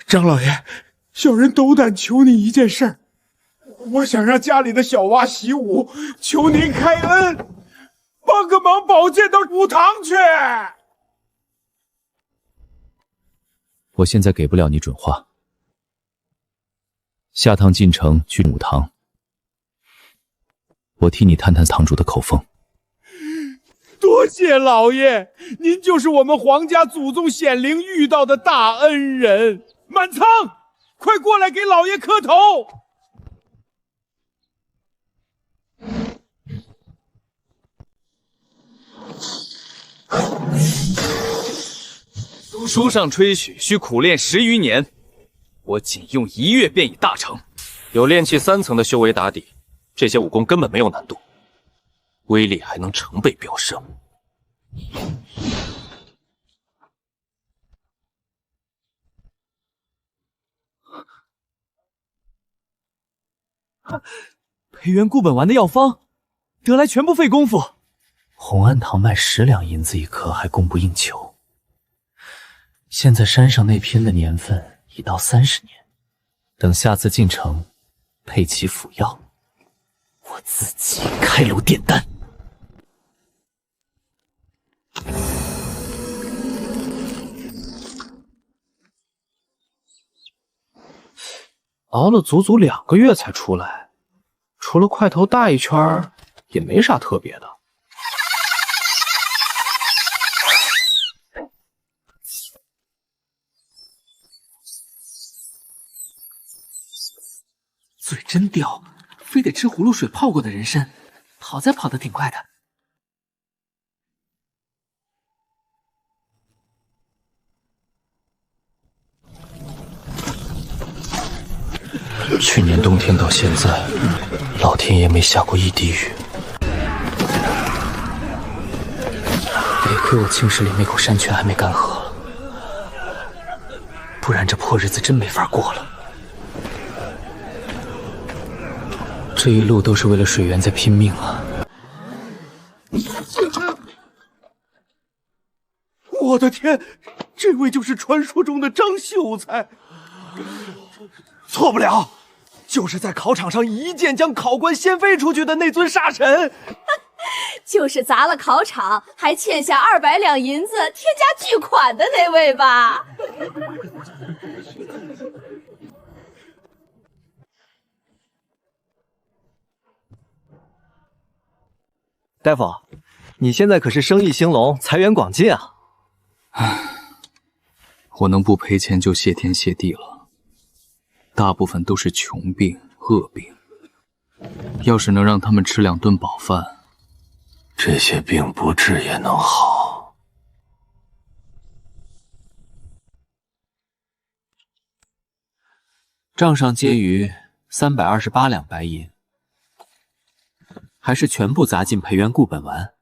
S19: 张老爷，小人斗胆求你一件事儿，我想让家里的小娃习武，求您开恩，帮个忙保荐到武堂去。
S14: 我现在给不了你准话，
S17: 下趟进城去武堂，我替你探探堂主的口风。
S19: 多谢老爷，您就是我们皇家祖宗显灵遇到的大恩人。满仓，快过来给老爷磕头！
S2: 书上吹许需苦练10余年，我仅用1月便已大成。
S1: 有炼气3层的修为打底，这些武功根本没有难度，威力还能成倍飙升。
S2: 培元固本丸的药方，得来全不费功夫。
S8: 红安堂卖10两银子一颗，还供不应求。现在山上那篇的年份已到30年，等下次进城，配齐辅药，我自己开炉炼丹。
S2: 熬了足足2个月才出来，除了块头大一圈，也没啥特别的。
S8: 嘴真刁，非得吃葫芦水泡过的人参，好在跑得挺快的。
S1: 去年冬天到现在，老天爷没下过1滴雨。
S8: 得亏我青石里那口山泉还没干涸，不然这破日子真没法过了。这一路都是为了水源在拼命啊！
S19: 我的天，这位就是传说中的张秀才。错不了，就是在考场上一剑将考官掀飞出去的那尊杀神。
S20: 就是砸了考场还欠下200两银子天价巨款的那位吧？
S2: 大夫，你现在可是生意兴隆，财源广进啊！
S17: 我能不赔钱就谢天谢地了。大部分都是穷病、恶病，要是能让他们吃2顿饱饭，
S1: 这些病不治也能好。
S8: 账上结余328两白银，还是全部砸进培元固本丸。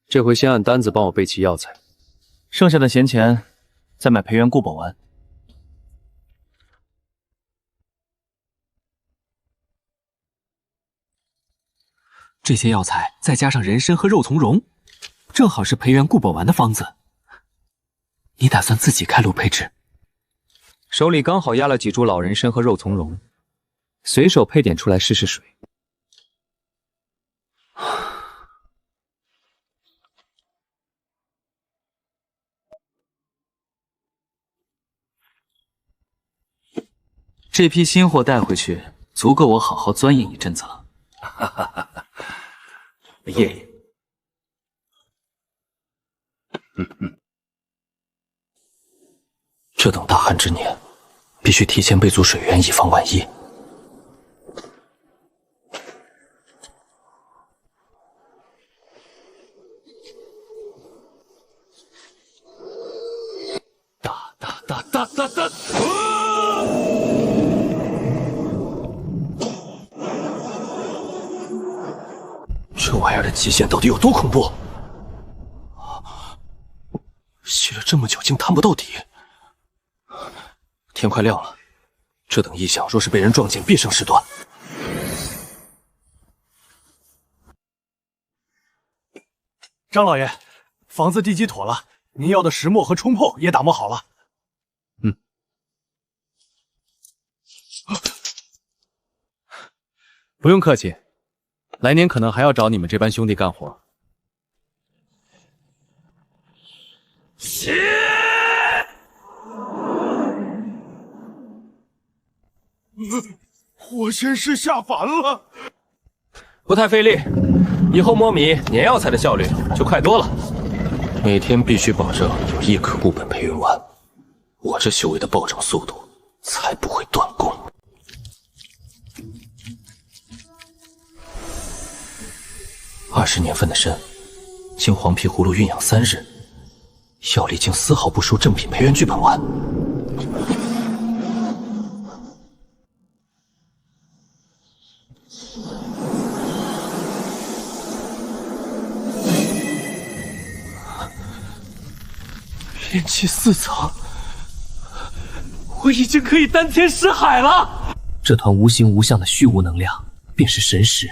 S2: 这回先按单子帮我备齐药材，剩下的闲钱再买培元固本丸。
S8: 这些药材再加上人参和肉苁蓉，正好是培元固本丸的方子。你打算自己开炉配制？
S2: 手里刚好压了几株老人参和肉苁蓉，随手配点出来试试水。
S8: 这批新货带回去，足够我好好钻研一阵子了。
S1: 哈哈哈哈！爷，这等大旱之年，必须提前备足水源，以防万一。
S19: 哒！
S1: 这玩意儿的极限到底有多恐怖？吸了这么久，竟探不到底。天快亮了，这等异象若是被人撞见，必生事端。
S19: 张老爷，房子地基妥了，您要的石磨和冲破也打磨好了。
S2: 不用客气，来年可能还要找你们这班兄弟干活。
S19: 火仙师下凡了。
S1: 不太费力，以后磨米碾药材的效率就快多了。每天必须保证有1颗固本培元丸，我这修为的暴涨速度才不会断供。20年份的参，经黄皮葫芦酝养3日，药力竟丝毫不输正品培元聚本丸。
S16: 炼气4层，我已经可以丹天识海了。这团无形无相的虚无能量，便是神识。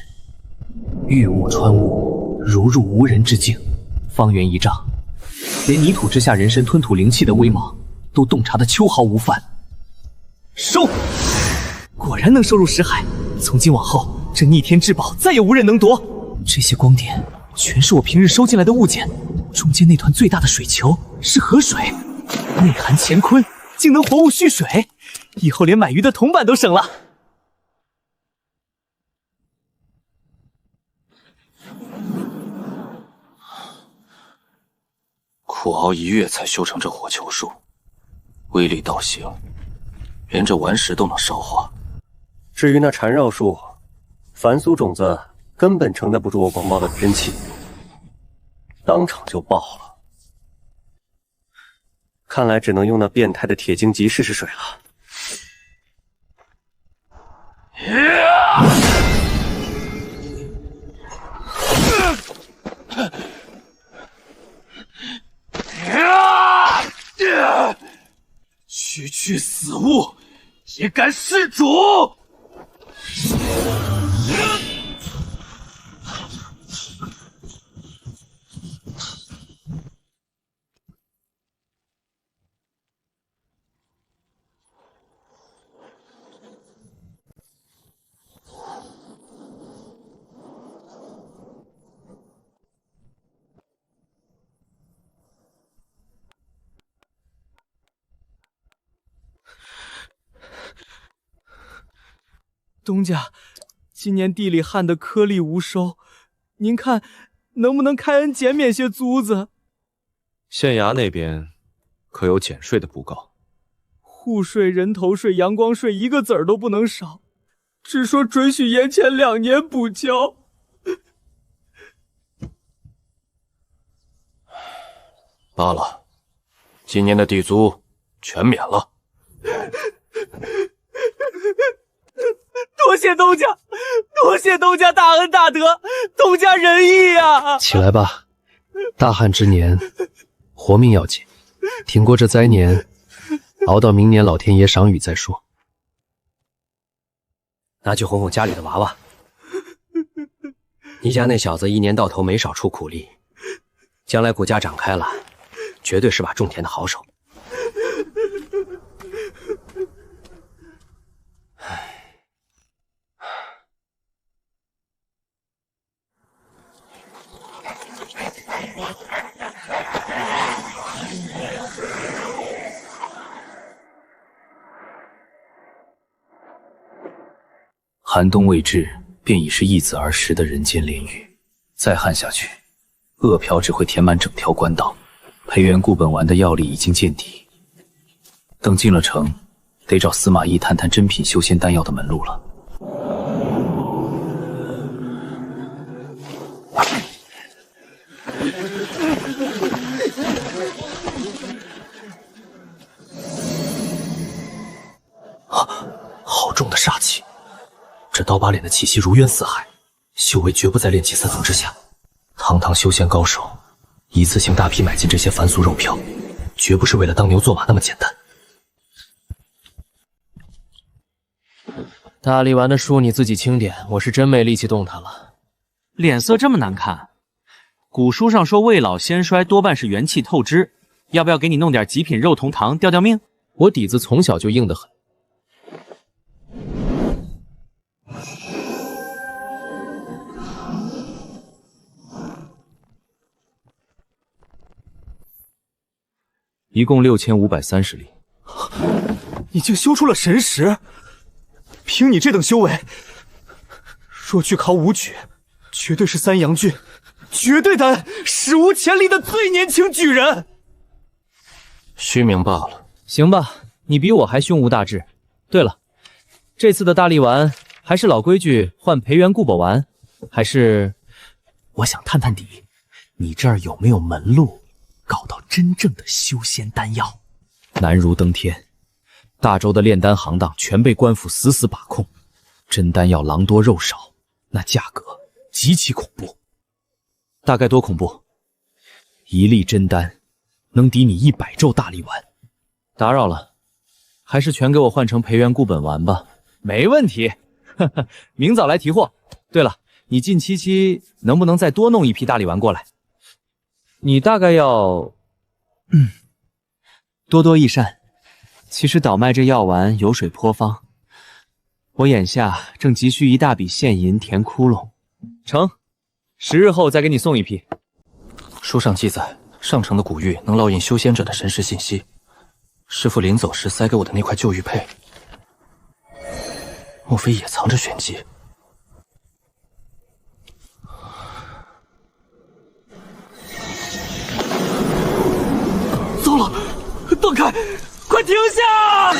S16: 遇物穿物，如入无人之境，方圆1丈，连泥土之下人参吞吐灵气的威猛，都洞察得秋毫无犯。收！果然能收入识海。从今往后，这逆天至宝再也无人能夺。这些光点，全是我平日收进来的物件。中间那团最大的水球是河水，内含乾坤，竟能活物蓄水，以后连买鱼的铜板都省了。
S1: 苦熬1月才修成这火球术，威力道行，连这顽石都能烧化。
S5: 至于那缠绕术，凡俗种子根本承载不住我广袤的真气，当场就爆了。看来只能用那变态的铁晶级试试水了。
S17: 区区死物也敢弑主！
S14: 东家，今年地里旱得颗粒无收，您看能不能开恩减免些租子？
S2: 县衙那边可有减税的布告？
S14: 户税、人头税、阳光税一个子儿都不能少，只说准许延前2年补交。
S1: 罢了，今年的地租全免了。
S14: 多谢东家，多谢东家大恩大德，东家仁义啊！
S7: 起来吧，大旱之年，活命要紧，挺过这灾年，熬到明年老天爷赏雨再说。
S5: 拿去哄哄家里的娃娃。你家那小子一年到头没少出苦力，将来谷家长开了，绝对是把种田的好手。
S7: 寒冬未至，便已是一子而食的人间炼狱。再旱下去，恶殍只会填满整条官道。培元固本丸的药力已经见底，等进了城，得找司马懿探探真品修仙丹药的门路了。
S1: 好重的煞气！这刀疤脸的气息如渊似海，修为绝不在炼气4层之下。堂堂修仙高手，一次性大批买进这些凡俗肉票，绝不是为了当牛做马那么简单。
S14: 大力丸的书你自己清点，我是真没力气动它了。
S12: 脸色这么难看，古书上说未老先衰多半是元气透支，要不要给你弄点极品肉脯糖吊吊命？
S14: 我底子从小就硬得很。
S2: 一共6530粒，
S14: 已经修出了神识。
S2: 凭你这等修为，若去考武举，绝对是三阳郡绝对的史无前例的最年轻举人。
S1: 虚名罢了。
S14: 行吧，你比我还胸无大志。对了，这次的大力丸还是老规矩，换培元固本丸，还是？
S17: 我想探探底，你这儿有没有门路搞到真正的修仙丹药？
S14: 难如登天，大周的炼丹行当全被官府死死把控，真丹药狼多肉少，那价格极其恐怖。大概多恐怖？一粒真丹能抵你100咒大力丸。打扰了，还是全给我换成培元固本丸吧。没问题，呵呵，明早来提货。对了，你近期能不能再多弄一批大力丸过来？你大概要……多多益善。其实倒卖这药丸油水颇方，我眼下正急需一大笔现银填窟窿。成，10日后再给你送一批。
S1: 书上记载，上乘的古玉能烙印修仙者的神识信息。师父临走时塞给我的那块旧玉佩，莫非也藏着玄机？
S17: 糟了，断开！快停下！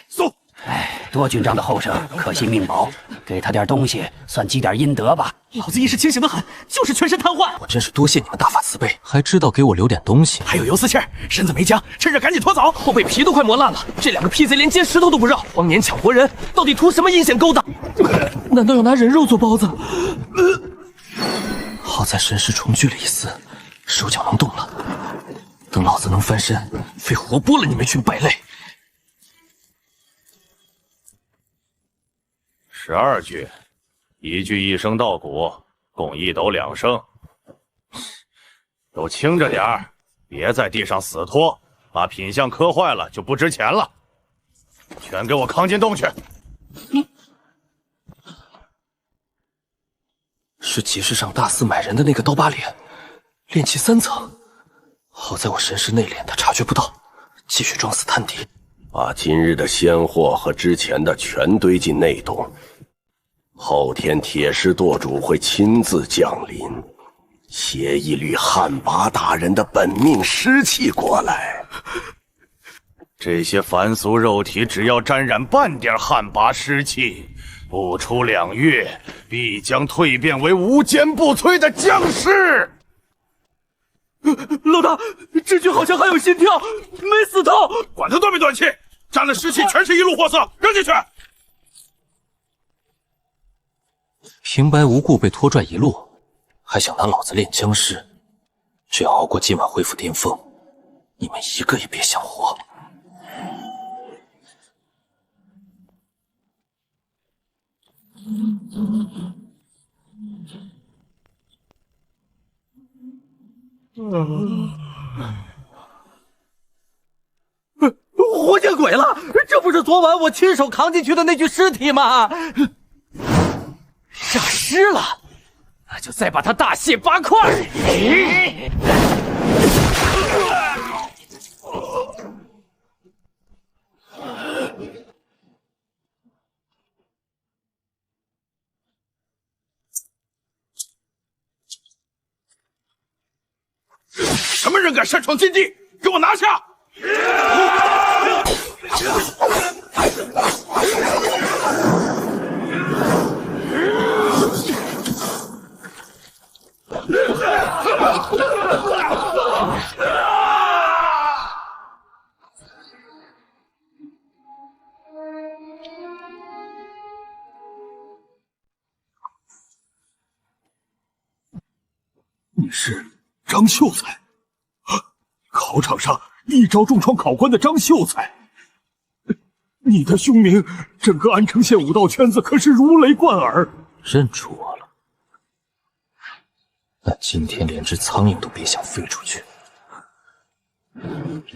S11: 送！哎，多军章的后生，可惜命薄，给他点东西，算积点阴德吧。
S17: 老子意识清醒的很，就是全身瘫痪。
S1: 我真是多谢你们大发慈悲，还知道给我留点东西。
S17: 还有游丝气儿，身子没僵，趁热赶紧拖走。后背皮都快磨烂了，这2个屁贼连接石头都不绕，荒年抢活人，到底图什么阴险勾当？难道要拿人肉做包子？
S1: 好在神识重聚了一丝，手脚能动了。等老子能翻身，非活剥了你们一群败类
S10: ！12句，一句1声稻谷，共1斗2升。都轻着点儿，别在地上死拖，把品相磕坏了就不值钱了。全给我扛进洞去！
S1: 是集市上大肆买人的那个刀疤脸，炼气3层。好在我神识内敛，他察觉不到，继续装死探敌。
S6: 把今日的仙货和之前的全堆进内洞，后天铁狮舵主会亲自降临，携一缕旱魃大人的本命尸气过来。
S10: 这些凡俗肉体，只要沾染半点旱魃尸气，不出2月，必将蜕变为无坚不摧的僵尸。
S17: 老大，这具好像还有心跳，没死透。
S13: 管他断没断气，沾了尸气全是一路货色，扔进去。
S1: 平白无故被拖拽一路，还想拿老子炼僵尸？只要熬过今晚恢复巅峰，你们一个也别想活！
S17: 活见鬼了！这不是昨晚我亲手扛进去的那具尸体吗？诈尸了，那就再把他大卸8块！
S13: 什么人敢擅闯禁地？给我拿下！
S19: 你是张秀才？考场上一招重创考官的张秀才，你的凶名，整个安城县武道圈子可是如雷贯耳。
S1: 认出我了，那今天连只苍蝇都别想飞出去。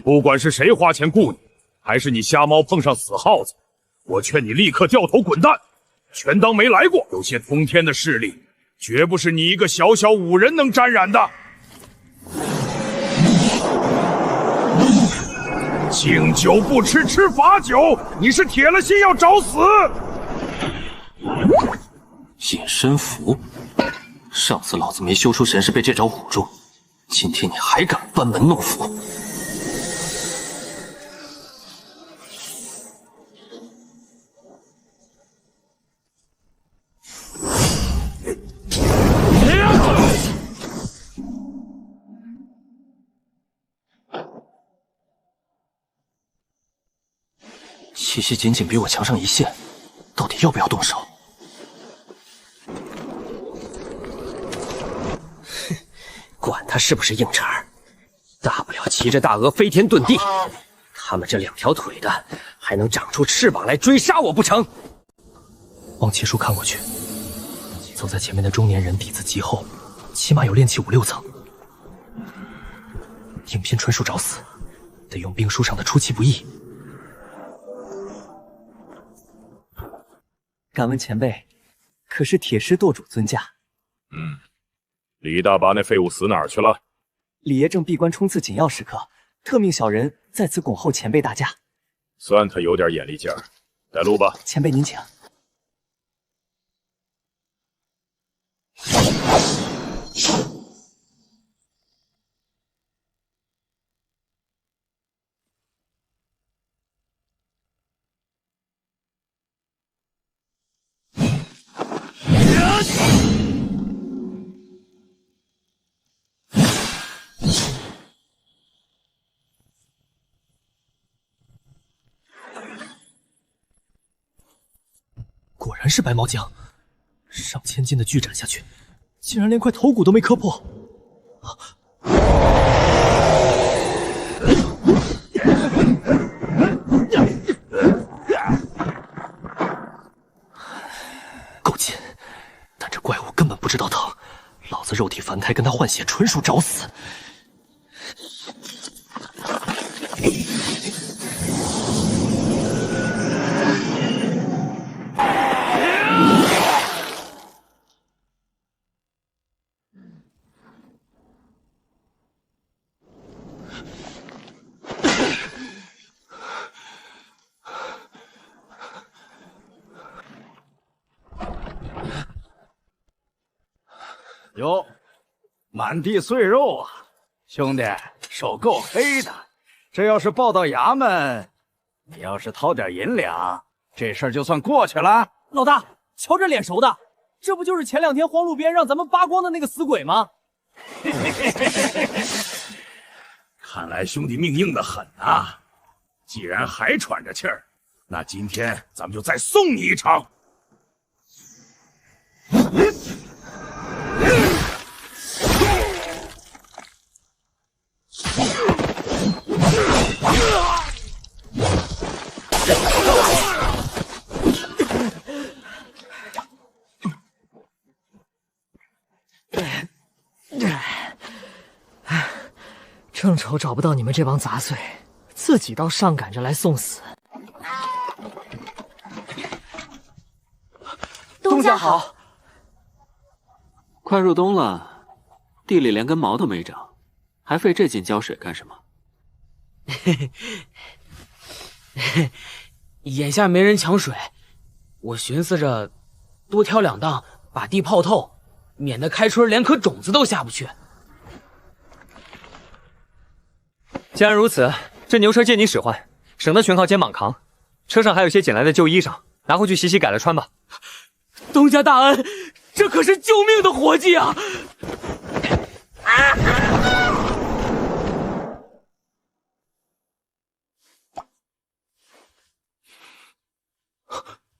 S19: 不管是谁花钱雇你，还是你瞎猫碰上死耗子，我劝你立刻掉头滚蛋，全当没来过。有些通天的势力，绝不是你一个小小武人能沾染的。敬酒不吃吃罚酒，你是铁了心要找死！
S1: 隐身符，上次老子没修出神识被这招唬住，今天你还敢班门弄斧？气息仅仅比我强上一线，到底要不要动手？
S5: 管他是不是硬茬儿，大不了骑着大鹅飞天遁地。他们这2条腿的，还能长出翅膀来追杀我不成？
S7: 往奇书看过去，走在前面的中年人底子极厚，起码有炼气5、6层。应聘纯属找死，得用兵书上的出其不意。敢问前辈，可是铁狮舵主尊驾？
S10: 李大把那废物死哪儿去了？
S7: 李爷正闭关冲刺紧要时刻，特命小人在此恭候前辈大驾。
S10: 算他有点眼力劲儿，带路吧。
S7: 前辈您请。果然是白毛将，上千斤的巨斩下去，竟然连块头骨都没磕破。够劲，但这怪物根本不知道疼，老子肉体凡胎跟他换血，纯属找死。
S13: 哟，满地碎肉啊！兄弟，手够黑的。这要是报到衙门，你要是掏点银两，这事儿就算过去了。
S14: 老大，瞧这脸熟的，这不就是前2天荒路边让咱们扒光的那个死鬼吗？
S19: 看来兄弟命硬得很啊！既然还喘着气儿，那今天咱们就再送你一场。
S14: 正愁找不到你们这帮杂碎，自己倒上赶着来送死。
S21: 东家好。
S8: 快入冬了，地里连根毛都没长，还费这劲浇水干什么？
S18: 眼下没人抢水，我寻思着多挑2档，把地泡透，免得开春连颗种子都下不去。
S2: 既然如此，这牛车借你使唤，省得全靠肩膀扛。车上还有些捡来的旧衣裳，拿回去洗洗改了穿吧。
S18: 东家大恩，这可是救命的活计啊！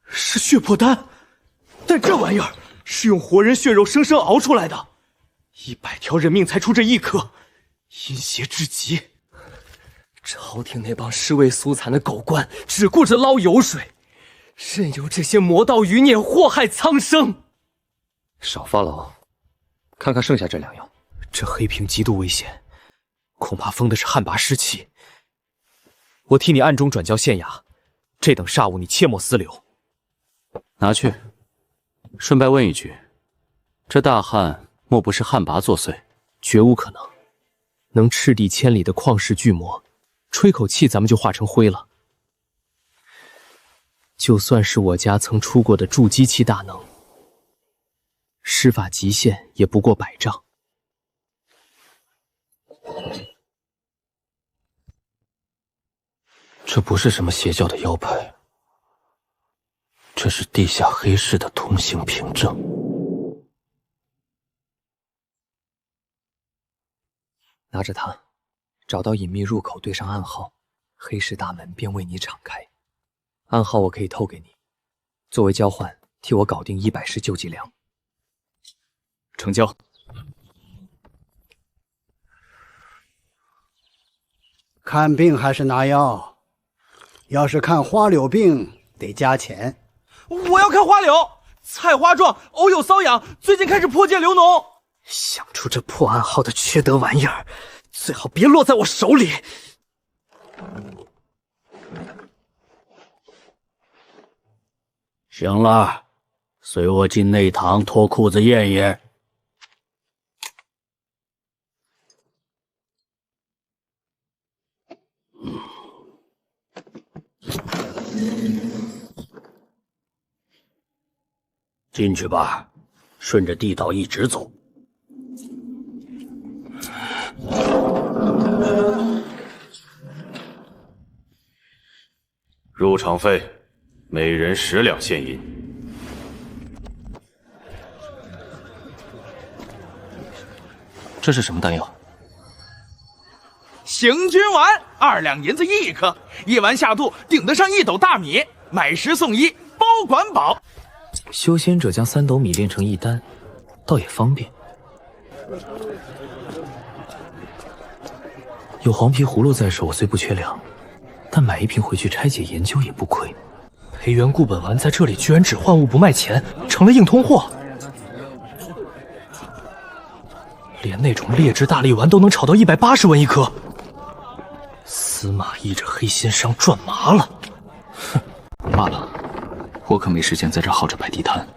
S7: 是血魄丹，但这玩意儿是用活人血肉生生熬出来的，100条人命才出这1颗，阴邪至极。朝廷那帮尸位素残的狗官只顾着捞油水，任由这些魔道余孽祸害苍生。
S2: 少发牢，看看剩下这2样。
S7: 这黑瓶极度危险，恐怕封的是旱魃尸气。我替你暗中转交县衙，这等煞物你切莫私留。
S8: 拿去。顺带问一句，
S2: 这大汉莫不是旱魃作祟？
S3: 绝无可能，能赤地千里的旷世巨魔，吹口气咱们就化成灰了。就算是我家曾出过的筑基期大能，施法极限也不过100丈。
S1: 这不是什么邪教的妖派，这是地下黑市的通行凭证。
S3: 拿着它，找到隐秘入口，对上暗号，黑市大门便为你敞开。暗号我可以透给你，作为交换，替我搞定100石救济粮。成交。
S22: 看病还是拿药？要是看花柳病，得加钱。
S17: 我要看花柳，菜花状，偶有瘙痒，最近开始破戒流脓。
S3: 想出这破暗号的缺德玩意儿，最好别落在我手里。
S11: 行了，随我进内堂脱裤子验验。进去吧，顺着地道一直走。
S10: 入场费，每人10两现银。
S1: 这是什么丹药？
S17: 行军丸，2两银子1颗，一丸下肚顶得上1斗大米，买10送1，包管饱。
S3: 修仙者将3斗米炼成1丹，倒也方便。有黄皮葫芦在手，我虽不缺粮，但买一瓶回去拆解研究也不亏。培元固本丸在这里居然只换物不卖钱，成了硬通货。连那种劣质大力丸都能炒到180文1颗。司马懿这黑心商赚麻了。
S7: 哼，罢了，我可没时间在这耗着摆地摊。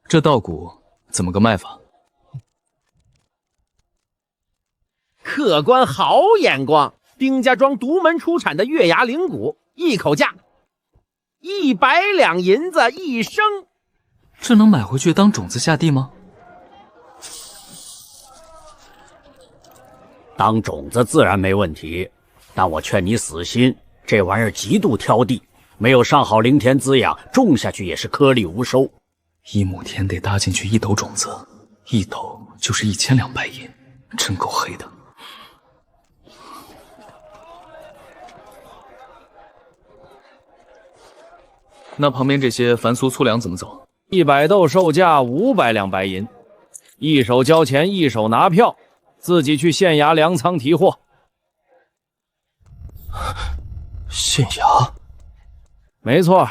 S3: 这稻谷怎么个卖法？
S18: 客官好眼光，丁家庄独门出产的月牙灵谷，一口价100两银子1升。
S3: 这能买回去当种子下地吗？
S11: 当种子自然没问题，但我劝你死心，这玩意儿极度挑地，没有上好灵田滋养，种下去也是颗粒无收。
S3: 1亩田得搭进去1斗种子，1斗就是1000两白银，真够黑的。那旁边这些凡俗粗粮怎么走
S15: ？100斗售价500两白银，一手交钱，一手拿票，自己去县衙粮仓提货。
S1: 县衙？
S15: 没错，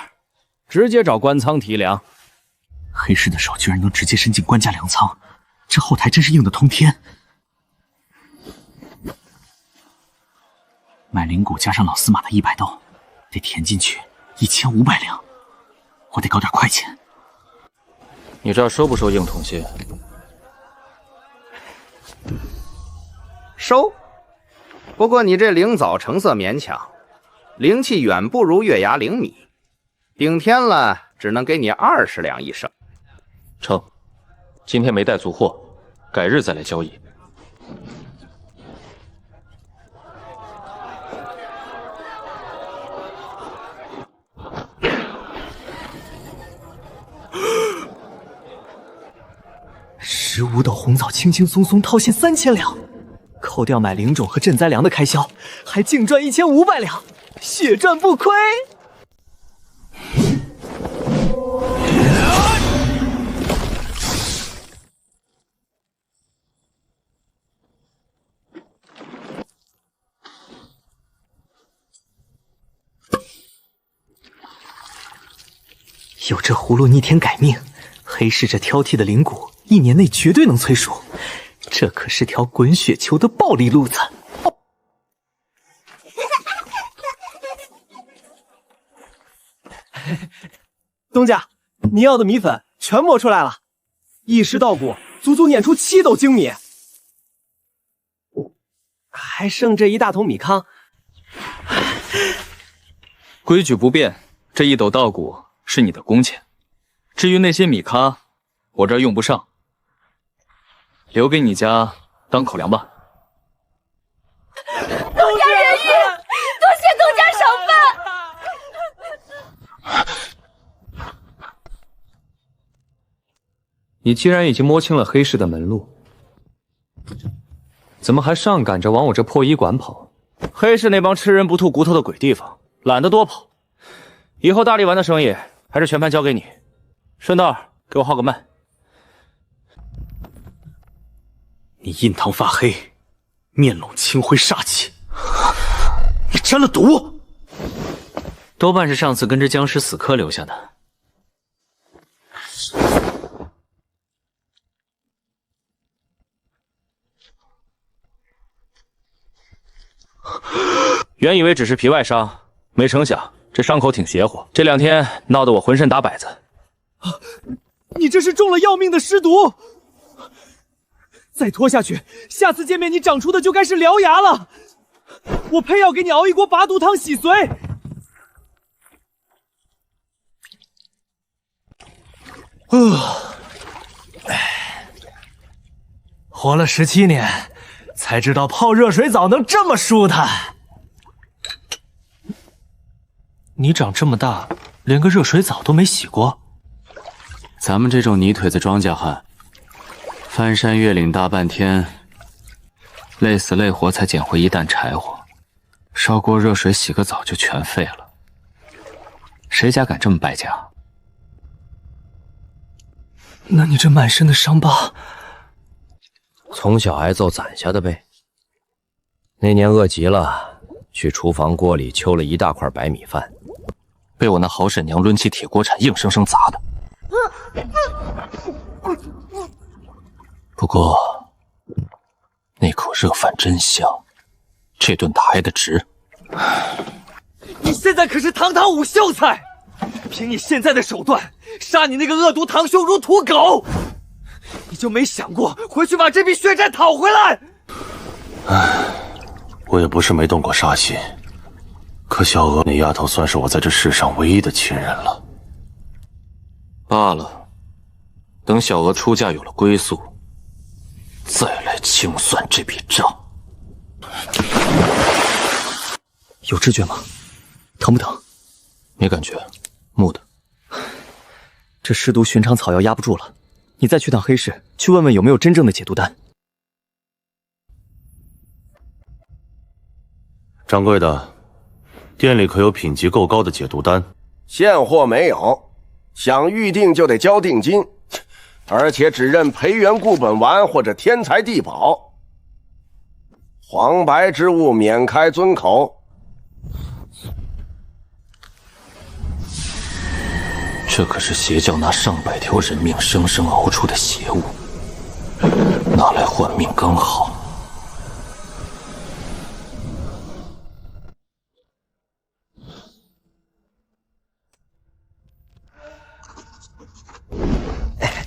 S15: 直接找官仓提粮。
S3: 黑市的手居然能直接伸进官家粮仓，这后台真是硬得通天。买灵谷加上老司马的100斗，得填进去1500两，我得搞点快钱。
S1: 你这儿收不收硬铜屑？
S23: 收，不过你这灵枣成色勉强，灵气远不如月牙灵米，顶天了只能给你20两1升。
S1: 成，今天没带足货，改日再来交易。
S3: 15斗红枣轻轻松松套现3000两，扣掉买灵种和赈灾粮的开销，还净赚1500两，血赚不亏。有这葫芦逆天改命，黑市这挑剔的灵谷1年内绝对能催熟，这可是条滚雪球的暴利路子。
S14: 东家，您要的米粉全磨出来了，一石到骨，足足碾出7斗精米，还剩这1大桶米糠。
S2: 规矩不变，这1斗稻谷是你的工钱。至于那些米糠，我这儿用不上，留给你家当口粮吧。
S21: 东家仁义，多谢东家赏饭。
S2: 你既然已经摸清了黑市的门路，怎么还上赶着往我这破医馆跑？黑市那帮吃人不吐骨头的鬼地方，懒得多跑。以后大力丸的生意还是全盘交给你，顺道给我号个慢。
S17: 你印堂发黑，面笼青灰煞气，你沾了毒？
S12: 多半是上次跟着僵尸死磕留下的。
S2: 原以为只是皮外伤，没成想这伤口挺邪乎，这2天闹得我浑身打摆子。
S14: 你这是中了要命的尸毒，再拖下去，下次见面你长出的就该是獠牙了。我偏要给你熬一锅拔毒汤洗髓。
S17: 活了17年，才知道泡热水澡能这么舒坦。
S16: 你长这么大，连个热水澡都没洗过？
S8: 咱们这种泥腿子庄稼汉，翻山越岭大半天，累死累活才捡回1担柴火，烧锅热水洗个澡就全废了。谁家敢这么败家？
S16: 那你这满身的伤疤，
S5: 从小挨揍攒下的呗。那年饿极了，去厨房锅里揪了1大块白米饭，
S1: 被我那好婶娘抡起铁锅铲硬生生砸的。不过那口热饭真香，这顿打挨得值。
S14: 你现在可是堂堂5秀才，凭你现在的手段，杀你那个恶毒堂兄如屠狗，你就没想过回去把这笔血债讨回来？
S6: 唉，我也不是没动过杀心，可小娥那丫头算是我在这世上唯一的亲人了。
S1: 罢了，等小娥出嫁有了归宿，再来清算这笔账。
S3: 有知觉吗？疼不疼？
S1: 没感觉，木的。
S3: 这尸毒寻常草药压不住了，你再去趟黑市，去问问有没有真正的解毒丹。
S6: 掌柜的，店里可有品级够高的解毒丹？
S4: 现货没有，想预定就得交定金，而且只认培元固本丸或者天才地宝，黄白之物免开尊口。
S1: 这可是邪教拿上百条人命生生熬出的邪物，拿来换命刚好。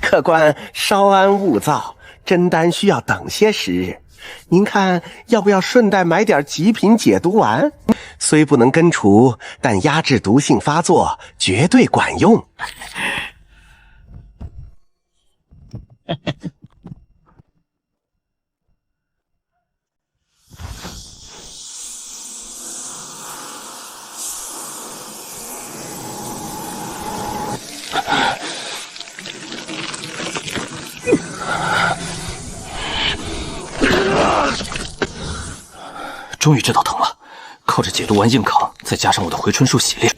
S4: 客官稍安勿躁，真丹需要等些时日。您看要不要顺带买点极品解毒丸？虽不能根除，但压制毒性发作绝对管用。
S1: 终于知道疼了，靠着解毒丸硬扛，再加上我的回春术洗炼，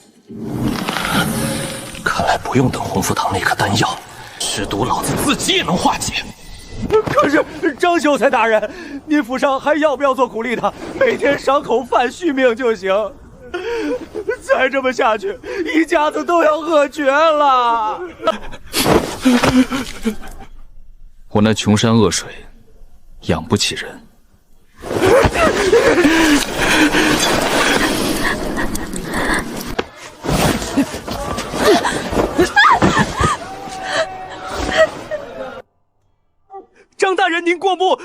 S1: 看来不用等洪福堂那颗丹药，尸毒老子自己也能化解。
S14: 可是张秀才大人，您府上还要不要做苦力的？每天赏口饭续命就行。再这么下去，一家子都要饿绝了。
S2: 我那穷山恶水，养不起人。人您过目。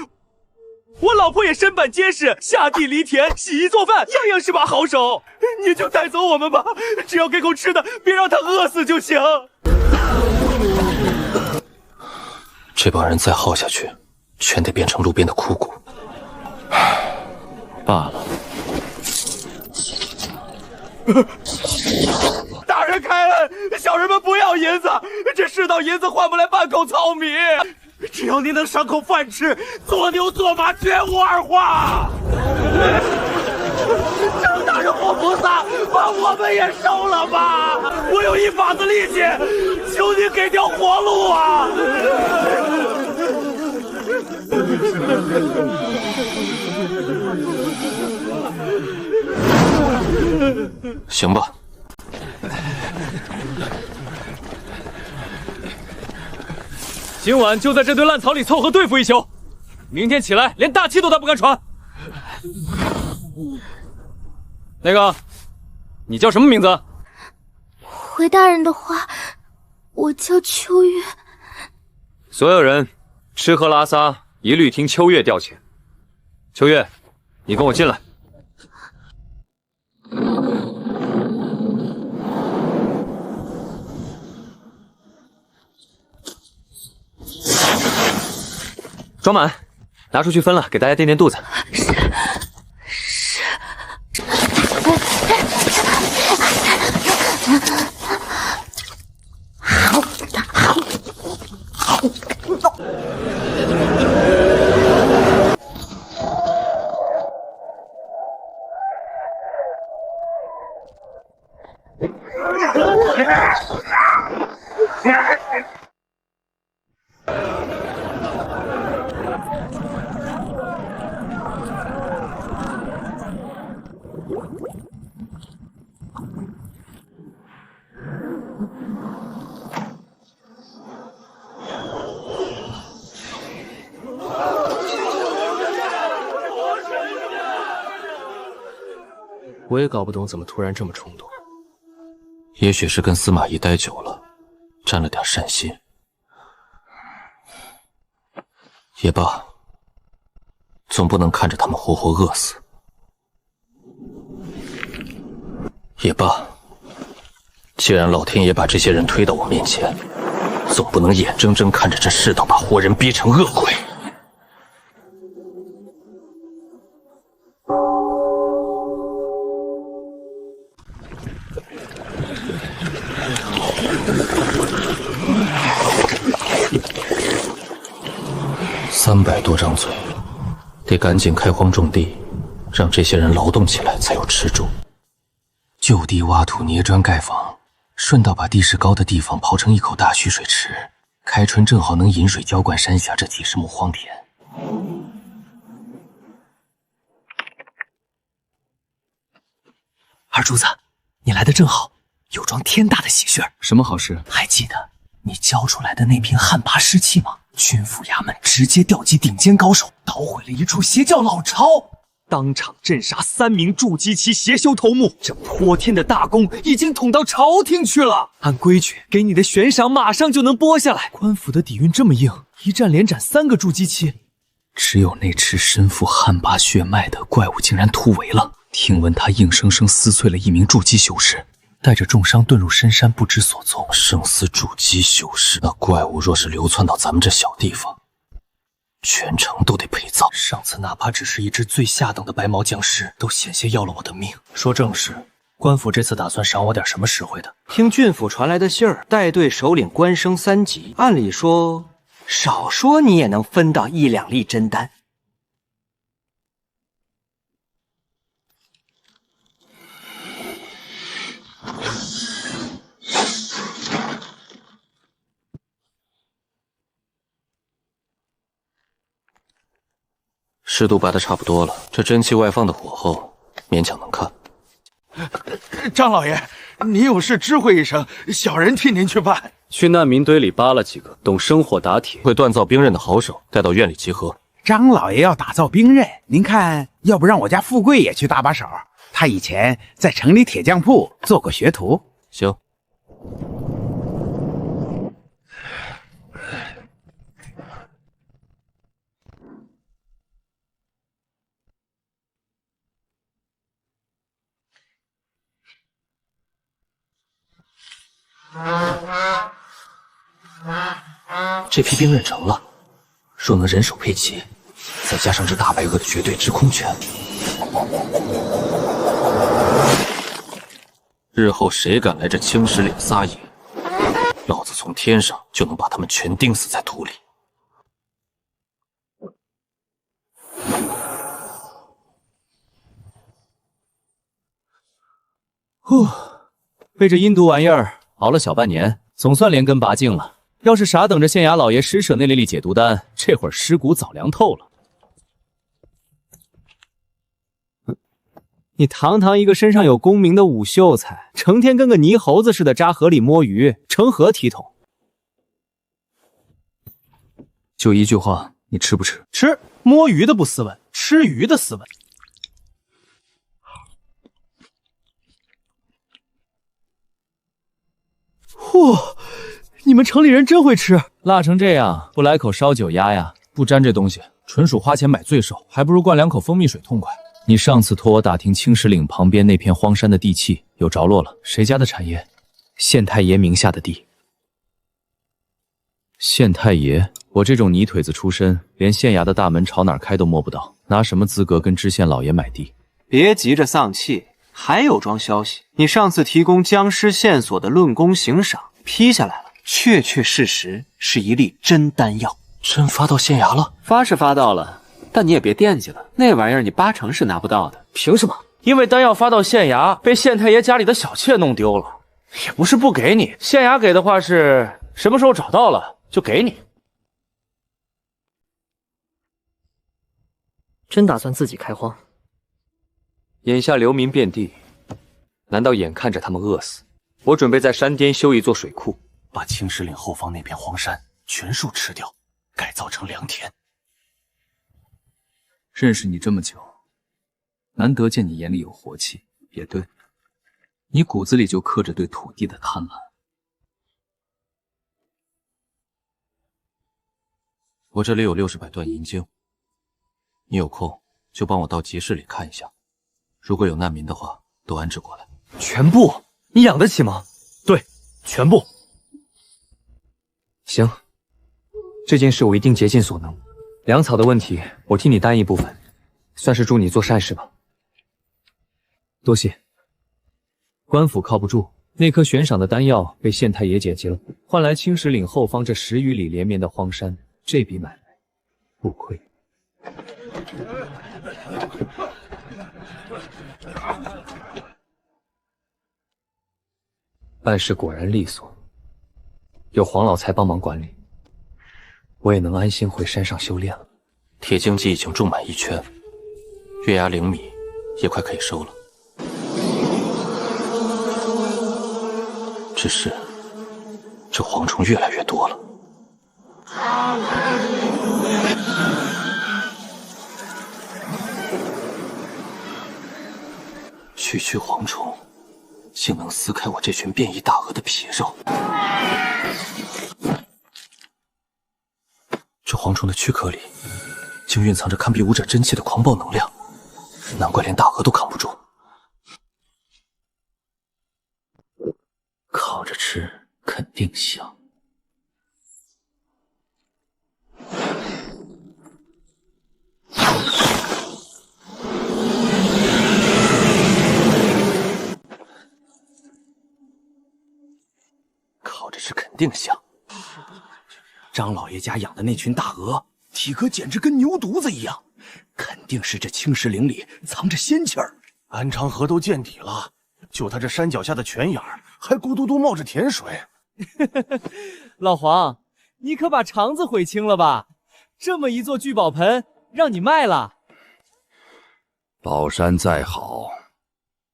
S2: 我老婆也身板结实，下地犁田、洗衣做饭，样样是把好手。您就带走我们吧，只要给口吃的，别让他饿死就行。
S1: 这帮人再耗下去，全得变成路边的枯骨。罢了。
S2: 大人开恩，小人们不要银子，这世道银子换不来半口糙米。只要您能赏口饭吃，做牛做马绝无二话。张大人活菩萨，把我们也收了吧！我有一把子力气，求您给条活路啊！
S1: 行吧。
S2: 今晚就在这堆烂草里凑合对付一宿，明天起来连大气都他不敢喘。那个，你叫什么名字？
S21: 回大人的话，我叫秋月。
S2: 所有人吃喝拉撒一律听秋月调遣。秋月，你跟我进来。装满，拿出去分了，给大家垫垫肚子。
S7: 我也搞不懂怎么突然这么冲动。
S1: 也许是跟司马懿待久了，沾了点善心。也罢，总不能看着他们活活饿死。也罢，既然老天爷把这些人推到我面前，总不能眼睁睁看着这世道把活人逼成恶鬼。300多张嘴，得赶紧开荒种地，让这些人劳动起来才有吃住。就地挖土捏砖盖房，顺道把地势高的地方刨成一口大蓄水池，开春正好能引水浇灌山下这几十亩荒田。
S7: 二柱子，你来的正好，有桩天大的喜讯。
S16: 什么好事？
S7: 还记得你交出来的那瓶旱魃尸气吗？军府衙门直接调集顶尖高手，捣毁了一处邪教老巢，当场镇杀3名筑基期邪修头目。这泼天的大功已经捅到朝廷去了。按规矩，给你的悬赏马上就能拨下来。官府的底蕴这么硬，一战连斩3个筑基期，只有那只身负旱魃血脉的怪物竟然突围了。听闻他硬生生撕碎了一名筑基修士，带着重伤遁入深山，不知所踪。
S1: 生死筑基修士，那怪物若是流窜到咱们这小地方，全城都得陪葬。
S7: 上次哪怕只是一只最下等的白毛僵尸，都险些要了我的命。说正事，官府这次打算赏我点什么实惠的？
S14: 听郡府传来的信儿，带队首领官升3级，按理说，少说你也能分到1、2粒真丹。
S1: 湿度拔得差不多了，这真气外放的火候勉强能看。
S19: 张老爷，您有事知会一声，小人替您去办。
S3: 去难民堆里扒了几个懂生火打铁、
S1: 会锻造兵刃的好手，带到院里集合。
S9: 张老爷要打造兵刃，您看要不让我家富贵也去搭把手？他以前在城里铁匠铺做过学徒。
S1: 行。这批兵认成了，若能人手配齐，再加上这大白鹅的绝对制空权，日后谁敢来这青石岭撒野，老子从天上就能把他们全钉死在土里。
S2: 呼，被这阴毒玩意儿熬了小半年，总算连根拔净了。要是傻等着县衙老爷施舍那粒解毒丹，这会儿尸骨早凉透了。你堂堂一个身上有功名的武秀才，成天跟个泥猴子似的扎河里摸鱼，成何体统？
S7: 就一句话，你吃不吃？
S17: 吃。摸鱼的不斯文，吃鱼的斯文。
S2: 嚯，你们城里人真会吃，辣成这样，不来口烧酒鸭呀？
S7: 不沾这东西，纯属花钱买罪受，还不如灌2口蜂蜜水痛快。
S2: 你上次托我打听青石岭旁边那片荒山的地契有着落了，谁家的产业？县太爷名下的地。县太爷，我这种泥腿子出身，连县衙的大门朝哪儿开都摸不到，拿什么资格跟知县老爷买地？
S3: 别急着丧气，还有桩消息。你上次提供僵尸线索的论功行赏批下来了，确确实实是一粒真丹药。
S1: 真发到县衙了？
S3: 发是发到了，但你也别惦记了，那玩意儿你8成是拿不到的。
S2: 凭什么？因为丹药发到县衙，被县太爷家里的小妾弄丢了。也不是不给你，县衙给的话是什么时候找到了就给你。
S3: 真打算自己开荒？眼下流民遍地，难道眼看着他们饿死？我准备在山巅修一座水库，
S7: 把青石岭后方那片荒山全数吃掉，改造成良田。认识你这么久，难得见你眼里有活气。也对，你骨子里就刻着对土地的贪婪。我这里有60百段银晶，你有空就帮我到集市里看一下，如果有难民的话，都安置过来。
S2: 全部？你养得起吗？
S17: 对，全部。
S3: 行，这件事我一定竭尽所能。粮草的问题，我替你担一部分，算是助你做善事吧。
S2: 多谢。官府靠不住，那颗悬赏的丹药被县太爷解集了，换来青石岭后方这10余里连绵的荒山，这笔买卖不亏。办事果然利索，有黄老财帮忙管理，我也能安心回山上修炼了。
S1: 铁荆棘已经种满1圈，月牙灵米也快可以收了。只是这蝗虫越来越多了。区区蝗虫，竟能撕开我这群变异大鹅的皮肉。这蝗虫的躯壳里，竟蕴藏着堪比武者真气的狂暴能量，难怪连大鹅都扛不住。烤着吃肯定香。烤着吃肯定香。
S17: 张老爷家养的那群大鹅，体格简直跟牛犊子一样，肯定是这青石岭里藏着仙气儿。
S6: 安长河都见底了，就他这山脚下的泉眼还咕嘟嘟冒着甜水。
S2: 老黄，你可把肠子悔青了吧？这么一座聚宝盆，让你卖了？
S11: 宝山再好，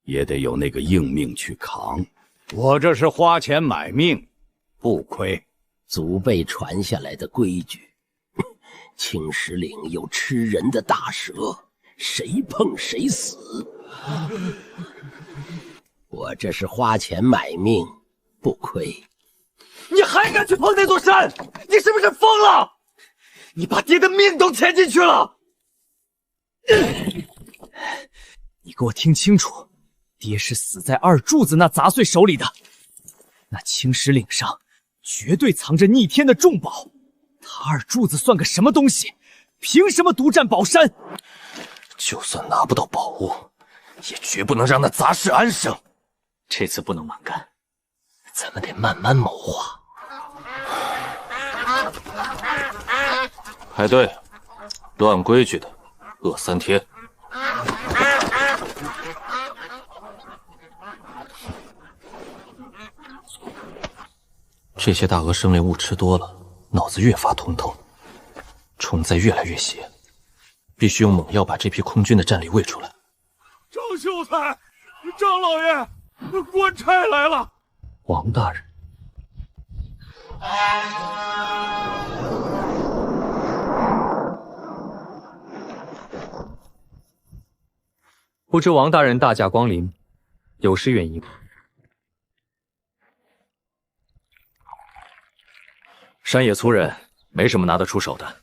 S11: 也得有那个硬命去扛。
S9: 我这是花钱买命，不亏。
S13: 祖辈传下来的规矩，青石岭有吃人的大蛇，谁碰谁死。我这是花钱买命，不亏。
S2: 你还敢去碰那座山？你是不是疯了？你把爹的命都牵进去了！你给我听清楚，爹是死在二柱子那杂碎手里的。那青石岭上
S18: 绝对藏着逆天的重宝。他二柱子算个什么东西？凭什么独占宝山？
S1: 就算拿不到宝物，也绝不能让那杂事安生。
S12: 这次不能蛮干，
S1: 咱们得慢慢谋划。排队，乱规矩的，饿3天。这些大额生灵物吃多了，脑子越发通透，虫灾越来越邪，必须用猛药把这批空军的战力喂出来。
S19: 张秀才，张老爷，官差来了。
S1: 王大人，
S2: 不知王大人大驾光临，有失远迎。
S16: 山野粗人，没什么拿得出手的。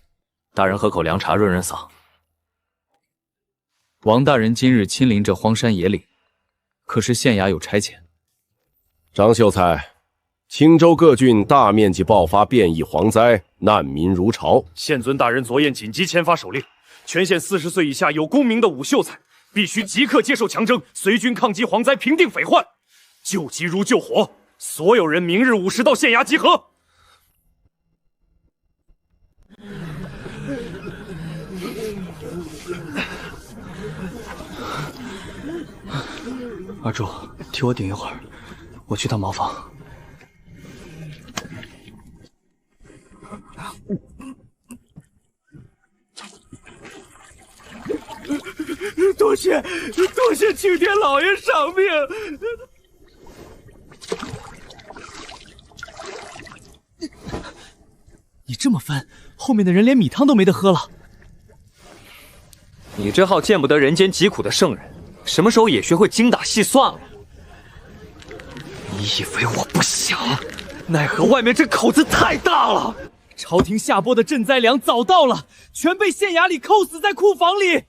S16: 大人喝口凉茶润润嗓。
S2: 王大人今日亲临这荒山野岭，可是县衙有差遣？
S6: 张秀才，青州各郡大面积爆发变异蝗灾，难民如潮。
S19: 县尊大人昨夜紧急签发手令，全县40岁以下有功名的武秀才，必须即刻接受强征，随军抗击蝗灾，平定匪患。救急如救火，所有人明日午时到县衙集合。
S7: 二柱，替我顶一会儿，我去趟茅房。
S19: 多谢青天老爷赏命。
S18: 你这么分，后面的人连米汤都没得喝了。
S2: 你这号见不得人间疾苦的圣人，什么时候也学会精打细算了？你以为我不想？奈何外面这口子太大了。
S18: 朝廷下拨的赈灾粮早到了，全被县衙里扣死在库房里。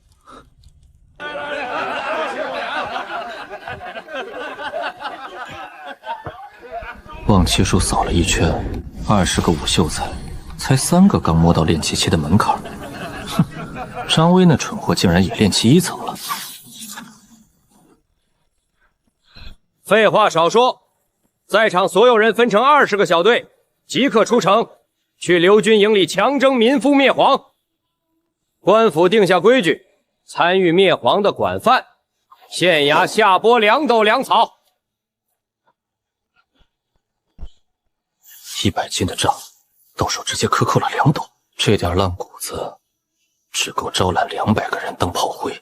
S1: 望气术扫了一圈，20个武秀才，才3个刚摸到炼气期的门槛。哼，张威那蠢货竟然也炼气1层了。
S5: 废话少说，在场所有人分成20个小队，即刻出城，去刘军营里强征民夫灭蝗。官府定下规矩，参与灭蝗的管饭，县衙下拨2斗粮草。
S1: 100斤的账，到手直接克扣了2斗，这点烂谷子，只够招揽200个人当炮灰。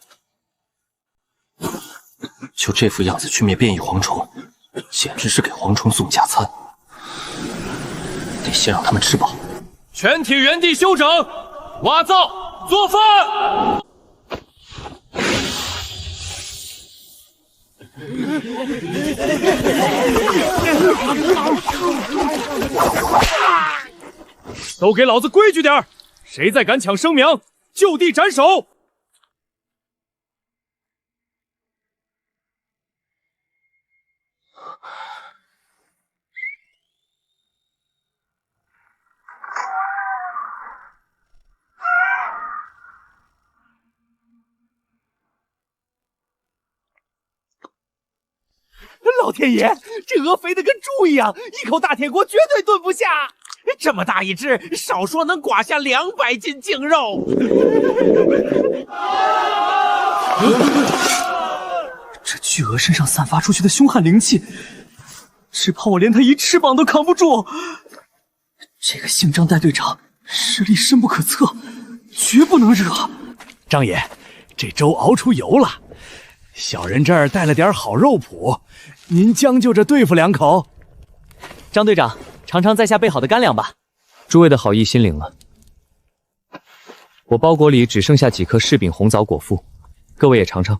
S1: 就这副样子去灭变异蝗虫，简直是给蝗虫送加餐。得先让他们吃饱。
S15: 全体原地休整，挖灶做饭。
S19: 都给老子规矩点！谁再敢抢生苗，就地斩首！
S18: 老天爷，这鹅肥的跟猪一样，一口大铁锅绝对炖不下。这么大一只，少说能刮下200斤净肉。
S2: 这巨鹅身上散发出去的凶悍灵气，只怕我连它一翅膀都扛不住。这个姓张带队长实力深不可测，绝不能惹。
S19: 张爷，这粥熬出油了，小人这儿带了点好肉脯，您将就着对付2口。
S2: 张队长，尝尝在下备好的干粮吧。诸位的好意心领了。我包裹里只剩下几颗柿饼红枣果腹，各位也尝尝。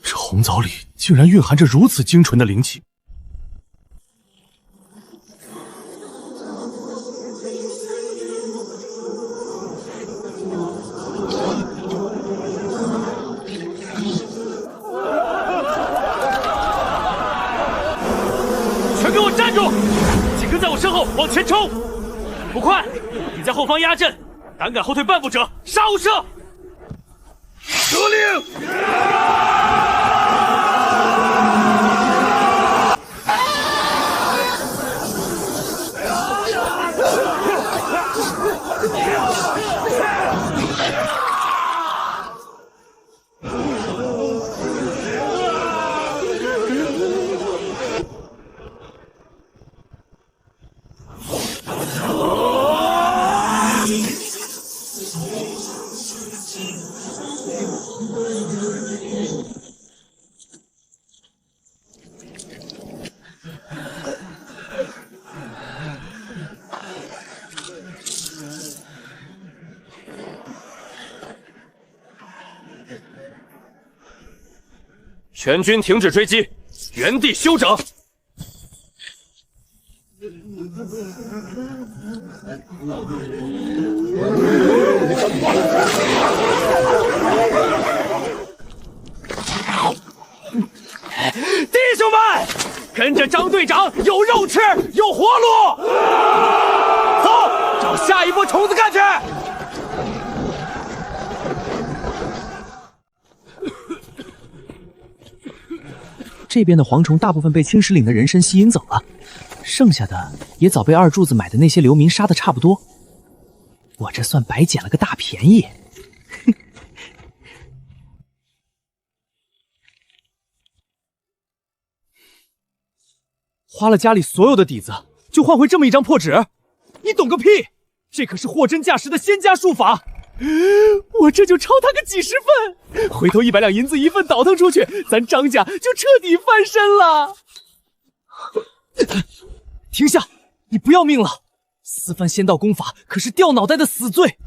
S19: 这红枣里竟然蕴含着如此精纯的灵气。
S15: 全给我站住！紧跟在我身后往前冲！捕快，你在后方压阵，胆敢后退半步者，杀无赦！
S19: 得令！
S5: 全军停止追击，原地休整。
S15: 弟兄们，跟着张队长，有肉吃，有活路！走，找下一波虫子干去！
S7: 这边的蝗虫大部分被青石岭的人参吸引走了，剩下的也早被二柱子买的那些流民杀的差不多。我这算白捡了个大便宜。
S2: 花了家里所有的底子，就换回这么一张破纸，你懂个屁！这可是货真价实的仙家术法，我这就抄他个几十份，回头100两银子一份倒腾出去，咱张家就彻底翻身了。停下，你不要命了！私翻仙道功法可是掉脑袋的死罪。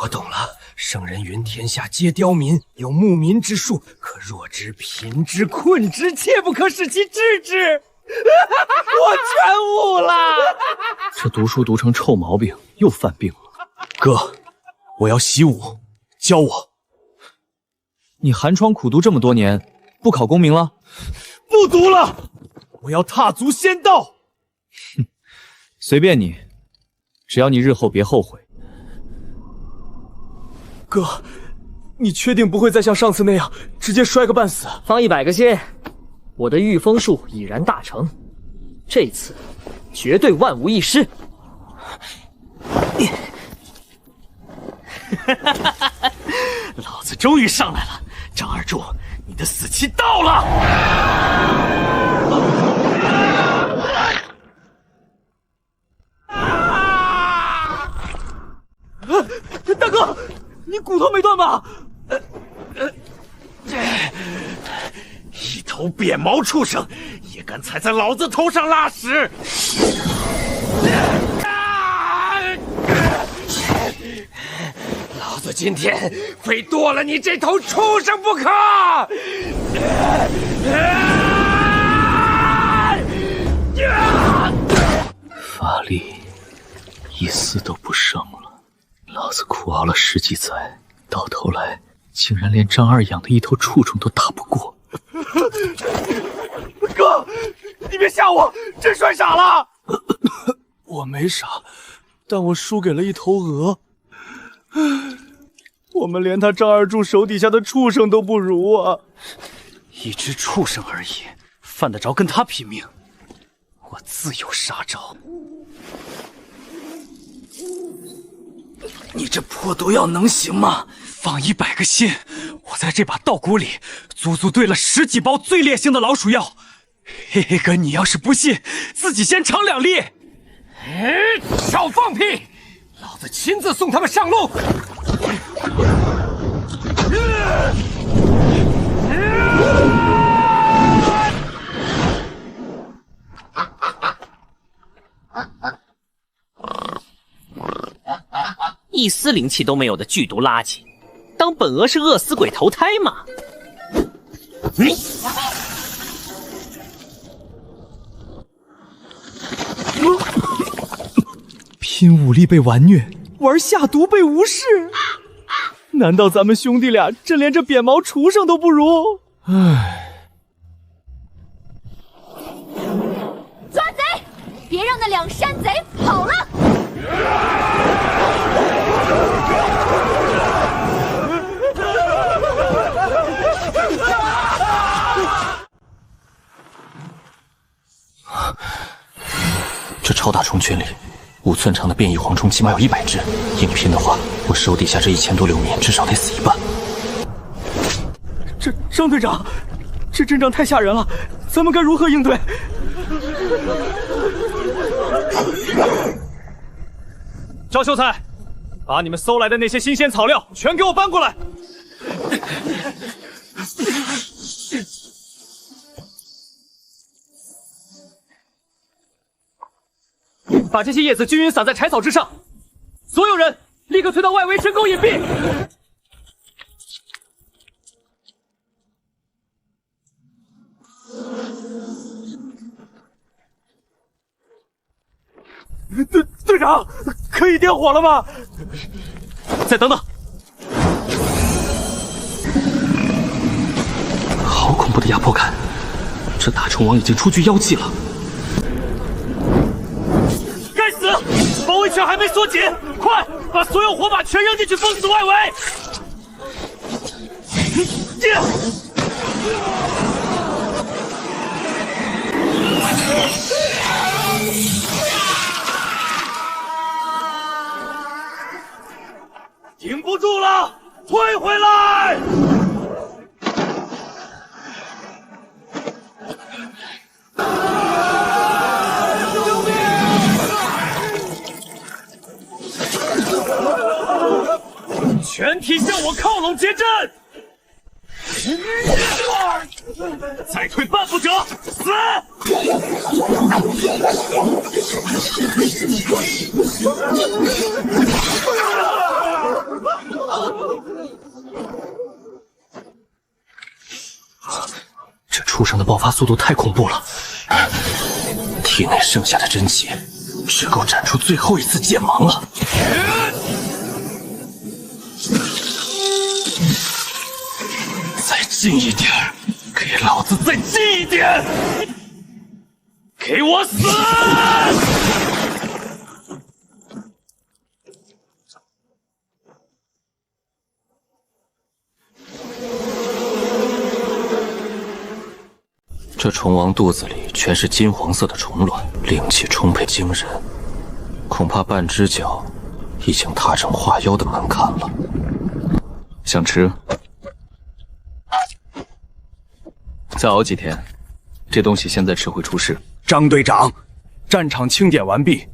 S1: 我懂了，圣人云天下皆刁民，有牧民之术，可弱之、贫之、困之，切不可使其治之。
S2: 我全悟了，
S7: 这读书读成臭毛病，又犯病了。
S2: 哥，我要习武，教我。你寒窗苦读这么多年，不考功名了？不读了，我要踏足仙道。哼，随便你，只要你日后别后悔。哥，你确定不会再像上次那样直接摔个半死？
S14: 放100个心，我的御风术已然大成，这次绝对万无一失。
S15: 老子终于上来了，张二柱，你的死期到了！
S2: 大哥，你骨头没断吧？
S15: 一头扁毛畜生也敢踩在老子头上拉屎！老子今天非剁了你这头畜生不可！
S7: 法力一丝都不剩了，老子苦熬了10几载，到头来竟然连张二养的一头畜生都打不过。
S2: 哥，你别吓我，真摔傻了。
S19: 我没傻，但我输给了一头鹅。我们连他张二柱手底下的畜生都不如啊！
S15: 一只畜生而已，犯得着跟他拼命？我自有杀招。
S17: 你这破毒药能行吗？放100个心，我在这把稻谷里足足兑了10几包最烈性的老鼠药。嘿嘿哥，你要是不信，自己先尝2粒。
S15: 少放屁！老子亲自送他们上路。
S14: 一丝灵气都没有的剧毒垃圾，当本鹅是饿死鬼投胎吗？
S2: 拼武力被完虐，玩下毒被无视，难道咱们兄弟俩真连这扁毛畜生都不如？唉。
S21: 别让那两山贼跑了！
S1: 这超大虫群里，5寸长的变异蝗虫起码有100只，硬拼的话，我手底下这1000多流民至少得死一半。
S2: 张队长，这阵仗太吓人了，咱们该如何应对？赵秀才，把你们搜来的那些新鲜草料全给我搬过来。把这些叶子均匀撒在柴草之上，所有人立刻退到外围深沟隐蔽。队长，可以点火了吗？再等等。
S1: 好恐怖的压迫感，这大虫王已经初具妖气了。
S2: 该死！包围圈还没缩紧，快把所有火把全扔进去，封死外围！顶不住了，退回来！全体向我靠拢结阵！再退半步者死！
S1: 这畜生的爆发速度太恐怖了，体内剩下的真气只够斩出最后一次剑芒了。再近一点，给老子再近一点！
S2: 给我死！
S1: 这虫王肚子里全是金黄色的虫卵，灵气充沛惊人，恐怕半只脚已经踏上化妖的门槛了。
S16: 想吃？再熬几天，这东西现在吃会出事。
S17: 张队长，战场清点完毕，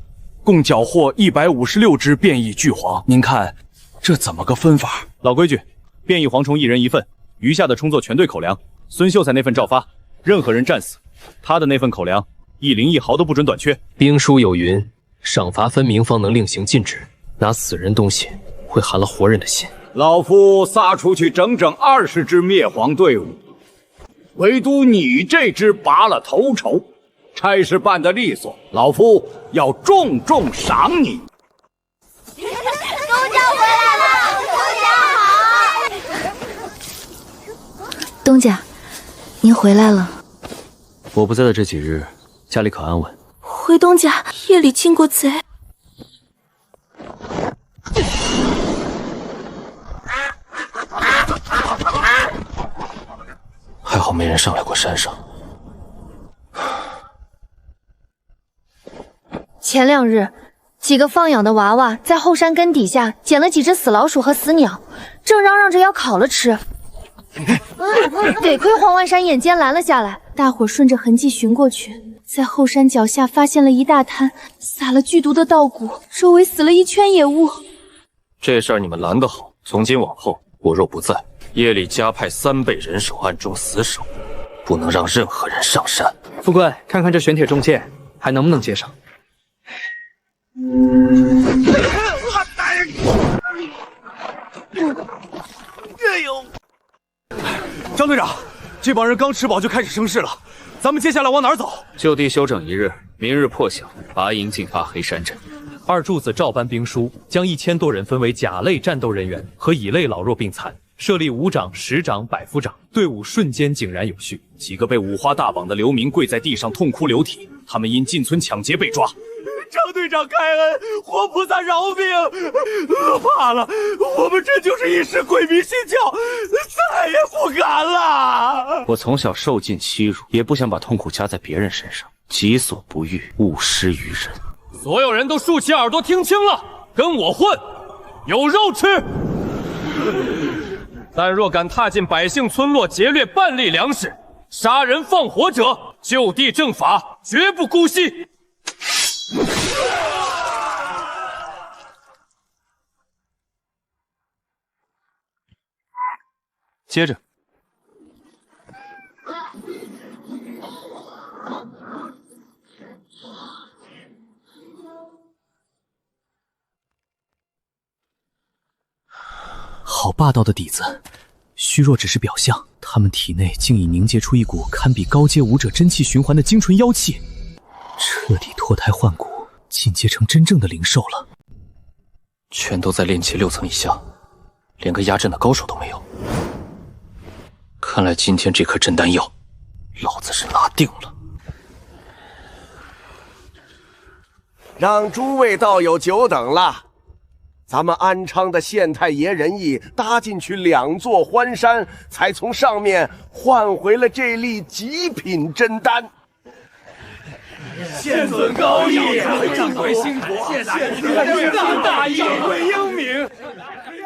S17: 共缴获156只变异巨蝗，您看这怎么个分法？
S2: 老规矩，变异蝗虫1人1份，余下的充作全队口粮。孙秀才那份照发，任何人战死，他的那份口粮1灵1毫都不准短缺。
S3: 兵书有云，赏罚分明方能令行禁止，拿死人东西会寒了活人的心。
S19: 老夫撒出去整整20支灭蝗队伍，唯独你这支拔了头筹，差事办得利索，老夫要重重赏你。
S21: 东家回来了，东家好。
S10: 东家，您回来了。
S3: 我不在的这几日，家里可安稳？
S10: 回东家，夜里进过贼。
S1: 还好没人上来过山上。
S10: 前2日，几个放养的娃娃在后山根底下捡了几只死老鼠和死鸟，正嚷嚷着要烤了吃。得亏黄万山眼尖拦了下来，大伙顺着痕迹寻过去，在后山脚下发现了一大滩撒了剧毒的稻谷，周围死了一圈野物。
S1: 这事儿你们拦得好，从今往后我若不在，夜里加派3倍人手暗中死守，不能让任何人上山。
S3: 副官，看看这玄铁重剑还能不能接上？
S2: 哎呦！张队长，这帮人刚吃饱就开始生事了，咱们接下来往哪儿走？
S12: 就地休整1日，明日破晓拔营进发黑山镇。
S2: 二柱子照搬兵书，将1000多人分为甲类战斗人员和乙类老弱病残，设立5长、10长、100夫长，队伍瞬间井然有序。几个被五花大绑的流民跪在地上痛哭流涕，
S17: 他们因进村抢劫被抓。
S19: 张队长开恩，活菩萨饶命！罢了，我们这就是一时鬼迷心窍，再也不敢了。
S12: 我从小受尽欺辱，也不想把痛苦加在别人身上，己所不欲，勿施于人。
S15: 所有人都竖起耳朵听清了，跟我混，有肉吃。但若敢踏进百姓村落劫掠半粒粮食、杀人放火者，就地正法，绝不姑息。
S16: 接着，
S7: 好霸道的底子，虚弱只是表象，他们体内竟已凝结出一股堪比高阶武者真气循环的精纯妖气，彻底脱胎换骨，进阶成真正的灵兽了。
S1: 全都在炼气6层以下，连个压阵的高手都没有。看来今天这颗镇丹药，老子是拿定了。
S4: 让诸位道友久等了。咱们安昌的县太爷仁义搭进去2座欢山，才从上面换回了这粒极品真丹。
S19: 县尊高义，掌柜辛苦，县尊大义，掌柜英明。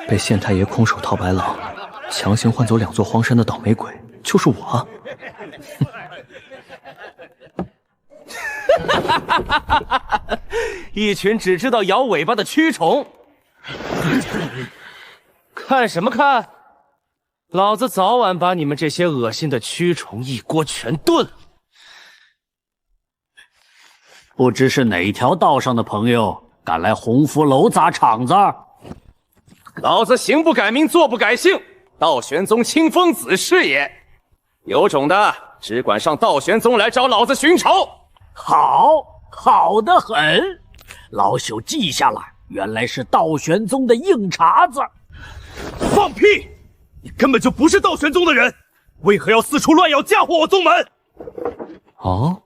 S1: 被县太爷空手套白狼，强行换走2座荒山的倒霉鬼，就是我啊！
S15: 一群只知道摇尾巴的蛆虫，看什么看？老子早晚把你们这些恶心的蛆虫一锅全炖了！
S11: 不知是哪条道上的朋友敢来鸿福楼砸场子？
S15: 老子行不改名，坐不改姓，道玄宗清风子是也。有种的只管上道玄宗来找老子寻仇。
S11: 好得很，老朽记下了，原来是道玄宗的硬茬子。
S19: 放屁！你根本就不是道玄宗的人，为何要四处乱咬嫁祸我宗门？
S3: 哦，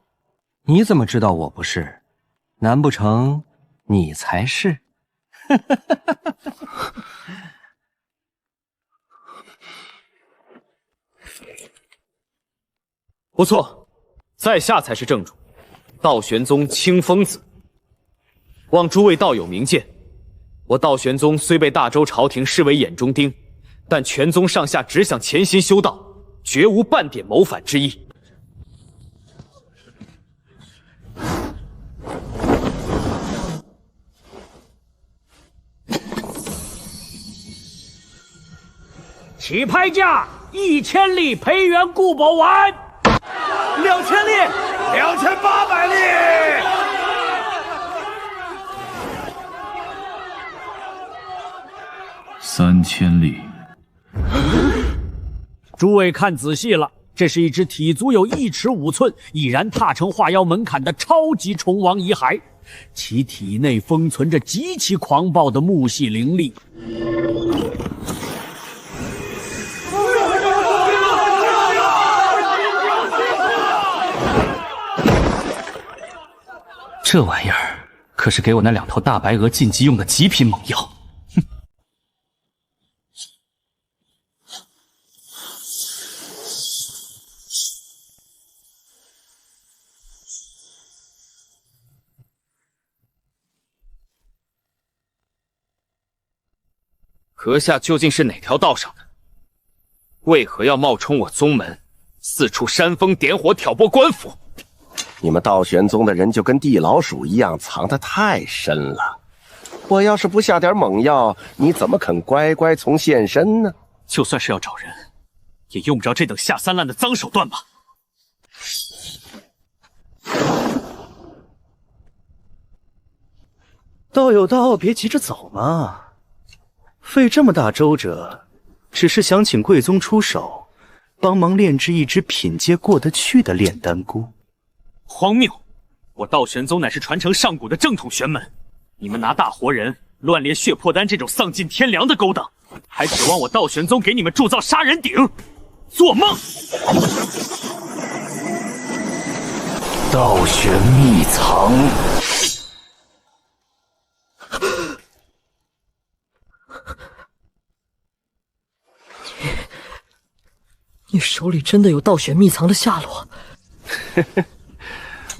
S3: 你怎么知道我不是？难不成你才是？
S15: 不错，在下才是正主，道玄宗清风子。望诸位道友明鉴，我道玄宗虽被大周朝廷视为眼中钉，但全宗上下只想潜心修道，绝无半点谋反之意。
S11: 起拍价1000粒培元固宝丸
S19: ，2000粒，2800粒。
S17: 3000粒。
S11: 诸位看仔细了，这是一只体足有1尺5寸，已然踏成化妖门槛的超级虫王遗骸，其体内封存着极其狂暴的木系灵力。
S7: 这玩意儿可是给我那2头大白鹅晋级用的极品猛药。哼！
S15: 阁下究竟是哪条道上的？为何要冒充我宗门，四处煽风点火，挑拨官府？
S4: 你们道玄宗的人就跟地老鼠一样，藏得太深了。我要是不下点猛药，你怎么肯乖乖从现身呢？
S16: 就算是要找人，也用不着这等下三滥的脏手段吧？
S20: 道有道，别急着走嘛。费这么大周折，只是想请贵宗出手，帮忙炼制一只品阶过得去的炼丹菇。
S16: 荒谬！我道玄宗乃是传承上古的正统玄门，你们拿大活人乱炼血魄丹这种丧尽天良的勾当，还指望我道玄宗给你们铸造杀人鼎？做梦！
S13: 道玄秘藏。
S8: 你手里真的有道玄秘藏的下落？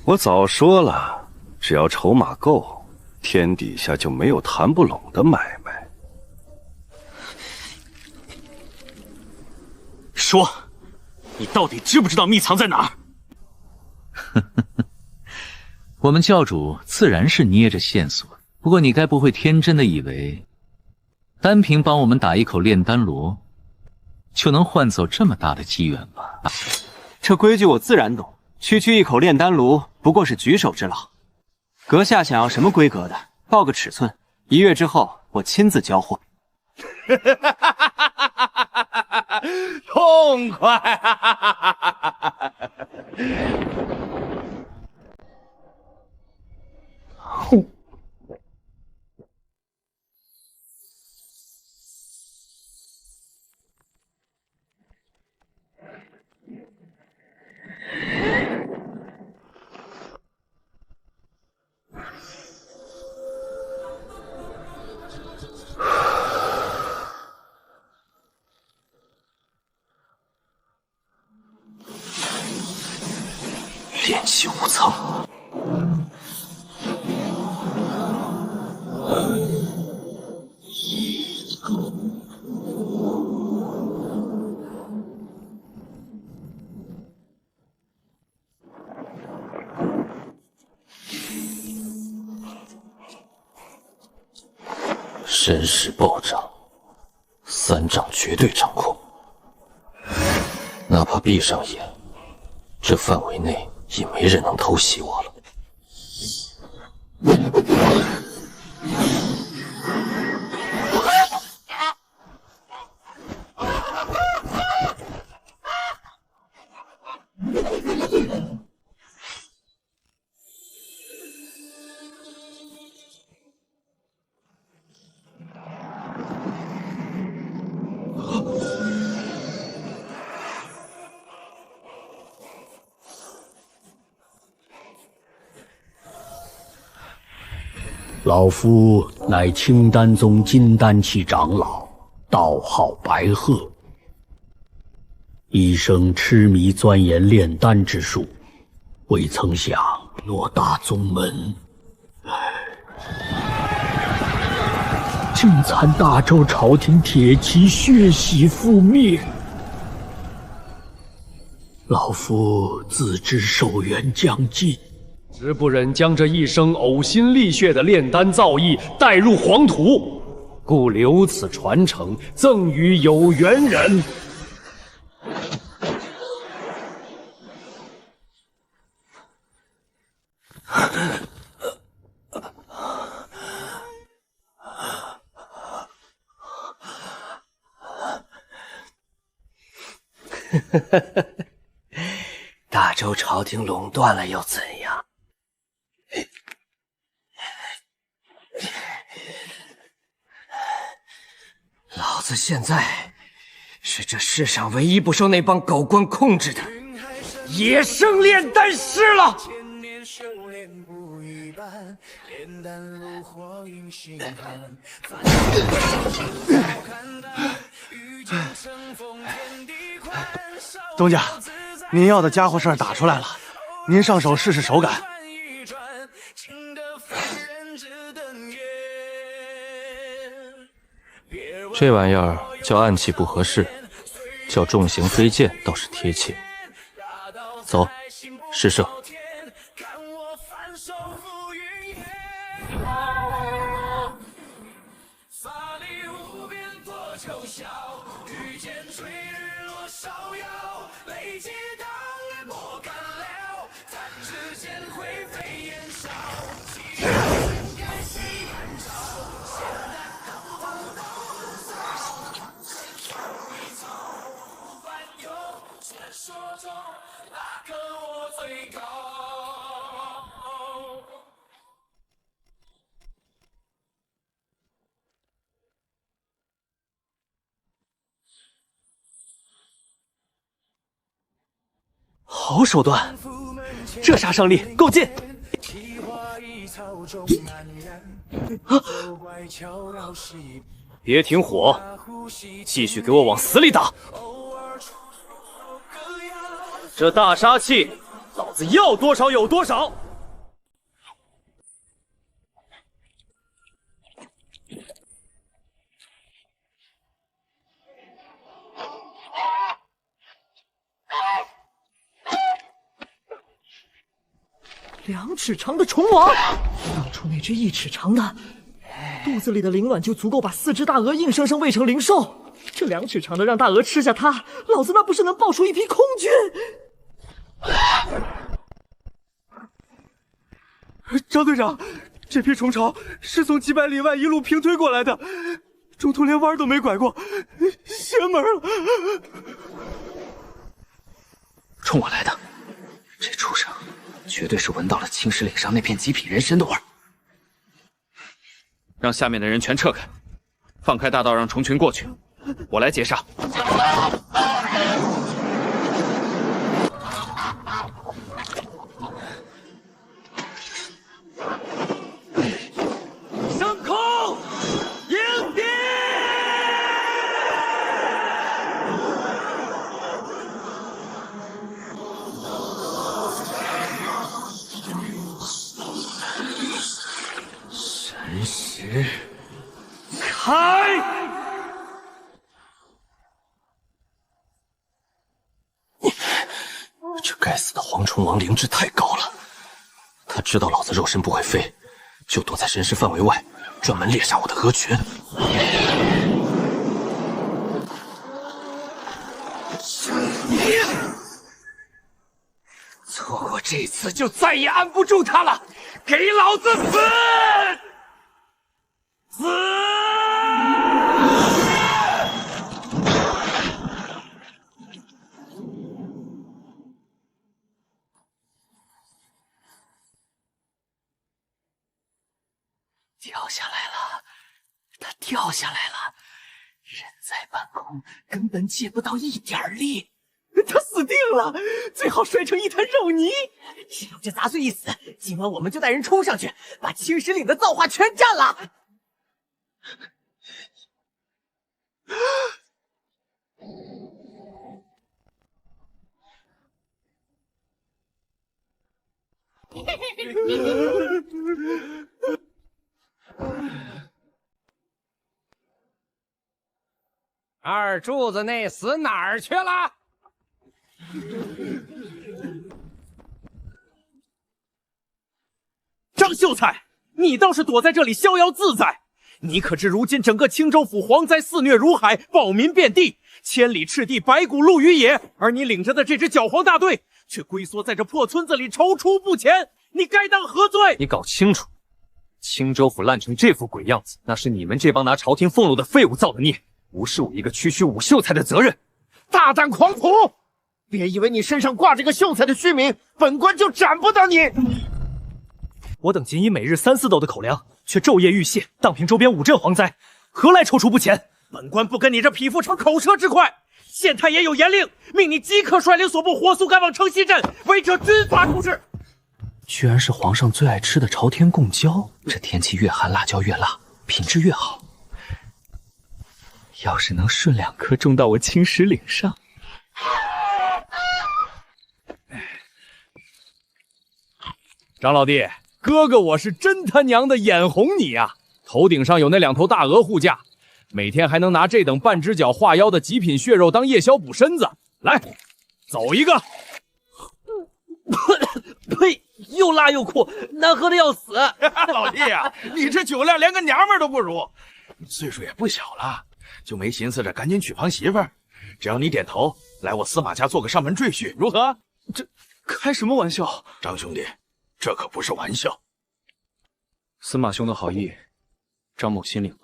S22: 我早说了，只要筹码够，天底下就没有谈不拢的买卖。
S16: 说，你到底知不知道秘藏在哪儿？
S23: 我们教主自然是捏着线索，不过你该不会天真的以为，单凭帮我们打一口炼丹炉，就能换走这么大的机缘吧？
S2: 这规矩我自然懂，区区一口炼丹炉不过是举手之劳。阁下想要什么规格的，报个尺寸，1月之后我亲自交货。
S5: 痛快！
S1: 炼气无藏。神识暴涨，3丈绝对掌控，哪怕闭上眼，这范围内也没人能偷袭我了。
S11: 老夫乃青丹宗金丹期长老，道号白鹤，一生痴迷钻研炼丹之术，未曾想偌大宗门竟惨大周朝廷铁骑血洗覆灭。老夫自知寿元将近，
S19: 实不忍将这一生呕心沥血的炼丹造诣带入黄土，故留此传承，赠予有缘人。
S13: 大周朝廷垄断了又怎样？老子现在是这世上唯一不受那帮狗官控制的野生炼丹师了。
S7: 东家，您要的家伙事儿打出来了，您上手试试手感。
S1: 这玩意儿叫暗器不合适，叫重型飞剑倒是贴切。走，试射。
S2: 好手段！这杀伤力够劲！别停火，继续给我往死里打！这大杀器，老子要多少有多少！2
S8: 尺长的虫王，当初那只1尺长的，肚子里的灵卵就足够把4只大鹅硬生生喂成灵兽。这2尺长的让大鹅吃下它，老子那不是能爆出一批空军？
S19: 张队长，这批虫巢是从几百里外一路平推过来的，中途连弯都没拐过，邪门了！
S7: 冲我来的，这畜生绝对是闻到了青石岭上那片极品人参的味儿。
S15: 让下面的人全撤开，放开大道，让虫群过去，我来截杀。
S19: 升空，迎敌！
S7: 神识
S19: 开！
S1: 这该死的蝗虫王灵智太高了，他知道老子肉身不会飞，就躲在神识范围外，专门猎杀我的鹅群。
S19: 错过这次就再也按不住他了，给老子死！死！
S8: 掉下来了，他掉下来了，人在半空，根本借不到一点力。他死定了，最好摔成一滩肉泥。只要这杂碎一死，今晚我们就带人冲上去，把青石岭的造化全占了。
S5: 二柱子那死哪儿去了？
S17: 张秀才，你倒是躲在这里逍遥自在。你可知如今整个青州府蝗灾肆虐如海，暴民遍地，千里赤地，白骨露于野，而你领着的这支剿蝗大队却龟缩在这破村子里，踌躇不前，你该当何罪？
S2: 你搞清楚，青州府烂成这副鬼样子，那是你们这帮拿朝廷俸禄的废物造的孽，不是我一个区区武秀才的责任。
S19: 大胆狂徒！别以为你身上挂着个秀才的虚名，本官就斩不得你！
S2: 我等仅以每日3、4斗的口粮，却昼夜欲泻，荡平周边5镇蝗灾，何来踌躇不前？
S17: 本官不跟你这匹夫逞口舌之快。县太爷有严令，命你即刻率领所部火速赶往城西镇，违者军法处置。
S7: 居然是皇上最爱吃的朝天贡椒，这天气越寒，辣椒越辣，品质越好。要是能顺2颗种到我青石岭上，
S17: 张老弟，哥哥我是真他娘的眼红你呀！头顶上有那2头大鹅护驾，每天还能拿这等半只脚化妖的极品血肉当夜宵补身子。来，走一个！
S14: 呸！又辣又苦，难喝的要死。
S19: 老弟呀，你这酒量连个娘们都不如，岁数也不小了，就没寻思着赶紧娶房媳妇儿。只要你点头，来我司马家做个上门赘婿，如何？
S17: 这开什么玩笑？
S19: 张兄弟，这可不是玩笑。
S2: 司马兄的好意，张某心领了。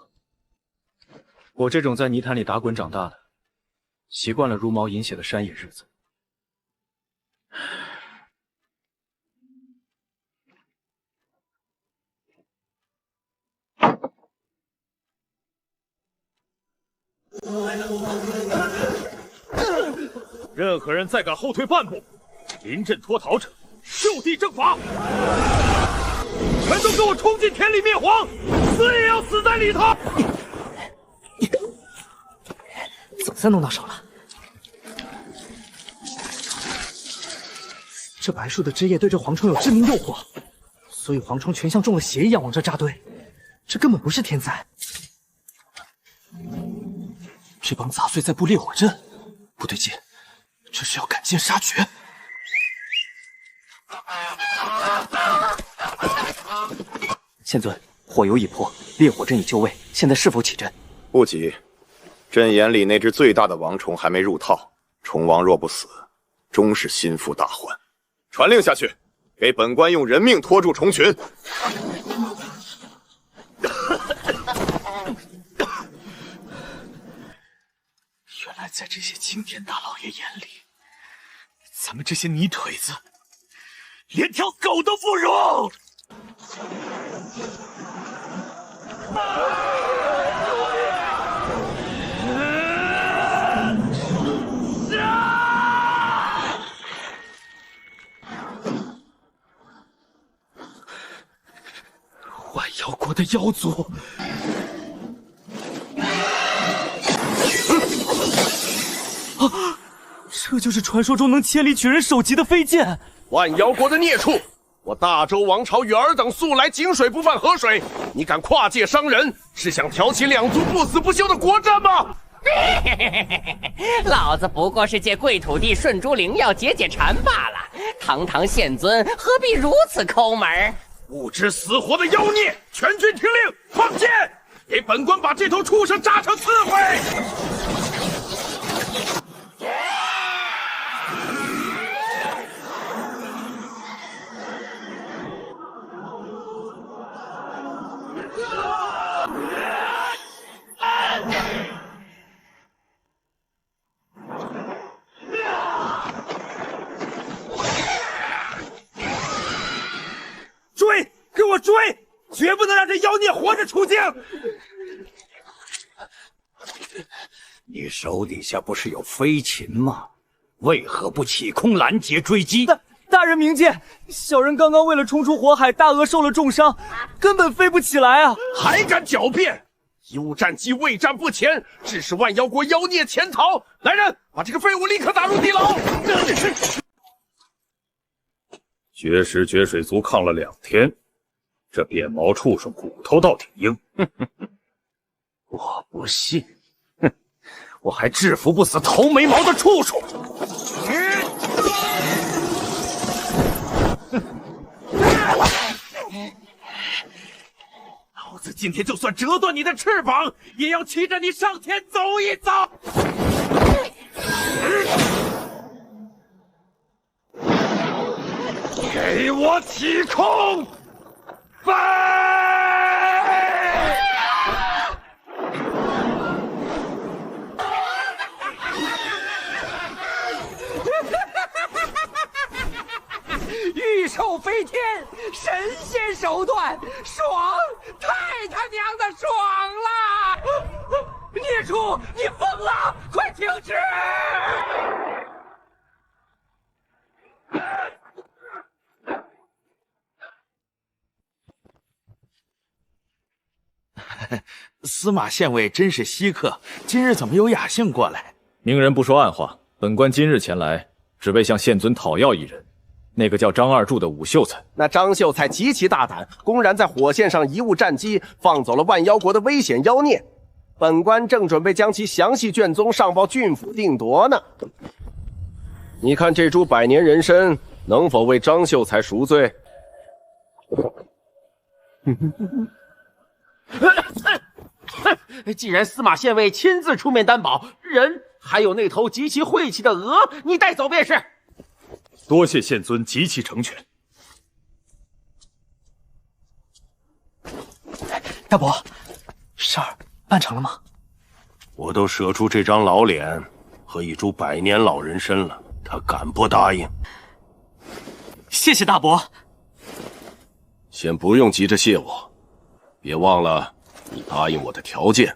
S2: 我这种在泥潭里打滚长大的，习惯了茹毛饮血的山野日子。
S19: 任何人再敢后退半步，临阵脱逃者，就地正法！全都给我冲进田里灭荒，死也要死在里头！
S14: 总算弄到手了。这白树的枝叶对这蝗虫有致命诱惑，所以蝗虫全像中了邪一样往这扎堆。这根本不是天灾。
S7: 这帮杂碎在布烈火阵，不对劲，这是要赶尽杀绝。
S2: 县尊，火油已破，烈火阵已就位，现在是否起阵？
S6: 不急，阵眼里那只最大的王虫还没入套，虫王若不死，终是心腹大患。传令下去，给本官用人命拖住虫群。
S17: 原来在这些青天大老爷眼里，咱们这些泥腿子连条狗都不如。万妖国的妖族。
S2: 这就是传说中能千里取人首级的飞剑。
S4: 万妖国的孽畜，我大周王朝与尔等素来井水不犯河水，你敢跨界伤人，是想挑起两族不死不休的国战吗？
S9: 老子不过是借贵土地顺珠灵药解解馋罢了，堂堂县尊何必如此抠门？
S4: 不知死活的妖孽，全军听令，放箭，给本官把这头畜生扎成刺猬！
S19: 追！给我追！绝不能让这妖孽活着出境！
S11: 你手底下不是有飞禽吗？为何不起空拦截追击？
S2: 大人明鉴，小人刚刚为了冲出火海，大额受了重伤，根本飞不起来啊！
S4: 还敢狡辩！贻误战机，未战不前，致使万妖国妖孽潜逃！来人，把这个废物立刻打入地牢！
S19: 绝食绝水族抗了2天，这变毛畜生骨头倒挺硬。
S11: 我不信，哼，我还制服不死头没毛的畜生。
S19: 老子今天就算折断你的翅膀，也要骑着你上天走一遭！给我起空！飞！
S9: 御兽飞天，神仙手段，爽！太他娘的爽了！孽畜，你疯了！快停止！
S17: 司马县尉真是稀客，今日怎么有雅兴过来？
S15: 明人不说暗话，本官今日前来，只为向县尊讨要一人，那个叫张二柱的武秀才。
S4: 那张秀才极其大胆，公然在火线上贻误战机，放走了万妖国的危险妖孽。本官正准备将其详细卷宗上报郡府定夺呢。你看这株百年人参能否为张秀才赎罪？
S13: 既然司马县尉亲自出面担保，人还有那头极其晦气的鹅，你带走便是。
S19: 多谢县尊极其成全。
S7: 大伯，事儿办成了吗？
S22: 我都舍出这张老脸和一株百年老人参了，他敢不答应？
S7: 谢谢大伯。
S4: 先不用急着谢我，别忘了你答应我的条件。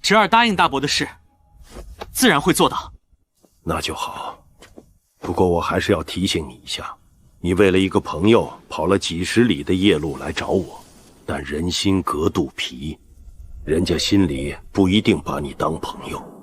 S7: 侄儿答应大伯的事，自然会做到。
S22: 那就好。不过我还是要提醒你一下，你为了一个朋友跑了几十里的夜路来找我，但人心隔肚皮，人家心里不一定把你当朋友。